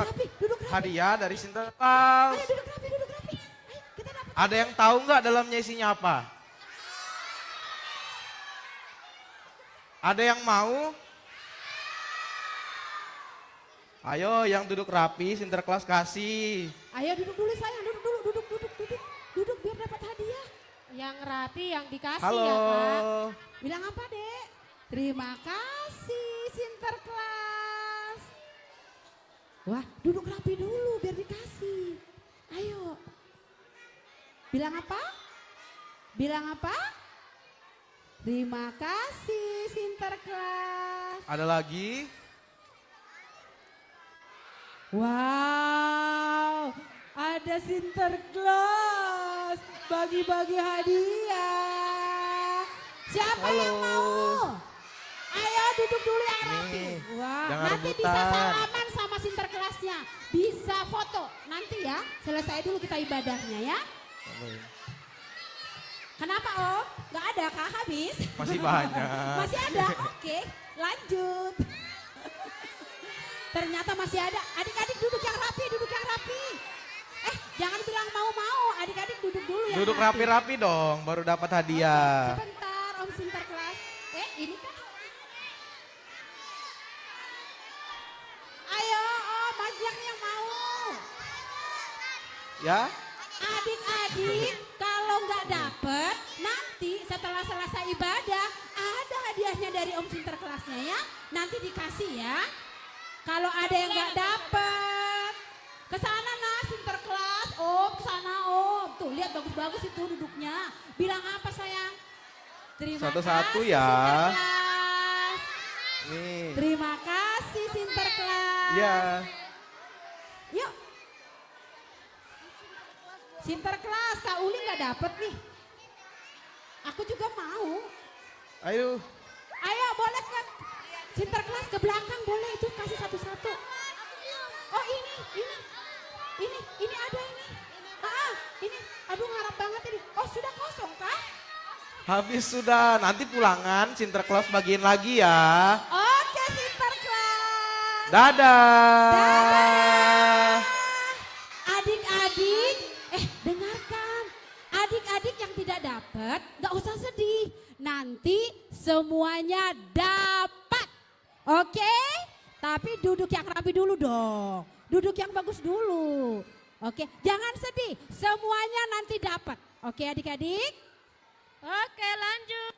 Q: hadiah dari Sinterklas. Ada yang tahu nggak dalamnya isinya apa? Ada yang mau? Ayo yang duduk rapi, sinterklas kasih.
B: Ayo duduk dulu sayang, duduk biar dapat hadiah.
A: Yang rapi yang dikasih
Q: Halo.
A: ya Kak.
B: Bilang apa dek? Terima kasih Sinterklas. Wah duduk rapi dulu biar dikasih. Ayo. Bilang apa? Bilang apa? Terima kasih Sinterklas.
Q: Ada lagi?
B: Wow, ada Sinterklas bagi-bagi hadiah. Siapa yang mau? Ayo duduk dulu yang rapi. Wah,
Q: jangan
B: nanti
Q: rebutan.
B: bisa salaman sama Sinterklasnya. Bisa foto. Nanti ya, selesai dulu kita ibadahnya ya. Kenapa Om? Gak ada kah habis?
Q: Masih banyak.
B: Masih ada, oke lanjut. Ternyata masih ada. Adik-adik duduk yang rapi, duduk yang rapi. Jangan bilang mau-mau, adik-adik duduk dulu ya.
Q: Duduk rapi-rapi dong, baru dapat hadiah.
B: Sebentar Om Sinterklas. Ini kan. Ayo Om, banyak yang mau.
Q: Ya?
B: Adik-adik kalau nggak dapet, nanti setelah selesai ibadah ada hadiahnya dari Om Sinterklasnya ya. Nanti dikasih ya. Kalau ada yang nggak dapet, kesana nah Sinterklas, Om, kesana Om. Tuh lihat bagus-bagus itu duduknya. Bilang apa sayang? Terima
Q: Satu-satu
B: kasih
Q: ya.
B: Sinterklas.
Q: Nih.
B: Terima kasih Sinterklas.
Q: Iya.
B: Yuk. Sinterklas, Kak Uli nggak dapet nih. Aku juga mau.
Q: Ayo.
B: Ayo boleh kan? Sinterklas ke belakang boleh itu kasih satu-satu. Oh ini ada ini. Ini, aduh ngarap banget ini. Oh sudah kosong kah?
Q: Habis sudah, nanti pulangan Sinterklas bagiin lagi ya.
B: Oke Sinterklas.
Q: Dadah.
B: Adik-adik, dengarkan. Adik-adik yang tidak dapat, gak usah sedih. Nanti semuanya dapat. Oke? Tapi duduk yang rapi dulu dong. Duduk yang bagus dulu. Oke, jangan sedih. Semuanya nanti dapat. Oke adik-adik?
A: Oke lanjut.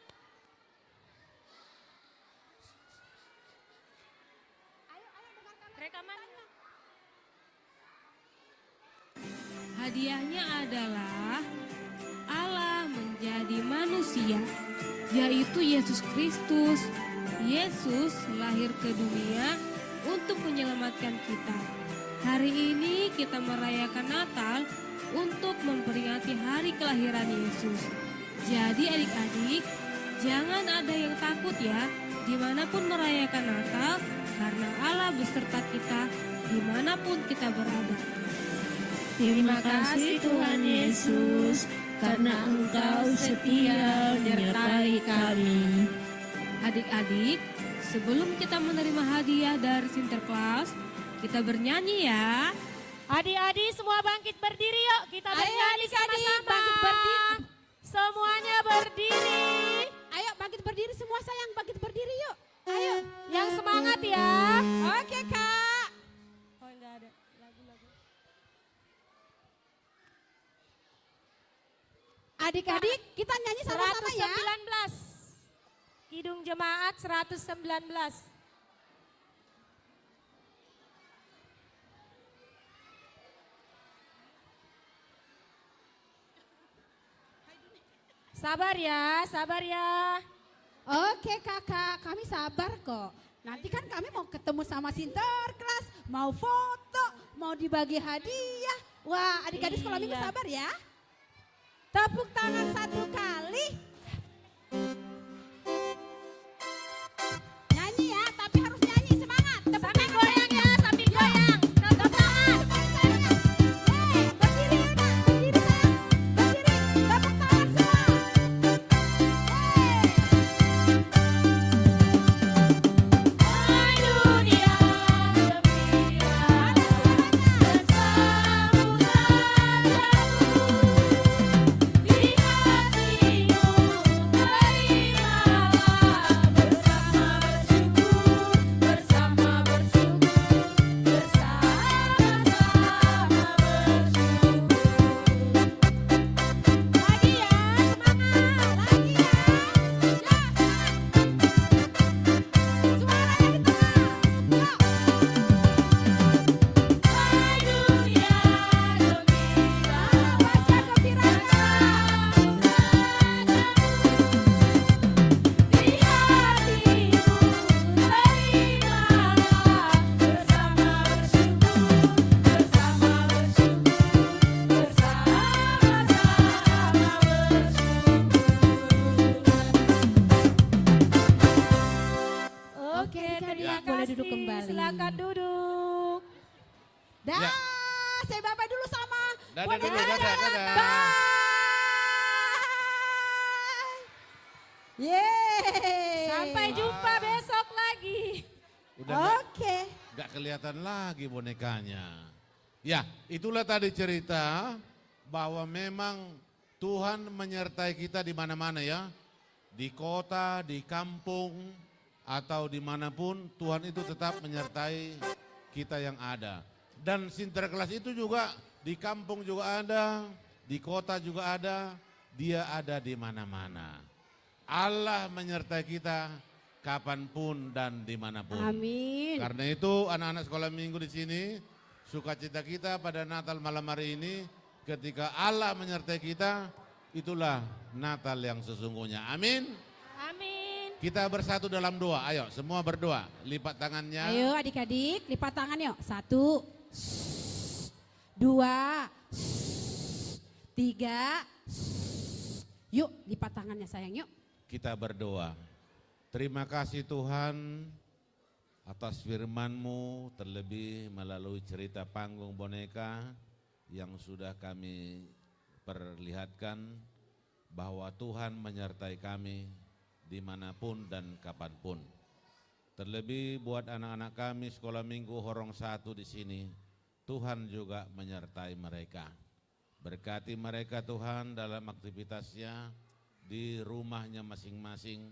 A: Rekaman.
M: Hadiahnya adalah Allah menjadi manusia, yaitu Yesus Kristus. Yesus lahir ke dunia untuk menyelamatkan kita. Hari ini kita merayakan Natal untuk memperingati hari kelahiran Yesus. Jadi adik-adik, jangan ada yang takut ya, dimanapun merayakan Natal, karena Allah beserta kita dimanapun kita berada.
N: Terima kasih Tuhan Yesus, karena Engkau setia menyertai kami.
M: Adik-adik, sebelum kita menerima hadiah dari Sinterklas, kita bernyanyi ya.
A: Adik-adik semua bangkit berdiri yuk. Kita bernyanyi sama-sama.
B: Bangkit berdiri.
A: Semuanya berdiri.
B: Ayo bangkit berdiri semua sayang, bangkit berdiri yuk. Ayo.
A: Yang semangat ya.
B: Oke Kak.
A: Oh enggak ada lagu-lagu.
B: Adik-adik kita nyanyi sama-sama ya.
A: 119. Kidung Jemaat 119. Sabar ya, sabar ya.
B: Oke kakak, kami sabar kok. Nanti kan kami mau ketemu sama Sinterklas, mau foto, mau dibagi hadiah. Wah adik-adik sekolah minggu sabar ya. Tepuk tangan satu kali. Nyanyi ya, tapi harus nyanyi semangat. Tepuk tangan goyang ya, sambil goyang. Tepuk tangan. Berdiri ya nak, berdiri sayang. Berdiri, tepuk tangan semua.
N: Di hatimu
K: Dadah dulu, dadah.
B: Yeay.
A: Sampai jumpa besok lagi.
K: Udah
B: Oke.
K: Gak kelihatan lagi bonekanya. Ya, itulah tadi cerita bahwa memang Tuhan menyertai kita di mana-mana ya. Di kota, di kampung, atau dimanapun Tuhan itu tetap menyertai kita yang ada. Dan Sinterklas itu juga di kampung juga ada, di kota juga ada, dia ada di mana-mana. Allah menyertai kita kapanpun dan dimanapun.
B: Amin.
K: Karena itu anak-anak sekolah minggu di sini, sukacita kita pada Natal malam hari ini, ketika Allah menyertai kita, itulah Natal yang sesungguhnya. Amin.
A: Amin.
K: Kita bersatu dalam doa, ayo semua berdoa, lipat tangannya.
B: Ayo adik-adik, lipat tangan yuk. 1, 2, 3. Yuk, lipat tangannya sayang yuk.
K: Kita berdoa. Terima kasih Tuhan atas firman-Mu, terlebih melalui cerita panggung boneka yang sudah kami perlihatkan bahwa Tuhan menyertai kami dimanapun dan kapanpun. Terlebih buat anak-anak kami sekolah minggu Horong 1 di sini, Tuhan juga menyertai mereka. Berkati mereka Tuhan dalam aktivitasnya di rumahnya masing-masing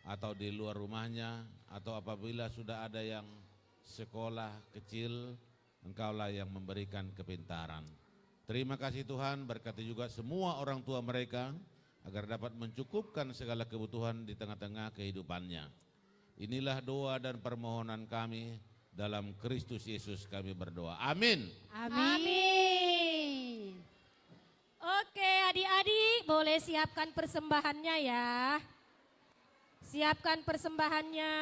K: atau di luar rumahnya, atau apabila sudah ada yang sekolah kecil, Engkaulah yang memberikan kepintaran. Terima kasih Tuhan, berkati juga semua orang tua mereka agar dapat mencukupkan segala kebutuhan di tengah-tengah kehidupannya. Inilah doa dan permohonan kami, dalam Kristus Yesus kami berdoa. Amin.
B: Amin.
A: Oke adik-adik boleh siapkan persembahannya ya. Siapkan persembahannya.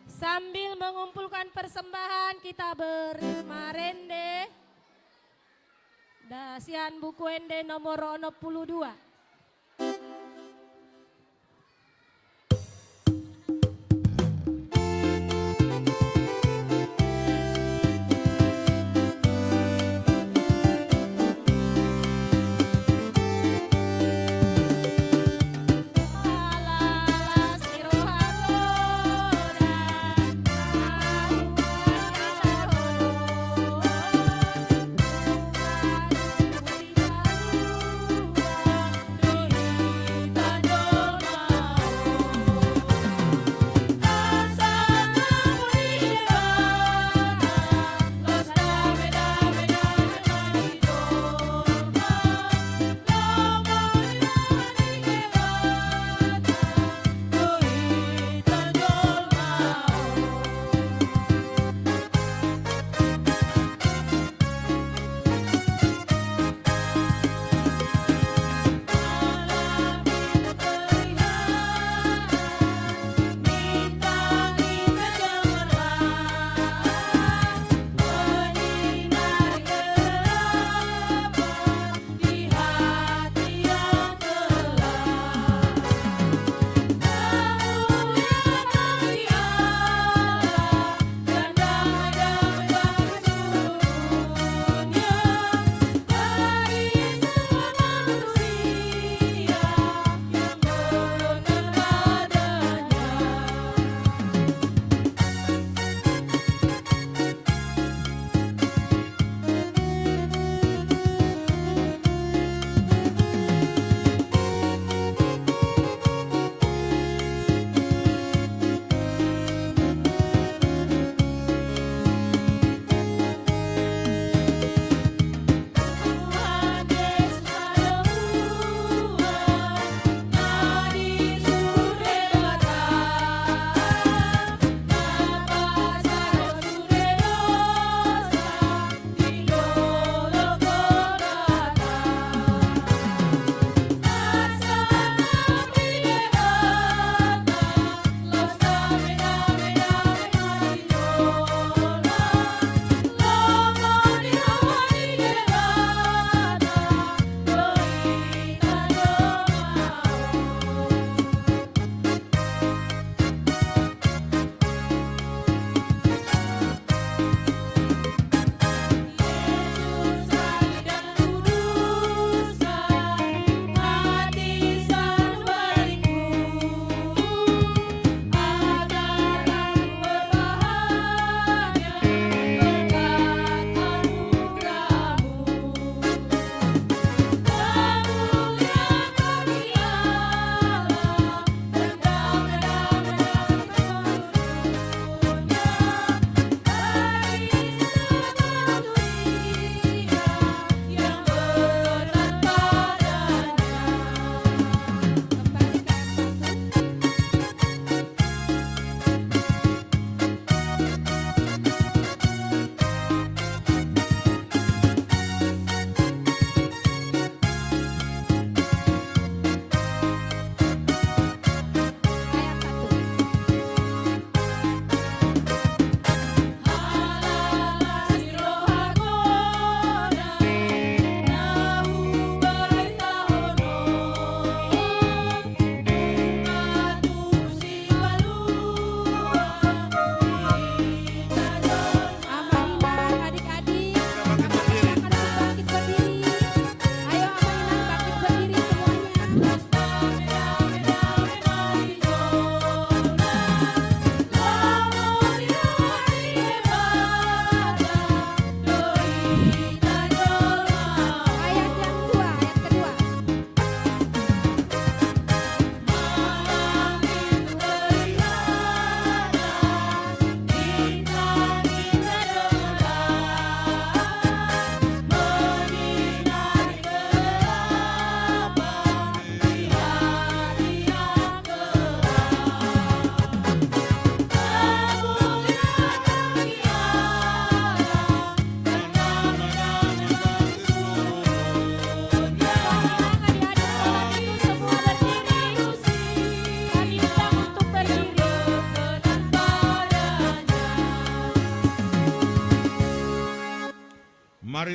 A: Sambil mengumpulkan persembahan kita bermarende. Dasian buku ende nomor 62.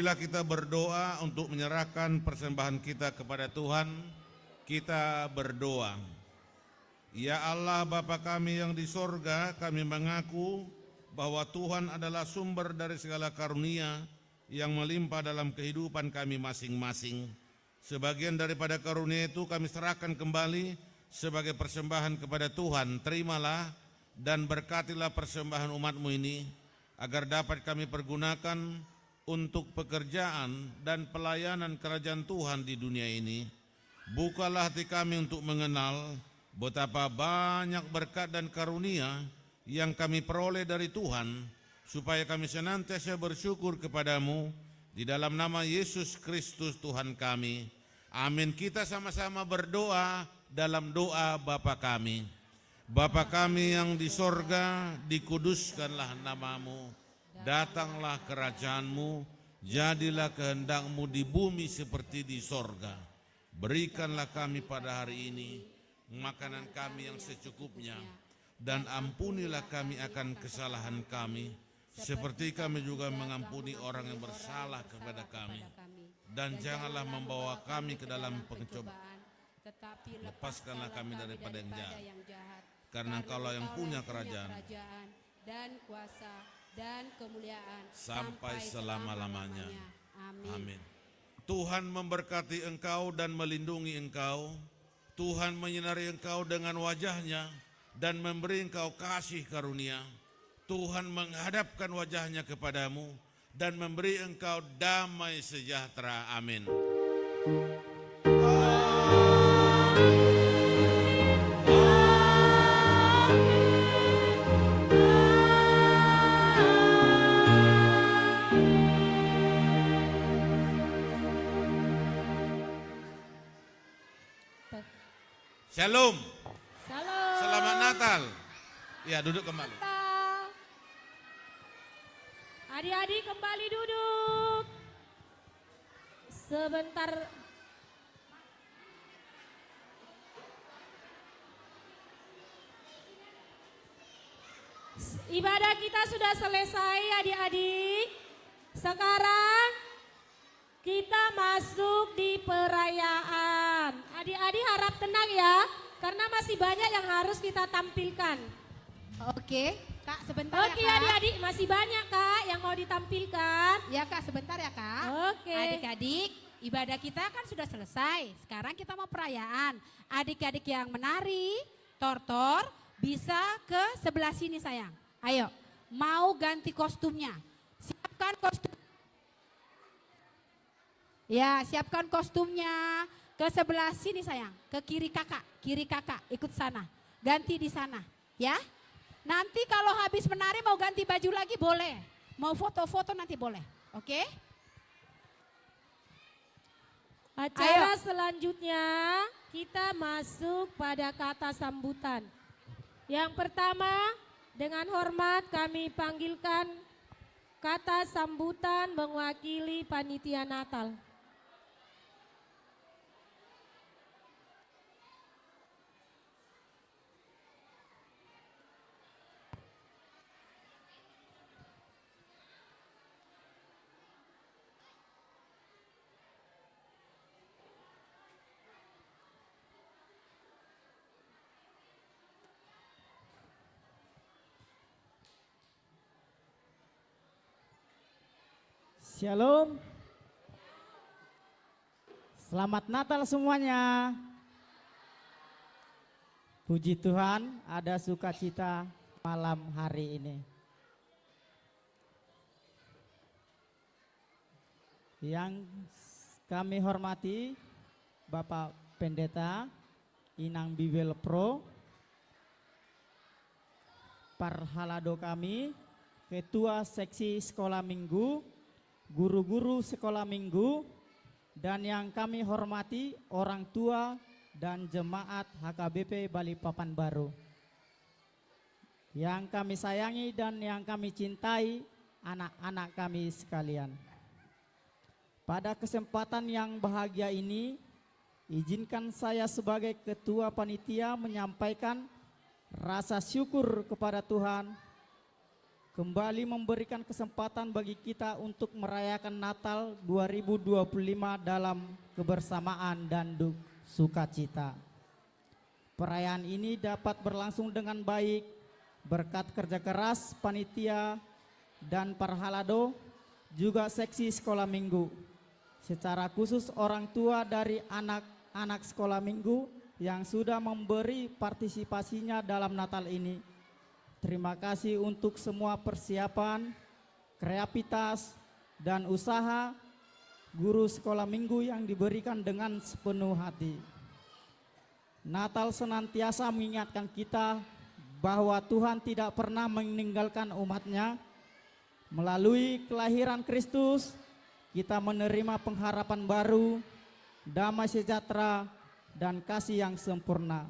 K: Marilah kita berdoa untuk menyerahkan persembahan kita kepada Tuhan. Kita berdoa. Ya Allah Bapa kami yang di sorga, kami mengaku bahwa Tuhan adalah sumber dari segala karunia yang melimpah dalam kehidupan kami masing-masing. Sebagian daripada karunia itu kami serahkan kembali sebagai persembahan kepada Tuhan. Terimalah dan berkatilah persembahan umat-Mu ini, agar dapat kami pergunakan untuk pekerjaan dan pelayanan kerajaan Tuhan di dunia ini. Bukalah hati kami untuk mengenal betapa banyak berkat dan karunia yang kami peroleh dari Tuhan, supaya kami senantiasa bersyukur kepadamu di dalam nama Yesus Kristus Tuhan kami. Amin. Kita sama-sama berdoa dalam doa Bapa kami. Bapa kami yang di sorga, dikuduskanlah namamu. Datanglah kerajaanmu, jadilah kehendak-Mu di bumi seperti di sorga. Berikanlah kami pada hari ini makanan kami yang secukupnya, dan ampunilah kami akan kesalahan kami, seperti kami juga mengampuni orang yang bersalah kepada kami. Dan janganlah membawa kami ke dalam pencobaan, tetapi lepaskanlah kami daripada yang jahat. Karena Engkaulah yang punya kerajaan dan kuasa dan kemuliaan sampai selama-lamanya. Amin. Tuhan memberkati engkau dan melindungi engkau. Tuhan menyinari engkau dengan wajah-Nya dan memberi engkau kasih karunia. Tuhan menghadapkan wajah-Nya kepadamu dan memberi engkau damai sejahtera. Amin. Shalom.
A: Shalom.
K: Selamat Natal. Ya, duduk kembali.
A: Adik-adik kembali duduk. Sebentar. Ibadah kita sudah selesai adik-adik. Sekarang kita masuk di perayaan. Adik-adik harap tenang ya, karena masih banyak yang harus kita tampilkan.
B: Oke, Kak sebentar
A: Oke,
B: ya Kak.
A: adik-adik masih banyak Kak yang mau ditampilkan.
B: Ya Kak sebentar ya Kak.
A: Oke.
B: Adik-adik, ibadah kita kan sudah selesai. Sekarang kita mau perayaan. Adik-adik yang menari, tortor, bisa ke sebelah sini sayang. Ayo, mau ganti kostumnya. Siapkan kostum. Ya, siapkan kostumnya. Ke sebelah sini sayang, ke kiri kakak, ikut sana. Ganti di sana, ya. Nanti kalau habis menari mau ganti baju lagi boleh. Mau foto-foto nanti boleh, oke?
A: Acara selanjutnya kita masuk pada kata sambutan. Yang pertama, dengan hormat kami panggilkan kata sambutan mewakili panitia Natal.
R: Shalom. Selamat Natal semuanya. Puji Tuhan ada sukacita malam hari ini. Yang kami hormati Bapak Pendeta Inang Bibel Pro, Parhalado kami, Ketua Seksi Sekolah Minggu, guru-guru sekolah minggu, dan yang kami hormati orang tua dan jemaat HKBP Balikpapan Baru. Yang kami sayangi dan yang kami cintai anak-anak kami sekalian. Pada kesempatan yang bahagia ini, izinkan saya sebagai ketua panitia menyampaikan rasa syukur kepada Tuhan kembali memberikan kesempatan bagi kita untuk merayakan Natal 2025 dalam kebersamaan dan sukacita. Perayaan ini dapat berlangsung dengan baik berkat kerja keras panitia dan para halado, juga seksi sekolah minggu. Secara khusus orang tua dari anak-anak sekolah minggu yang sudah memberi partisipasinya dalam Natal ini. Terima kasih untuk semua persiapan, kreativitas, dan usaha guru sekolah minggu yang diberikan dengan sepenuh hati. Natal senantiasa mengingatkan kita bahwa Tuhan tidak pernah meninggalkan umatnya. Melalui kelahiran Kristus, kita menerima pengharapan baru, damai sejahtera, dan kasih yang sempurna.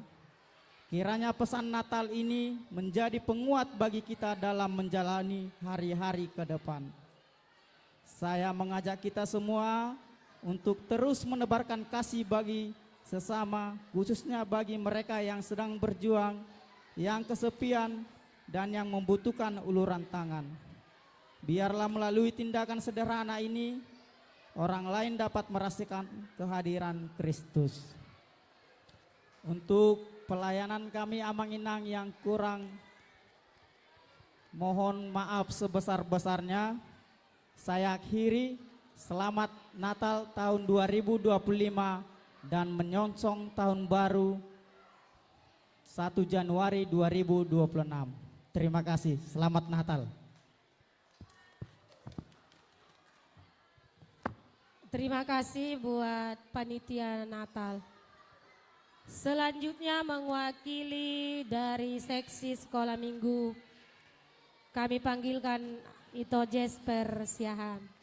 R: Kiranya pesan Natal ini menjadi penguat bagi kita dalam menjalani hari-hari ke depan. Saya mengajak kita semua untuk terus menebarkan kasih bagi sesama, khususnya bagi mereka yang sedang berjuang, yang kesepian, dan yang membutuhkan uluran tangan. Biarlah melalui tindakan sederhana ini, orang lain dapat merasakan kehadiran Kristus. Untuk pelayanan kami Amang Inang yang kurang, mohon maaf sebesar-besarnya. Saya akhiri, selamat Natal tahun 2025 dan menyongsong tahun baru 1 Januari 2026. Terima kasih, selamat Natal.
A: Terima kasih buat panitia Natal. Selanjutnya mewakili dari seksi sekolah minggu, kami panggilkan Ito Jesper Siahan.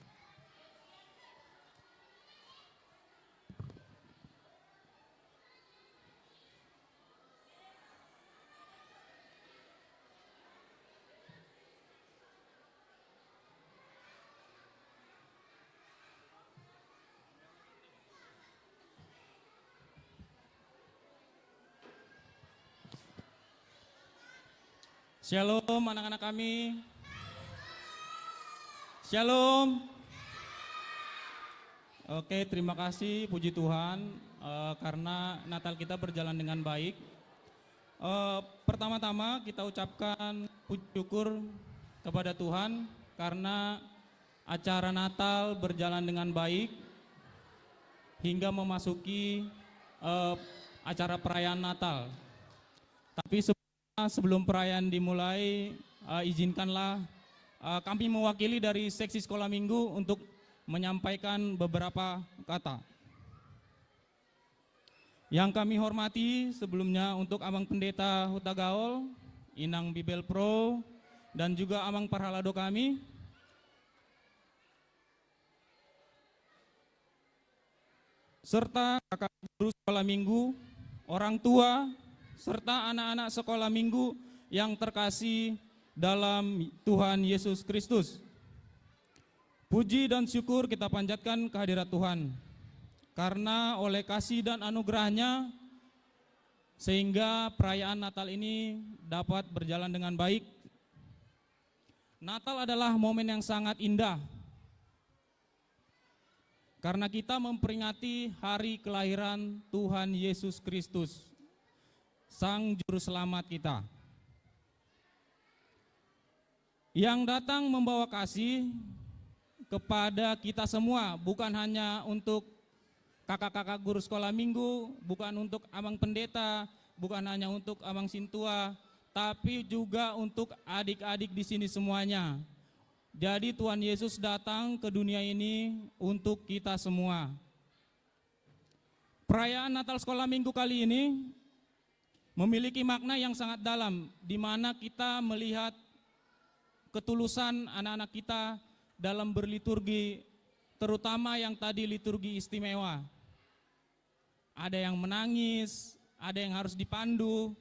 S: Shalom anak-anak kami. Shalom. Oke, terima kasih, puji Tuhan karena Natal kita berjalan dengan baik. Pertama-tama kita ucapkan puji syukur kepada Tuhan karena acara Natal berjalan dengan baik hingga memasuki acara perayaan Natal. Tapi sebelum perayaan dimulai, izinkanlah kami mewakili dari seksi sekolah minggu untuk menyampaikan beberapa kata. Yang kami hormati sebelumnya untuk Amang Pendeta Huta Gaul, Inang Bibel Pro, dan juga Amang Parhalado kami. Serta kakak guru sekolah minggu, orang tua, serta anak-anak sekolah minggu yang terkasih dalam Tuhan Yesus Kristus. Puji dan syukur kita panjatkan kehadirat Tuhan, karena oleh kasih dan anugerahnya sehingga perayaan Natal ini dapat berjalan dengan baik. Natal adalah momen yang sangat indah, karena kita memperingati hari kelahiran Tuhan Yesus Kristus, Sang Juru Selamat kita, yang datang membawa kasih kepada kita semua, bukan hanya untuk kakak-kakak guru sekolah minggu, bukan untuk Amang Pendeta, bukan hanya untuk Amang Sintua, tapi juga untuk adik-adik di sini semuanya. Jadi Tuhan Yesus datang ke dunia ini untuk kita semua. Perayaan Natal sekolah minggu kali ini memiliki makna yang sangat dalam, di mana kita melihat ketulusan anak-anak kita dalam berliturgi, terutama yang tadi liturgi istimewa. Ada yang menangis, ada yang harus dipandu.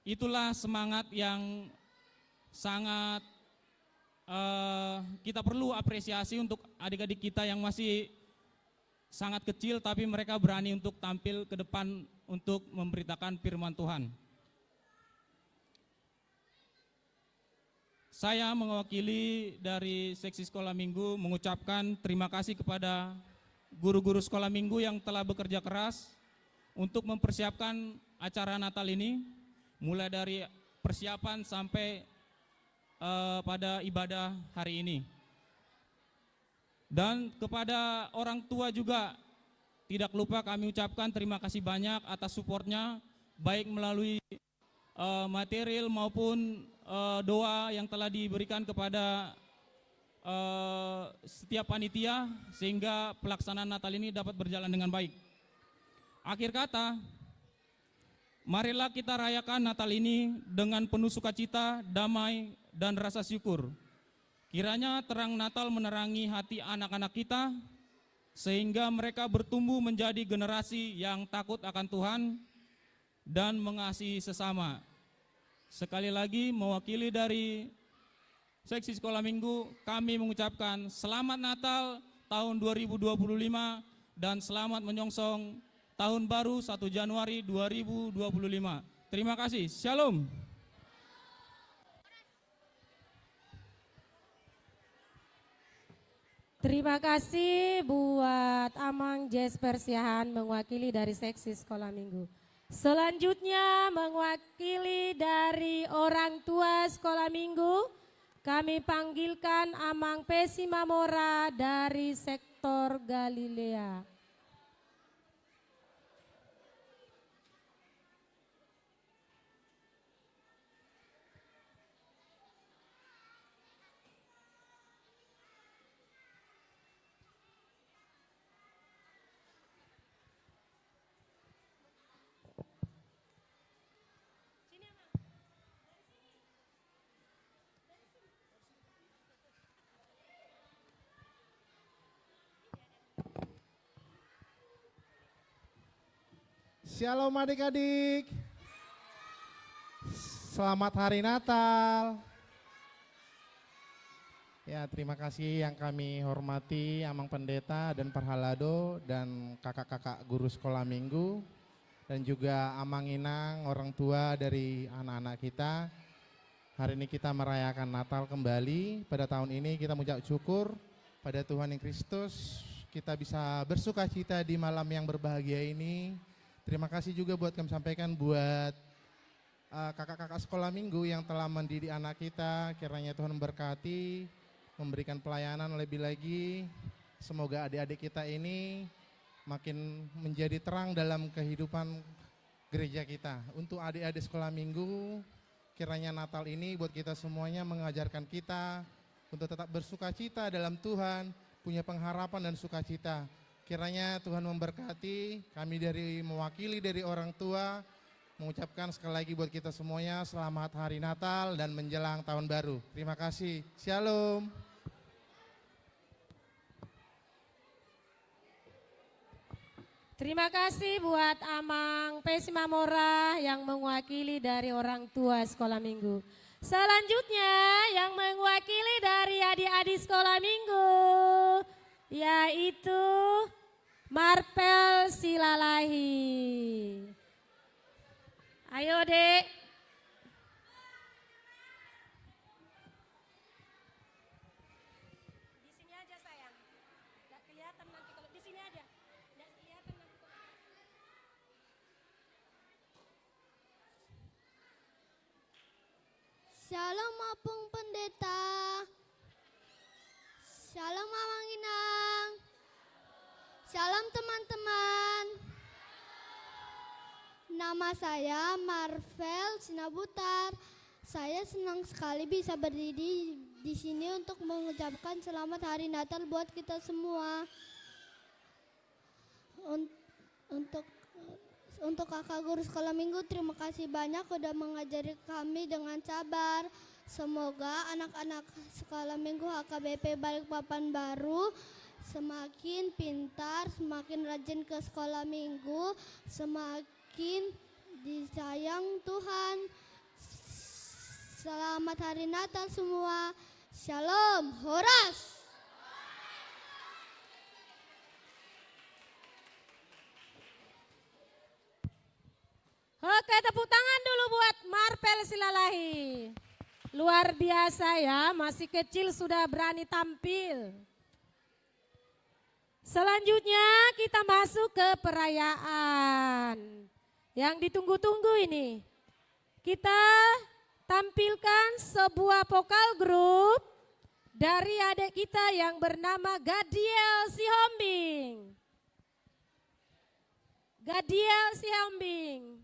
S: Itulah semangat yang sangat kita perlu apresiasi untuk adik-adik kita yang masih sangat kecil, tapi mereka berani untuk tampil ke depan untuk memberitakan firman Tuhan. Saya mewakili dari seksi sekolah minggu mengucapkan terima kasih kepada guru-guru sekolah minggu yang telah bekerja keras untuk mempersiapkan acara Natal ini, mulai dari persiapan sampai pada ibadah hari ini. Dan kepada orang tua juga tidak lupa kami ucapkan terima kasih banyak atas supportnya, baik melalui material maupun doa yang telah diberikan kepada setiap panitia sehingga pelaksanaan Natal ini dapat berjalan dengan baik. Akhir kata, marilah kita rayakan Natal ini dengan penuh sukacita, damai, dan rasa syukur. Kiranya terang Natal menerangi hati anak-anak kita, sehingga mereka bertumbuh menjadi generasi yang takut akan Tuhan dan mengasihi sesama. Sekali lagi mewakili dari seksi sekolah minggu, kami mengucapkan selamat Natal tahun 2025 dan selamat menyongsong tahun baru 1 Januari 2025. Terima kasih. Shalom.
A: Terima kasih buat Amang Jesper Siahan mewakili dari seksi sekolah minggu. Selanjutnya mewakili dari orang tua sekolah minggu, kami panggilkan Amang Pesi Mamora dari sektor Galilea.
T: Shalom adik-adik. Selamat Hari Natal. Ya, terima kasih yang kami hormati Amang Pendeta dan Parhalado dan kakak-kakak guru sekolah minggu dan juga Amang Inang, orang tua dari anak-anak kita. Hari ini kita merayakan Natal kembali. Pada tahun ini kita mengucap syukur pada Tuhan yang Kristus. Kita bisa bersuka cita di malam yang berbahagia ini. Terima kasih juga buat kami sampaikan buat kakak-kakak sekolah minggu yang telah mendidik anak kita. Kiranya Tuhan memberkati, memberikan pelayanan lebih lagi. Semoga adik-adik kita ini makin menjadi terang dalam kehidupan gereja kita. Untuk adik-adik sekolah minggu, kiranya Natal ini buat kita semuanya mengajarkan kita untuk tetap bersuka cita dalam Tuhan, punya pengharapan dan sukacita. Kiranya Tuhan memberkati, kami mewakili dari orang tua, mengucapkan sekali lagi buat kita semuanya selamat Hari Natal dan menjelang Tahun Baru. Terima kasih. Shalom.
A: Terima kasih buat Amang Pesi Mamora yang mewakili dari orang tua sekolah minggu. Selanjutnya yang mewakili dari adik-adik sekolah minggu, yaitu Marpel Silalahi. Ayo Dek. Di sini aja sayang. Nggak kelihatan nanti kalau di sini aja. Nggak kelihatan nanti.
D: Shalom Apung Pendeta. Shalom Mamang Inang. Shalom teman-teman. Nama saya Marvel Sinabutar. Saya senang sekali bisa berdiri di sini untuk mengucapkan selamat Hari Natal buat kita semua. Untuk kakak guru sekolah minggu, terima kasih banyak sudah mengajari kami dengan sabar. Semoga anak-anak sekolah minggu HKBP Balikpapan Baru semakin pintar, semakin rajin ke sekolah minggu, semakin disayang Tuhan. Selamat Hari Natal semua. Shalom, Horas.
A: Oke, tepuk tangan dulu buat Marpel Silalahi. Luar biasa ya, masih kecil sudah berani tampil. Selanjutnya kita masuk ke perayaan yang ditunggu-tunggu ini. Kita tampilkan sebuah vokal grup dari adik kita yang bernama Gadiel Sihombing. Gadiel Sihombing.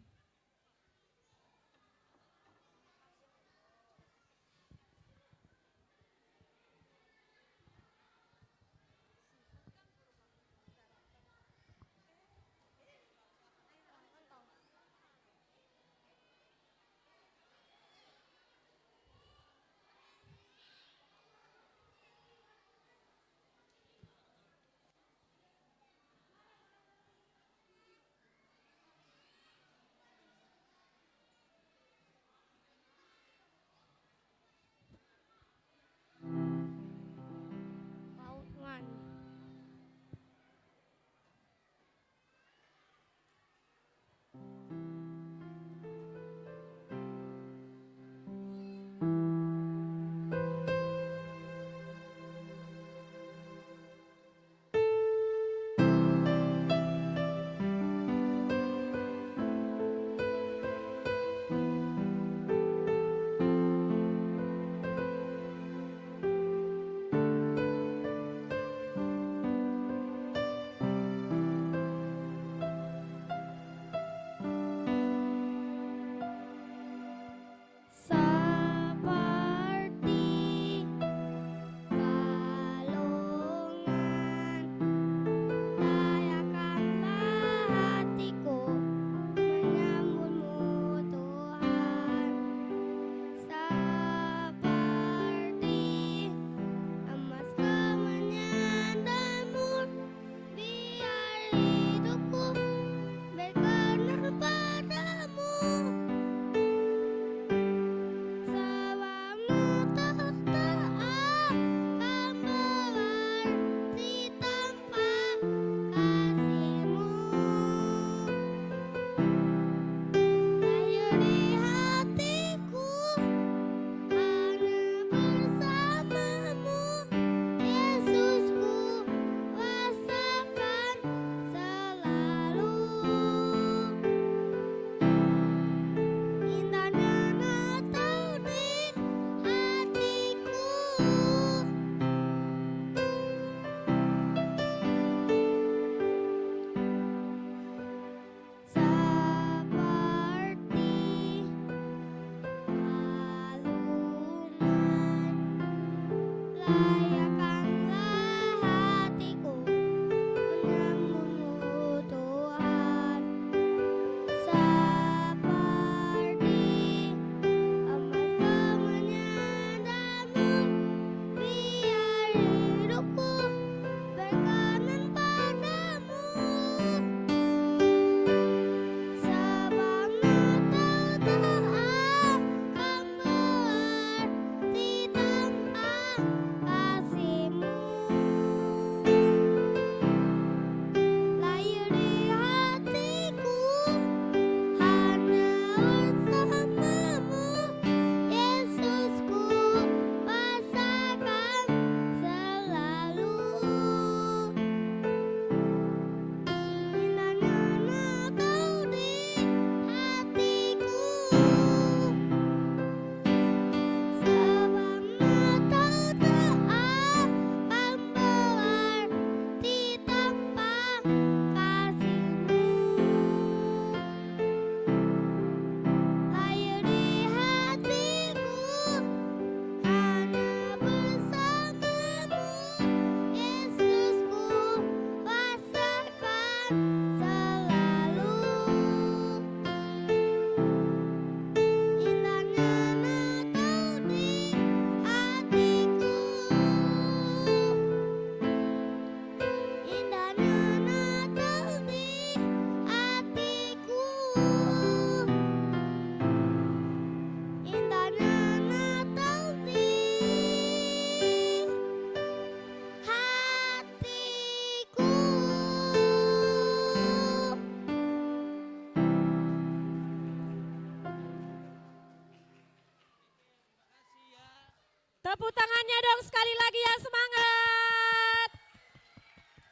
A: Tepuk tangannya dong sekali lagi yang semangat.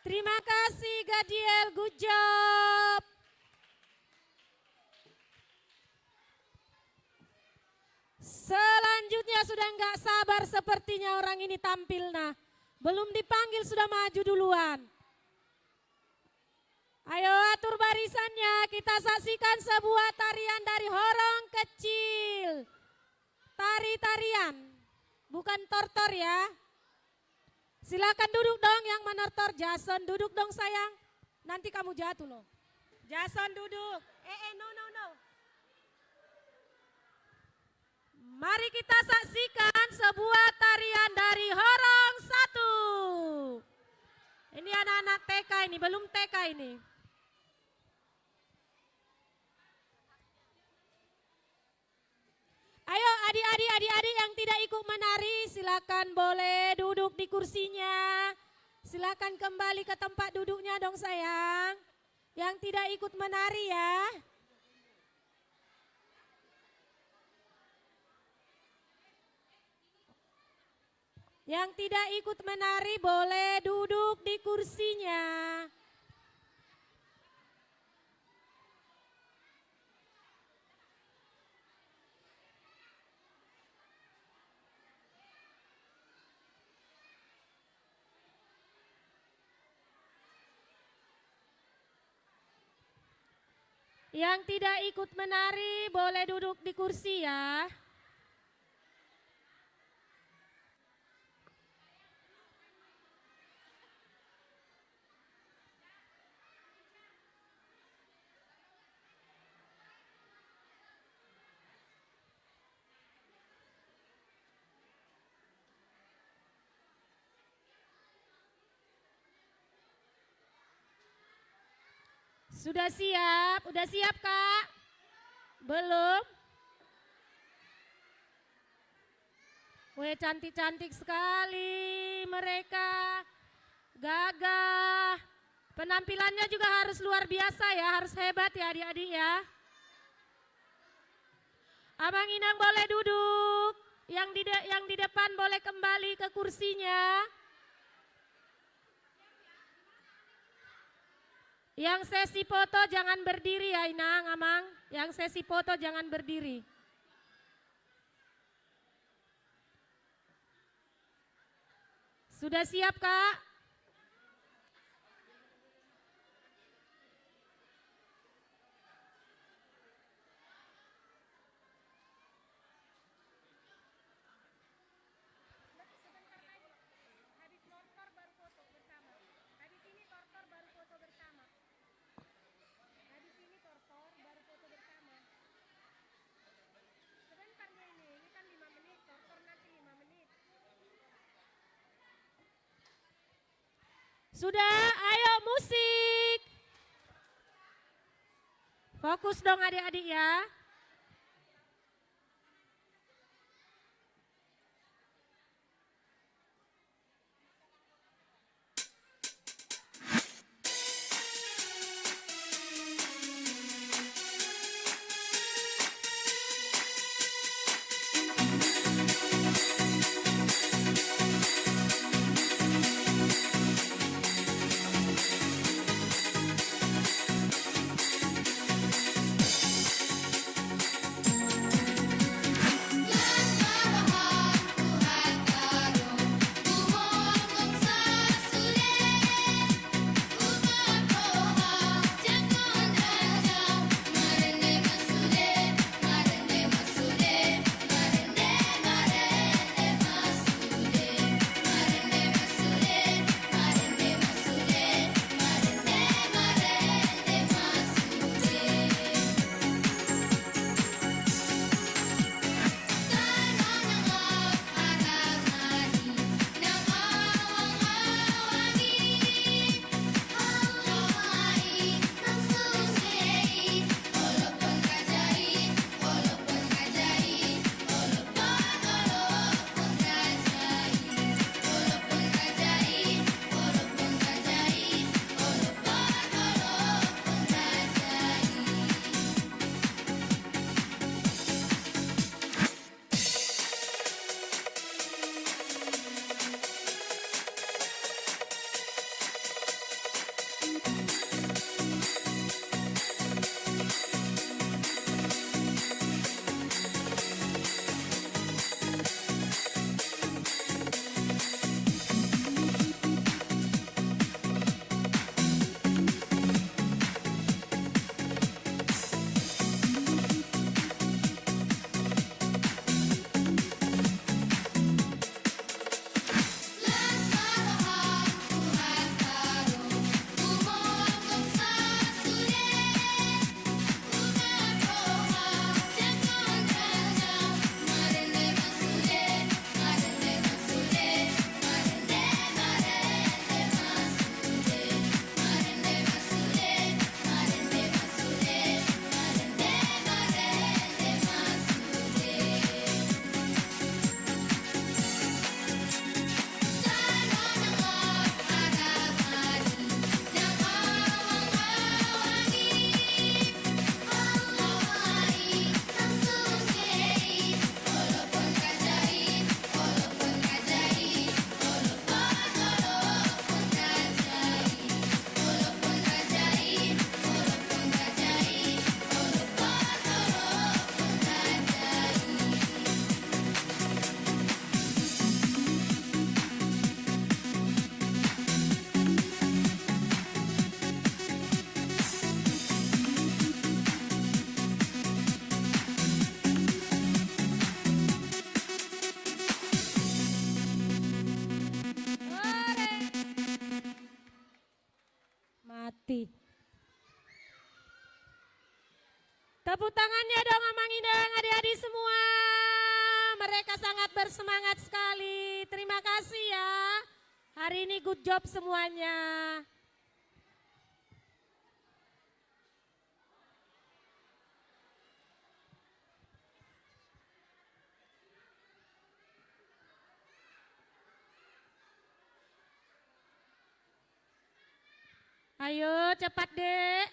A: Terima kasih Gadiel, good job. Selanjutnya sudah nggak sabar sepertinya orang ini tampil. Nah, belum dipanggil sudah maju duluan. Ayo atur barisannya, kita saksikan sebuah tarian dari Horong Kecil. Tari-tarian, bukan tortor ya. Silakan duduk dong yang menortor. Jason duduk dong sayang, nanti kamu jatuh loh. Jason duduk. No. Mari kita saksikan sebuah tarian dari Horong 1. Ini anak-anak TK ini, belum TK ini. Ayo adik-adik yang tidak ikut menari silakan boleh duduk di kursinya. Silakan kembali ke tempat duduknya dong sayang. Yang tidak ikut menari ya. Yang tidak ikut menari boleh duduk di kursinya. Yang tidak ikut menari boleh duduk di kursi ya. Sudah siap? Udah siap Kak? Belum? Weh cantik-cantik sekali mereka. Gagah. Penampilannya juga harus luar biasa ya, harus hebat ya adik-adik ya. Abang Inang boleh duduk, yang di depan boleh kembali ke kursinya. Yang sesi foto jangan berdiri ya Inang, Amang. Yang sesi foto jangan berdiri. Sudah siap Kak? Sudah, ayo musik. Fokus dong adik-adik ya. mati. Tepuk tangannya dong Amang Indang, adik-adik semua. Mereka sangat bersemangat sekali. Terima kasih ya. Hari ini good job semuanya. Ayo cepat dek.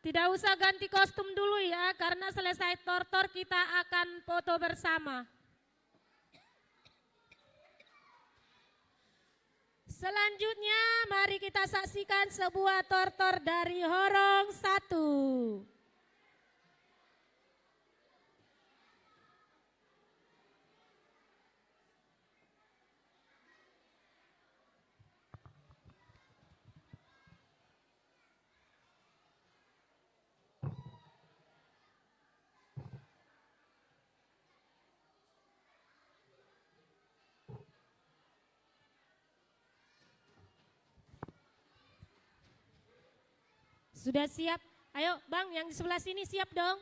A: Tidak usah ganti kostum dulu ya, karena selesai tortor kita akan foto bersama. Selanjutnya mari kita saksikan sebuah tortor dari Horong 1. Sudah siap? Ayo Bang, yang di sebelah sini siap dong.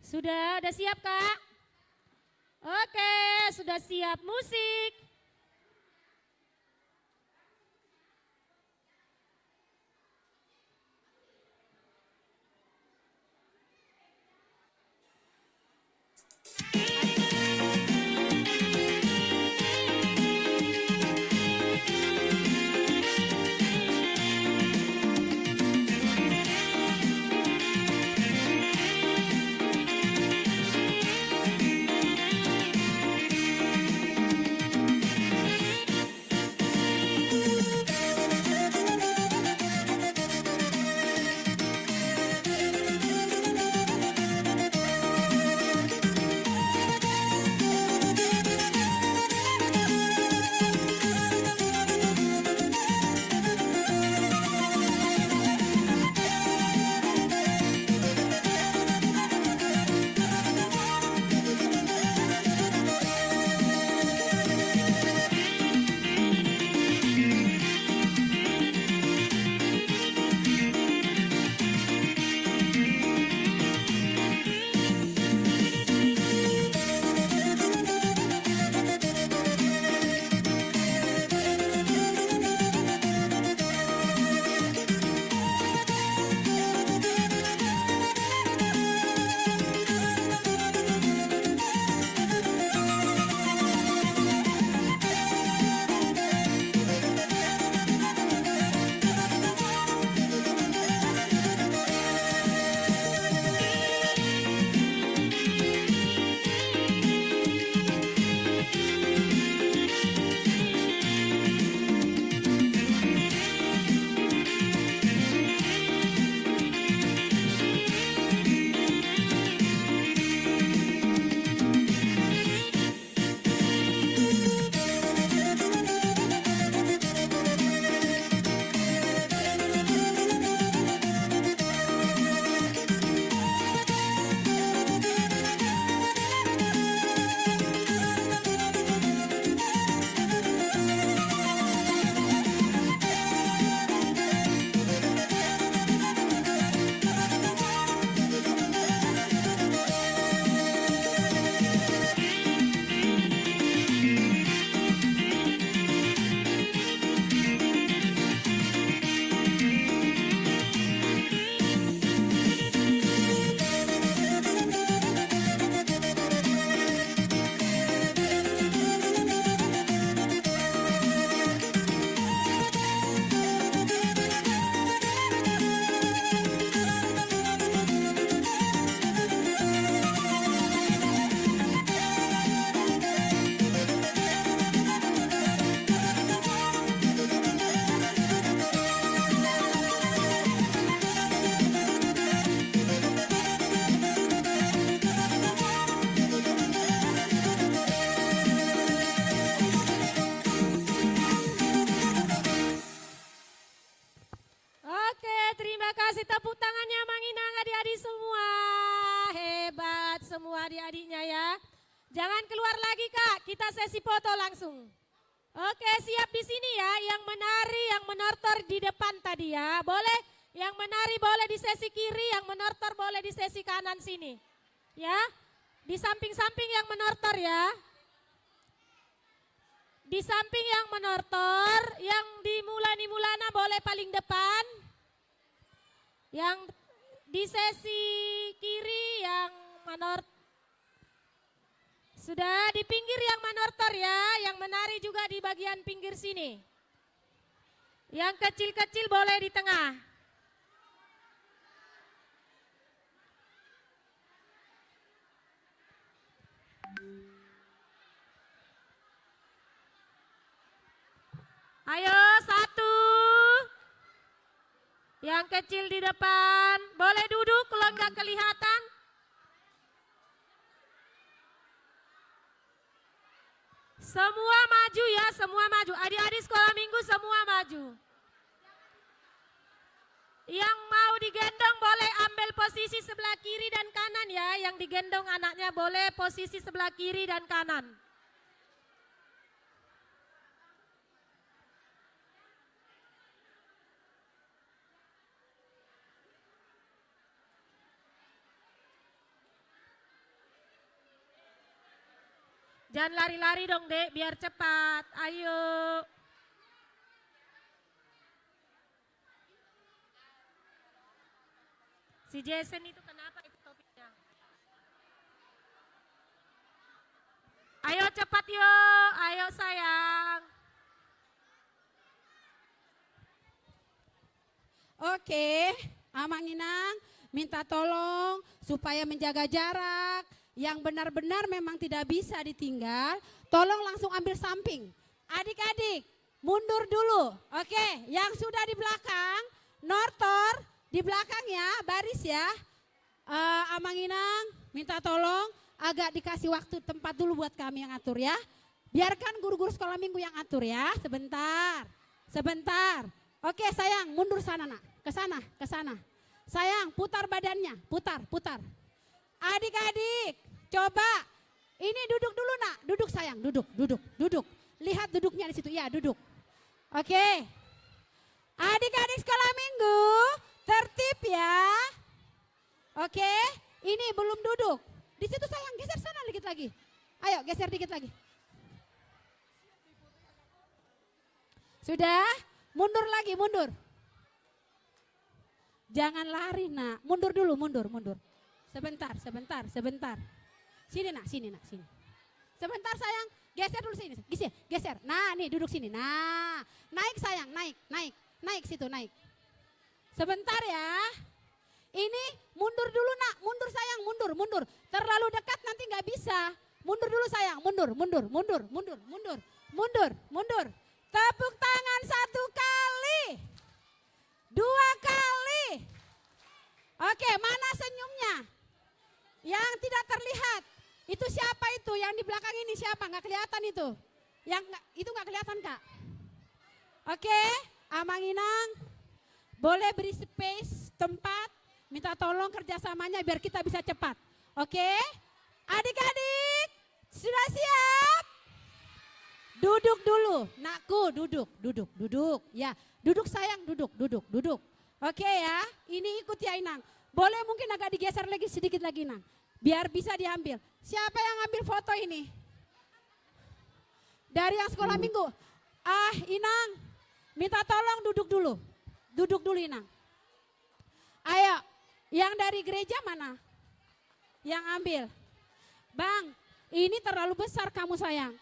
A: Sudah siap Kak? Oke, sudah siap musik. Jangan keluar lagi Kak, kita sesi foto langsung. Oke, siap di sini ya, yang menari, yang menortor di depan tadi ya. Boleh, yang menari boleh di sesi kiri, yang menortor boleh di sesi kanan sini. Ya, di samping-samping yang menortor ya. Di samping yang menortor, yang di mulana boleh paling depan. Yang di sesi kiri yang menortor. Sudah di pinggir yang menortor ya, yang menari juga di bagian pinggir sini. Yang kecil-kecil boleh di tengah. Ayo, satu. Yang kecil di depan, boleh duduk kalau nggak kelihatan. Semua maju ya, semua maju. Adik-adik sekolah minggu semua maju. Yang mau digendong boleh ambil posisi sebelah kiri dan kanan ya. Yang digendong anaknya boleh posisi sebelah kiri dan kanan. Jangan lari-lari dong Dek, biar cepat. Ayo. Si Jason itu kenapa itu topiknya? Ayo cepat yuk, ayo sayang.
B: Oke, Amang Inang minta tolong supaya menjaga jarak. Yang benar-benar memang tidak bisa ditinggal, tolong langsung ambil samping. Adik-adik, mundur dulu. Oke, yang sudah di belakang, nortor di belakang ya, baris ya. Amang Inang minta tolong agak dikasih waktu tempat dulu buat kami yang atur ya. Biarkan guru-guru sekolah minggu yang atur ya, sebentar. Sebentar. Oke sayang, mundur sana nak, ke sana, ke sana. Sayang, putar badannya, putar, putar. Adik-adik, coba ini duduk dulu nak, duduk sayang, duduk, duduk, duduk. Lihat duduknya di situ, ya duduk. Oke, adik-adik sekolah minggu, tertib ya. Oke, ini belum duduk. Di situ sayang, geser sana dikit lagi. Ayo geser dikit lagi. Sudah, mundur lagi, mundur. Jangan lari nak, mundur dulu, mundur, mundur. Sebentar, sebentar, sebentar. Sini nak, sini nak, sini. Sebentar sayang, geser dulu sini. Geser, geser. Nah nih duduk sini. Nah, naik sayang, naik, naik. Naik situ, naik. Sebentar ya. Ini mundur dulu nak, mundur sayang, mundur, mundur. Terlalu dekat nanti nggak bisa. Mundur dulu sayang, mundur, mundur, mundur, mundur, mundur, mundur, mundur. Tepuk tangan 1 kali. 2 kali. Oke, mana senyumnya? Yang tidak terlihat, itu siapa itu? Yang di belakang ini siapa? Nggak kelihatan itu. Itu nggak kelihatan Kak. Oke, Amang Inang, boleh beri space, tempat, minta tolong kerjasamanya biar kita bisa cepat. Oke, adik-adik, sudah siap? Duduk dulu, nakku, duduk, duduk, duduk. Ya, duduk sayang, duduk, duduk, duduk. Oke ya, ini ikut ya Inang. Boleh mungkin agak digeser lagi sedikit lagi Inang. Biar bisa diambil. Siapa yang ambil foto ini? Dari yang sekolah minggu. Inang, minta tolong duduk dulu. Duduk dulu Inang. Ayo, yang dari gereja mana? Yang ambil. Bang, ini terlalu besar kamu sayang.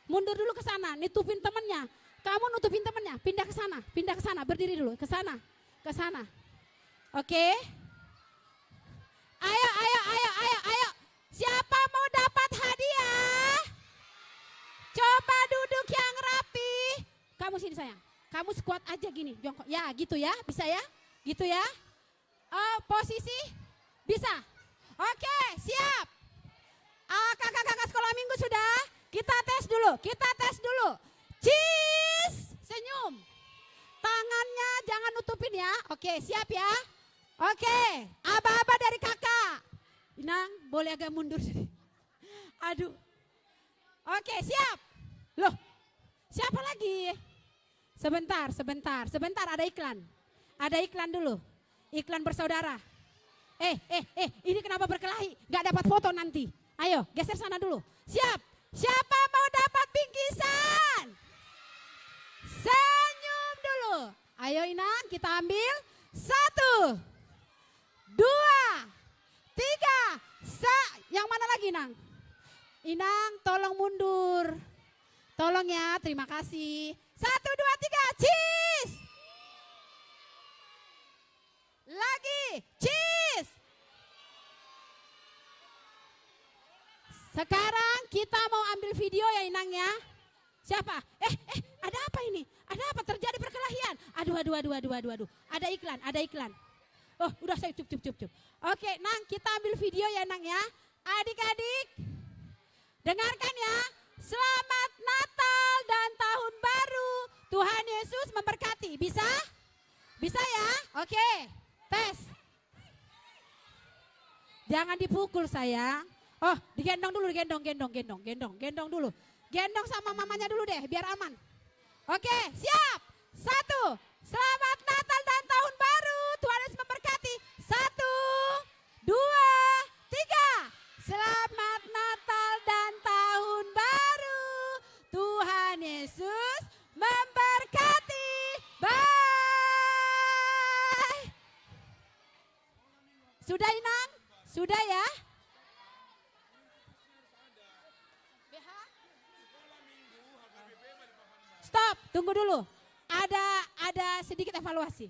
B: Mundur dulu ke sana, nutupin temennya. Kamu nutupin temennya, pindah ke sana, berdiri dulu, ke sana. Ke sana. Oke. Ayo, ayo, ayo, ayo, ayo. Siapa mau dapat hadiah? Coba duduk yang rapi. Kamu sini sayang. Kamu squat aja gini, jongkok. Ya, gitu ya. Bisa ya? Gitu ya? Posisi? Bisa? Oke, siap. Kakak-kakak sekolah minggu sudah? Kita tes dulu, kita tes dulu. Cheese, senyum. Tangannya jangan nutupin ya. Oke, siap ya? Oke, aba-aba dari kakak. Inang, boleh agak mundur sini. Aduh, Oke, siap. Loh, siapa lagi? Sebentar, ada iklan. Ada iklan dulu. Iklan bersaudara. Ini kenapa berkelahi? Gak dapat foto nanti. Ayo, geser sana dulu. Siap. Siapa mau dapat bingkisan? Senyum dulu. Ayo Inang, kita ambil. 1, 2, 3. Yang mana lagi Inang? Inang, tolong mundur. Tolong ya, terima kasih. 1, 2, 3, cheese. Lagi, cheese. Sekarang kita mau ambil video ya Inang ya. Siapa? Ada apa ini? Ada apa? Terjadi perkelahian. Aduh. Ada iklan. Oh, udah saya cup. Oke, Nang, kita ambil video ya Nang ya. Adik-adik, dengarkan ya. Selamat Natal dan Tahun Baru. Tuhan Yesus memberkati. Bisa? Bisa ya? Oke, tes. Jangan dipukul sayang. Oh, digendong dulu, gendong dulu. Gendong sama mamanya dulu deh, biar aman. Oke, siap. 1, selamat Natal dan Tahun Baru. Tuhan Yesus memberkati. 1, 2, 3. Selamat Natal dan Tahun Baru. Tuhan Yesus memberkati. Bye. Sudah Inang? Sudah ya? Stop, tunggu dulu. Ada sedikit evaluasi.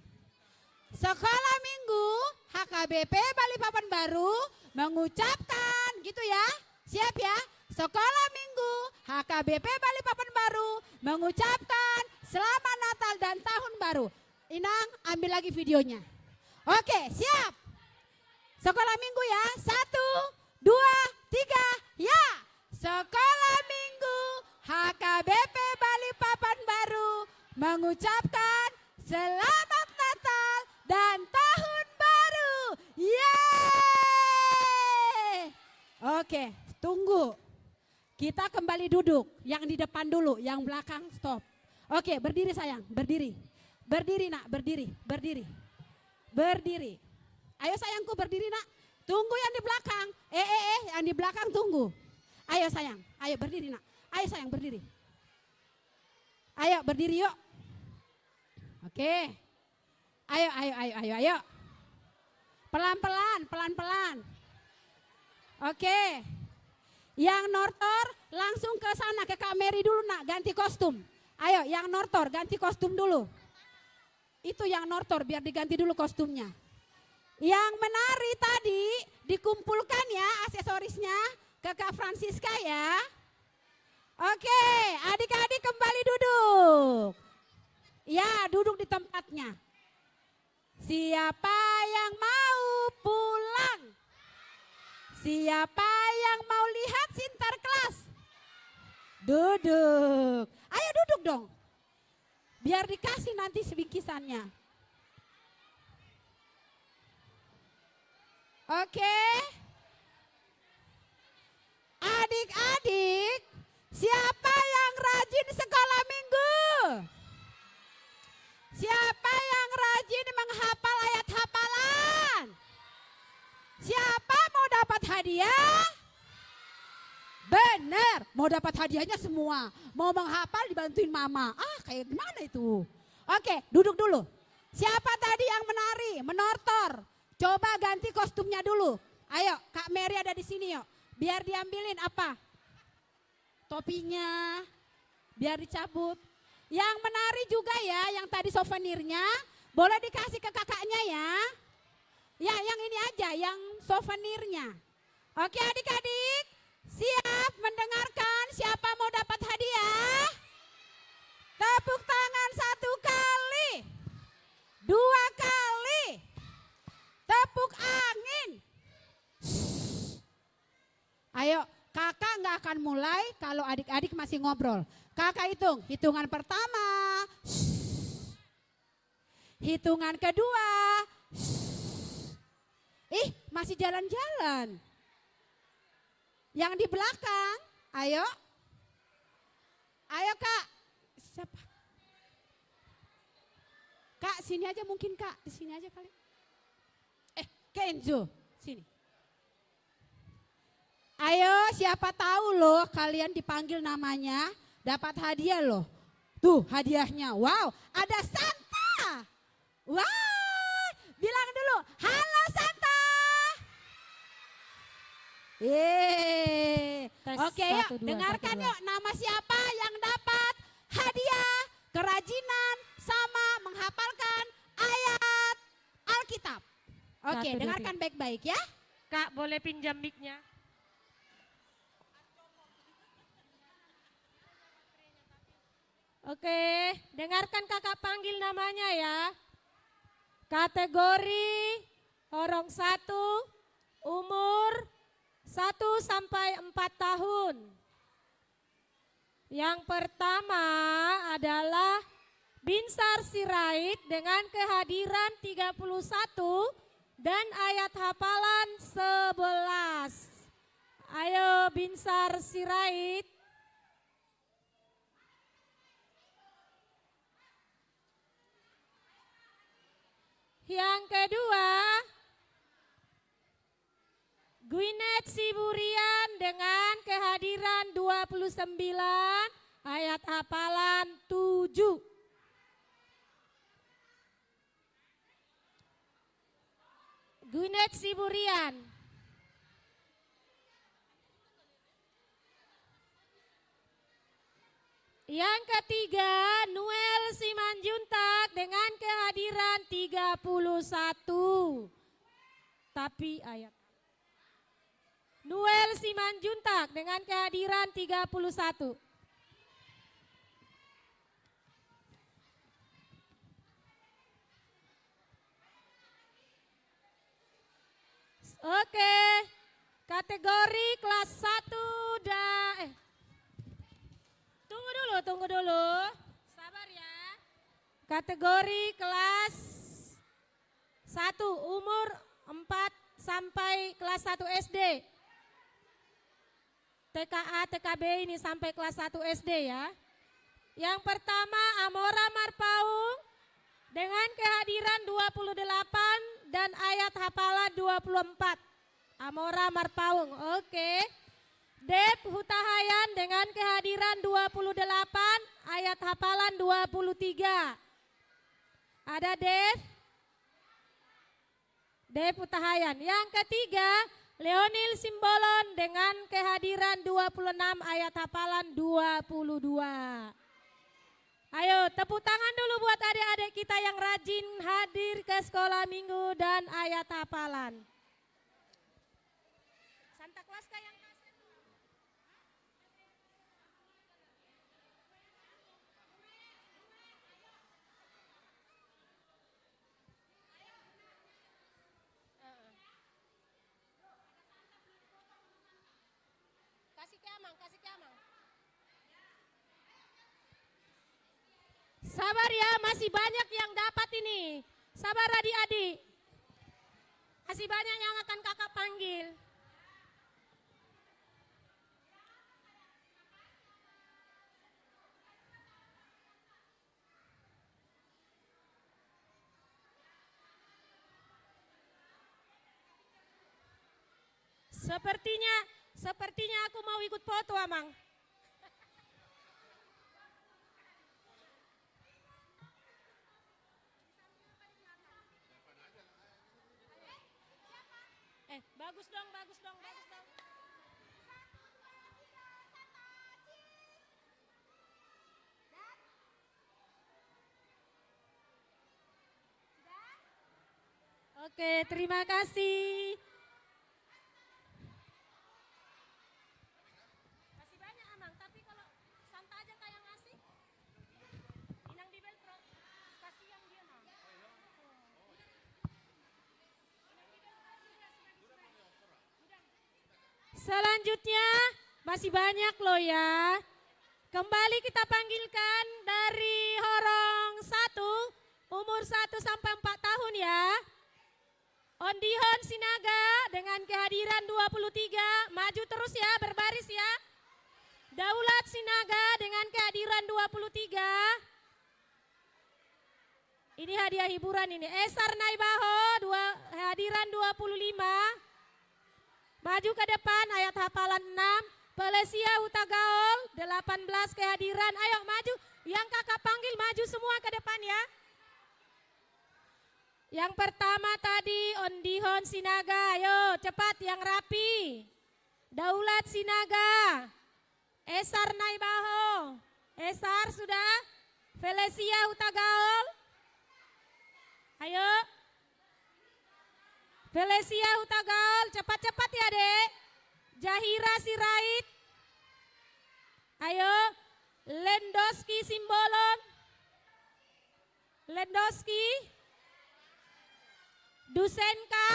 B: Sekolah Minggu HKBP Balikpapan Baru mengucapkan gitu ya. Siap ya? Sekolah Minggu HKBP Balikpapan Baru mengucapkan Selamat Natal dan Tahun Baru. Inang, ambil lagi videonya. Oke, siap. Sekolah Minggu ya. 1, 2, 3, ya. Sekolah Minggu HKBP Balikpapan Baru mengucapkan Selamat Natal dan Tahun Baru. Yeay! Oke, tunggu. Kita kembali duduk. Yang di depan dulu, yang belakang stop. Oke, berdiri sayang, berdiri. Berdiri nak, berdiri. Berdiri. Ayo sayangku berdiri nak. Tunggu yang di belakang. Yang di belakang tunggu. Ayo sayang, ayo berdiri nak. Ayo sayang berdiri. Ayo berdiri yuk. Oke. Ayo. Pelan-pelan. Oke. Yang nortor langsung ke sana ke Kak Mary dulu nak, ganti kostum. Ayo yang nortor ganti kostum dulu. Itu yang nortor biar diganti dulu kostumnya. Yang menari tadi dikumpulkan ya aksesorisnya ke Kak Francisca ya. Oke, adik-adik kembali duduk. Ya, duduk di tempatnya. Siapa yang mau pulang? Siapa yang mau lihat Sinterklas? Duduk. Ayo duduk dong. Biar dikasih nanti bingkisannya. Oke. Adik-adik, siapa yang rajin sekolah minggu? Siapa yang rajin menghafal ayat hafalan? Siapa mau dapat hadiah? Bener, mau dapat hadiahnya semua. Mau menghafal dibantuin mama. Kayak gimana itu? Oke, duduk dulu. Siapa tadi yang menari, menortor? Coba ganti kostumnya dulu. Ayo, Kak Mary ada di sini yuk. Biar diambilin apa? Topinya, biar dicabut. Yang menari juga ya, yang tadi souvenirnya, boleh dikasih ke kakaknya ya. Ya, yang ini aja, yang souvenirnya. Oke adik-adik, siap mendengarkan siapa mau dapat hadiah? Tepuk tangan 1 kali, 2 kali, tepuk angin. Ayo, kakak nggak akan mulai kalau adik-adik masih ngobrol. Kakak hitung, hitungan pertama, hitungan kedua, masih jalan-jalan. Yang di belakang, ayo, Ayo Kak. Siapa? Kak, sini aja mungkin Kak. Di sini aja kali. Kenzo, sini. Ayo, siapa tahu loh kalian dipanggil namanya, dapat hadiah loh. Tuh hadiahnya, wow, ada Santa. Wow, bilang dulu, halo Santa. Oke yuk, dengarkan yuk nama siapa yang dapat hadiah kerajinan sama menghafalkan ayat Alkitab. Oke, dengarkan baik-baik ya.
A: Kak, boleh pinjam mic-nya? Oke, dengarkan kakak panggil namanya ya. Kategori orang 1, umur 1 sampai 4 tahun. Yang pertama adalah Binsar Sirait dengan kehadiran 31 dan ayat hafalan 11. Ayo Binsar Sirait. Yang kedua, Gwyneth Siburian dengan kehadiran 29, ayat hafalan 7. Gwyneth Siburian. Yang ketiga, Noel Simanjuntak dengan kehadiran 31. Tapi ayat Noel Simanjuntak dengan kehadiran 31. Oke, kategori kelas 1 tunggu dulu. Sabar ya. Kategori kelas 1 umur 4 sampai kelas 1 SD. TKA, TKB ini sampai kelas 1 SD ya. Yang pertama Amora Marpaung dengan kehadiran 28 dan ayat hafalan 24. Amora Marpaung, oke. Dep Hutahayan dengan kehadiran 28, ayat hafalan 23. Ada Dep Hutahayan. Yang ketiga, Leonil Simbolon dengan kehadiran 26, ayat hafalan 22. Ayo tepuk tangan dulu buat adik-adik kita yang rajin hadir ke sekolah minggu dan ayat hafalan. Santa Claus yang kasih. Kasih ke Amang. Sabar ya, masih banyak yang dapat ini. Sabar adik-adik. Masih banyak yang akan kakak panggil. Sepertinya aku mau ikut foto, Amang. Bagus dong. Oke, terima kasih. Masih banyak Amang, tapi kalau Santa aja kayak ngasih. Inang di Beltro, kasih yang dia mau. Selanjutnya masih banyak loh ya. Kembali kita panggilkan dari Horong 1, umur 1 sampai 4 tahun ya. Ondihon Sinaga dengan kehadiran 23, maju terus ya, berbaris ya. Daulat Sinaga dengan kehadiran hiburan 23. Ini hadiah hiburan ini. Esar Naibaho hadiran 25. Maju ke depan ayat hafalan 6. Pelesia Hutagaol 18 kehadiran. Ayo maju. Yang kakak panggil maju semua ke depan ya. Yang pertama tadi Ondihon Sinaga. Ayo cepat yang rapi. Daulat Sinaga. Esar Naibaho. Esar sudah. Pelesia Hutagaol. Ayo. Pelesia Hutagaol. Cepat-cepat ya dek. Jahira Sirait. Ayo. Lendoski Simbolon. Lendoski. Dusenka.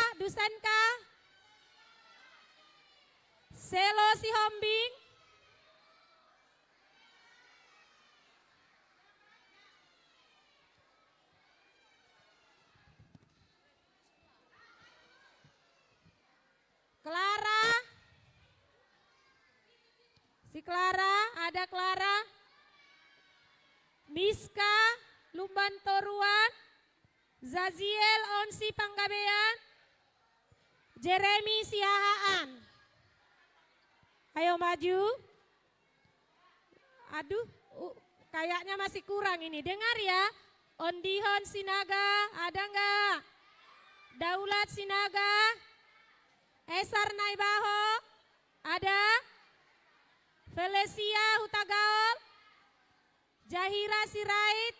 A: Selo Sihombing. Clara. Si Clara, ada Clara. Miska Lumban Toruan. Zaziel Onsi Panggabean. Jeremy Siahaan. Ayo maju. Aduh, kayaknya masih kurang ini. Dengar ya. Ondihon Sinaga, ada enggak? Daulat Sinaga. Esar Naibaho, ada? Felesia Hutagaol. Jahira Sirait.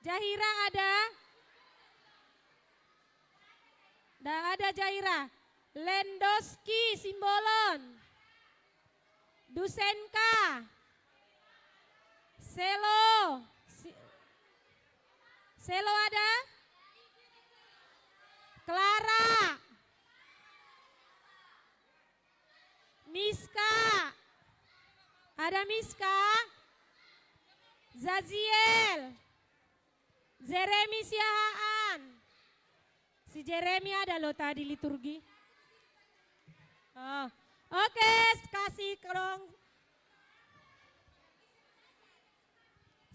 A: Jahira ada? Tidak ada Jahira. Lendoski Simbolon. Dusenka. Selo. Selo ada? Clara. Miska. Ada Miska. Zaziel. Jeremy Siahaan. Si Jeremy ada loh tadi liturgi. Oh. Oke, kasih dong.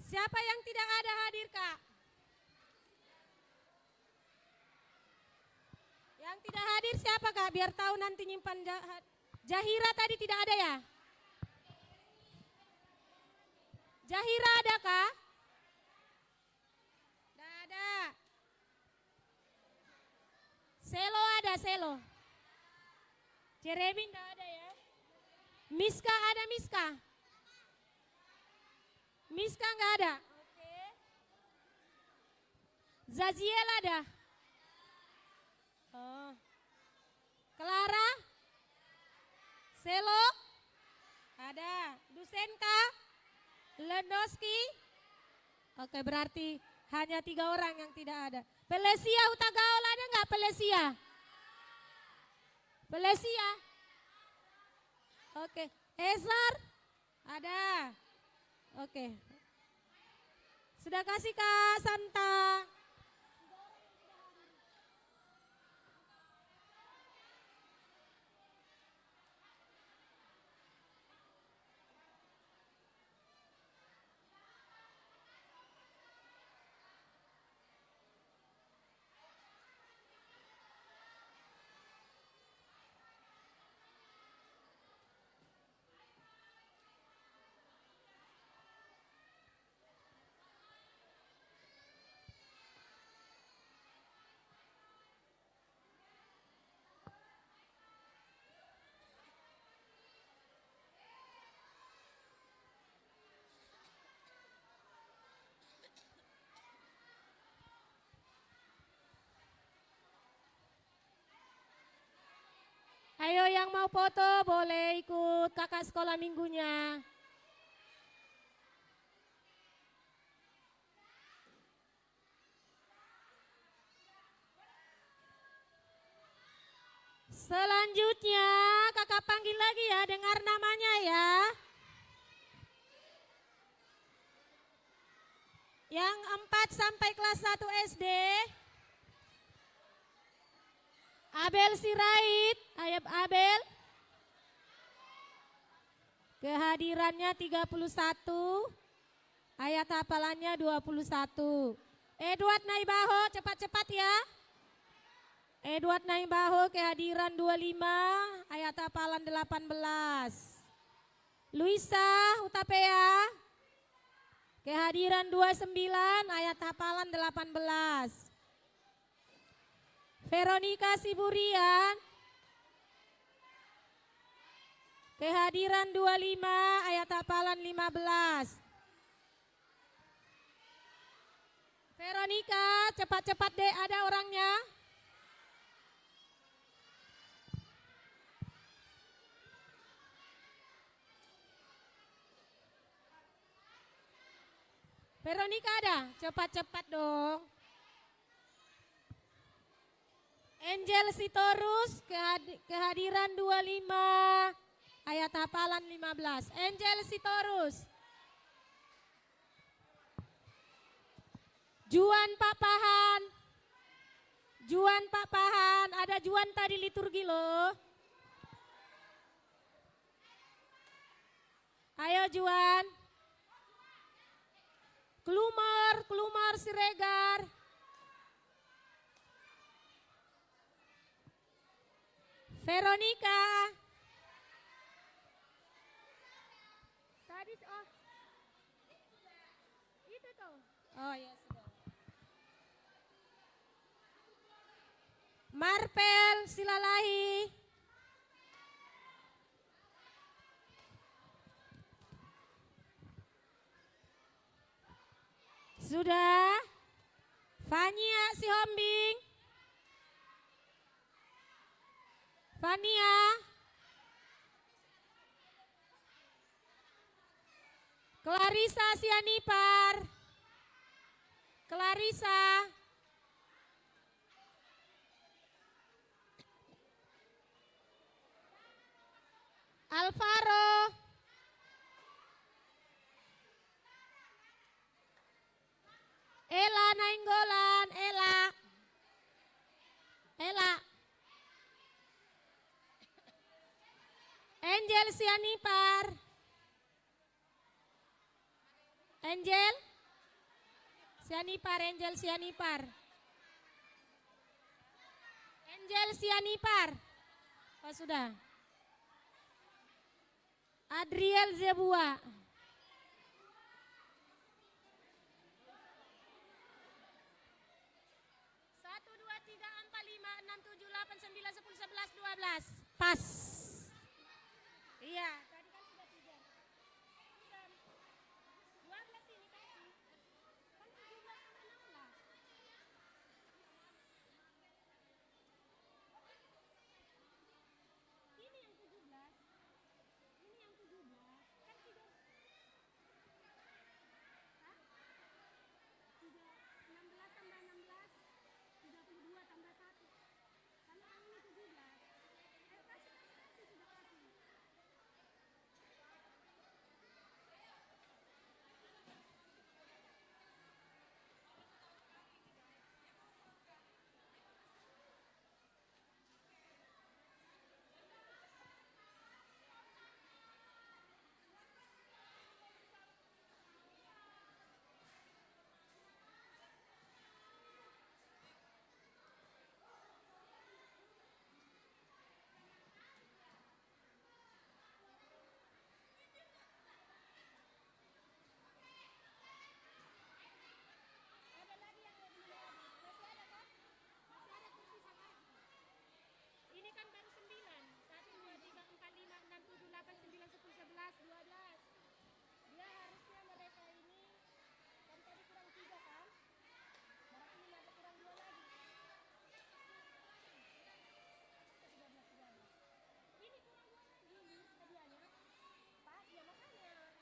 A: Siapa yang tidak ada hadir Kak? Yang tidak hadir siapa Kak? Biar tahu nanti nyimpan Jahira tadi tidak ada ya? Jahira ada Kak? Tidak ada. Selo ada, Selo. Jeremy tidak ada ya? Miska ada, Miska? Miska nggak ada? Oke. Zaziel ada? Oh. Clara? Selo? Ada. Dusenka? Lendoski? Oke, berarti hanya 3 orang yang tidak ada. Pelesia Hutagaol ada nggak Pelesia? Pelesia? Oke. Esar? Ada. Oke. Sudah kasih Kak Santa. Ayo yang mau foto boleh ikut kakak sekolah minggunya. Selanjutnya kakak panggil lagi ya, dengar namanya ya. Yang 4 sampai kelas 1 SD. Abel Sirait, Ayab Abel. Kehadirannya 31, ayat hafalannya 21. Edward Naibaho, cepat-cepat ya. Edward Naibaho kehadiran 25, ayat hafalan 18. Luisa Hutapea, kehadiran 29, ayat hafalan 18. Veronica Siburian, kehadiran 25, ayat hafalan 15. Veronica, cepat-cepat deh, ada orangnya. Veronica ada, cepat-cepat dong. Angel Sitorus, kehadiran 25, ayat hafalan 15. Angel Sitorus. Juan Papahan. Juan Papahan, ada Juan tadi liturgi loh. Ayo Juan. Klumar Siregar. Veronica. Tadi itu tuh. Oh ya sudah. Marpel Silalahi. Sudah. Fania Sihombing. Fania. Clarissa Sianipar. Clarissa. Alvaro. Ella Nainggolan, Ella. Angel Sianipar. Angel Sianipar. Oh sudah. Adriel Zebua. 12. Pas. Iya, tadi kan sudah 3. 12 ini kasih. Kan 17 sama 16. Ini yang 17. Ini yang 17. Kan 3. Hah? 16 tambah 16. 32 tambah 1. Karena yang ini 17. Kasih sudah kasih. Ini kan baru 9. 1, 2, 3, 4, 5, 6, 7, 8, 9, 10, 11, 12. Dia harusnya mereka ini kan tadi kurang 3 kan? Berarti ini ada kurang 2 lagi. 13. Ini kurang 2 lagi nih hadiahnya. Pas ya makanya.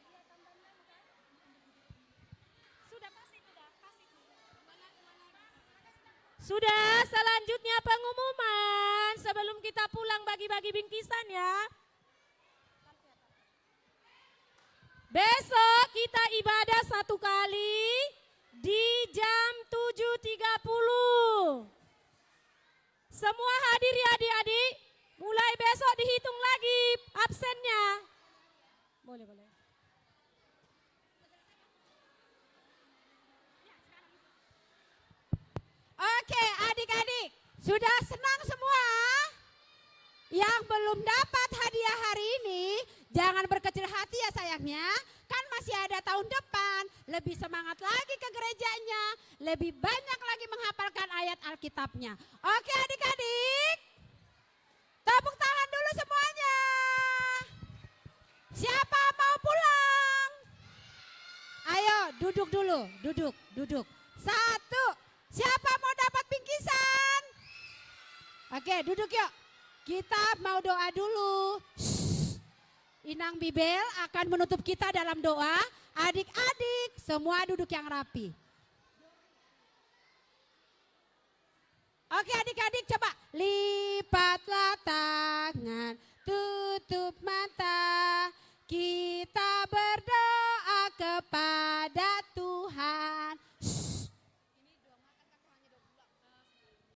A: Iya tambah 6 kan? Sudah pasti sudah. Sudah, selanjutnya pengumuman sebelum kita pulang bagi-bagi bingkisan ya. Besok kita ibadah 1 kali di jam 7.30. Semua hadir ya adik-adik. Mulai besok dihitung lagi absennya. Boleh.
B: Oke, adik-adik, sudah senang semua? Yang belum dapat hadiah hari ini, jangan berkecil hati ya sayangnya. Kan masih ada tahun depan, lebih semangat lagi ke gerejanya, lebih banyak lagi menghafalkan ayat Alkitabnya. Oke adik-adik, tepuk tangan dulu semuanya. Siapa mau pulang? Ayo duduk dulu, duduk. 1, siapa mau dapat bingkisan? Oke duduk yuk. Kita mau doa dulu. Inang Bibel akan menutup kita dalam doa. Adik-adik semua duduk yang rapi. Oke adik-adik coba. Lipatlah tangan, tutup mata.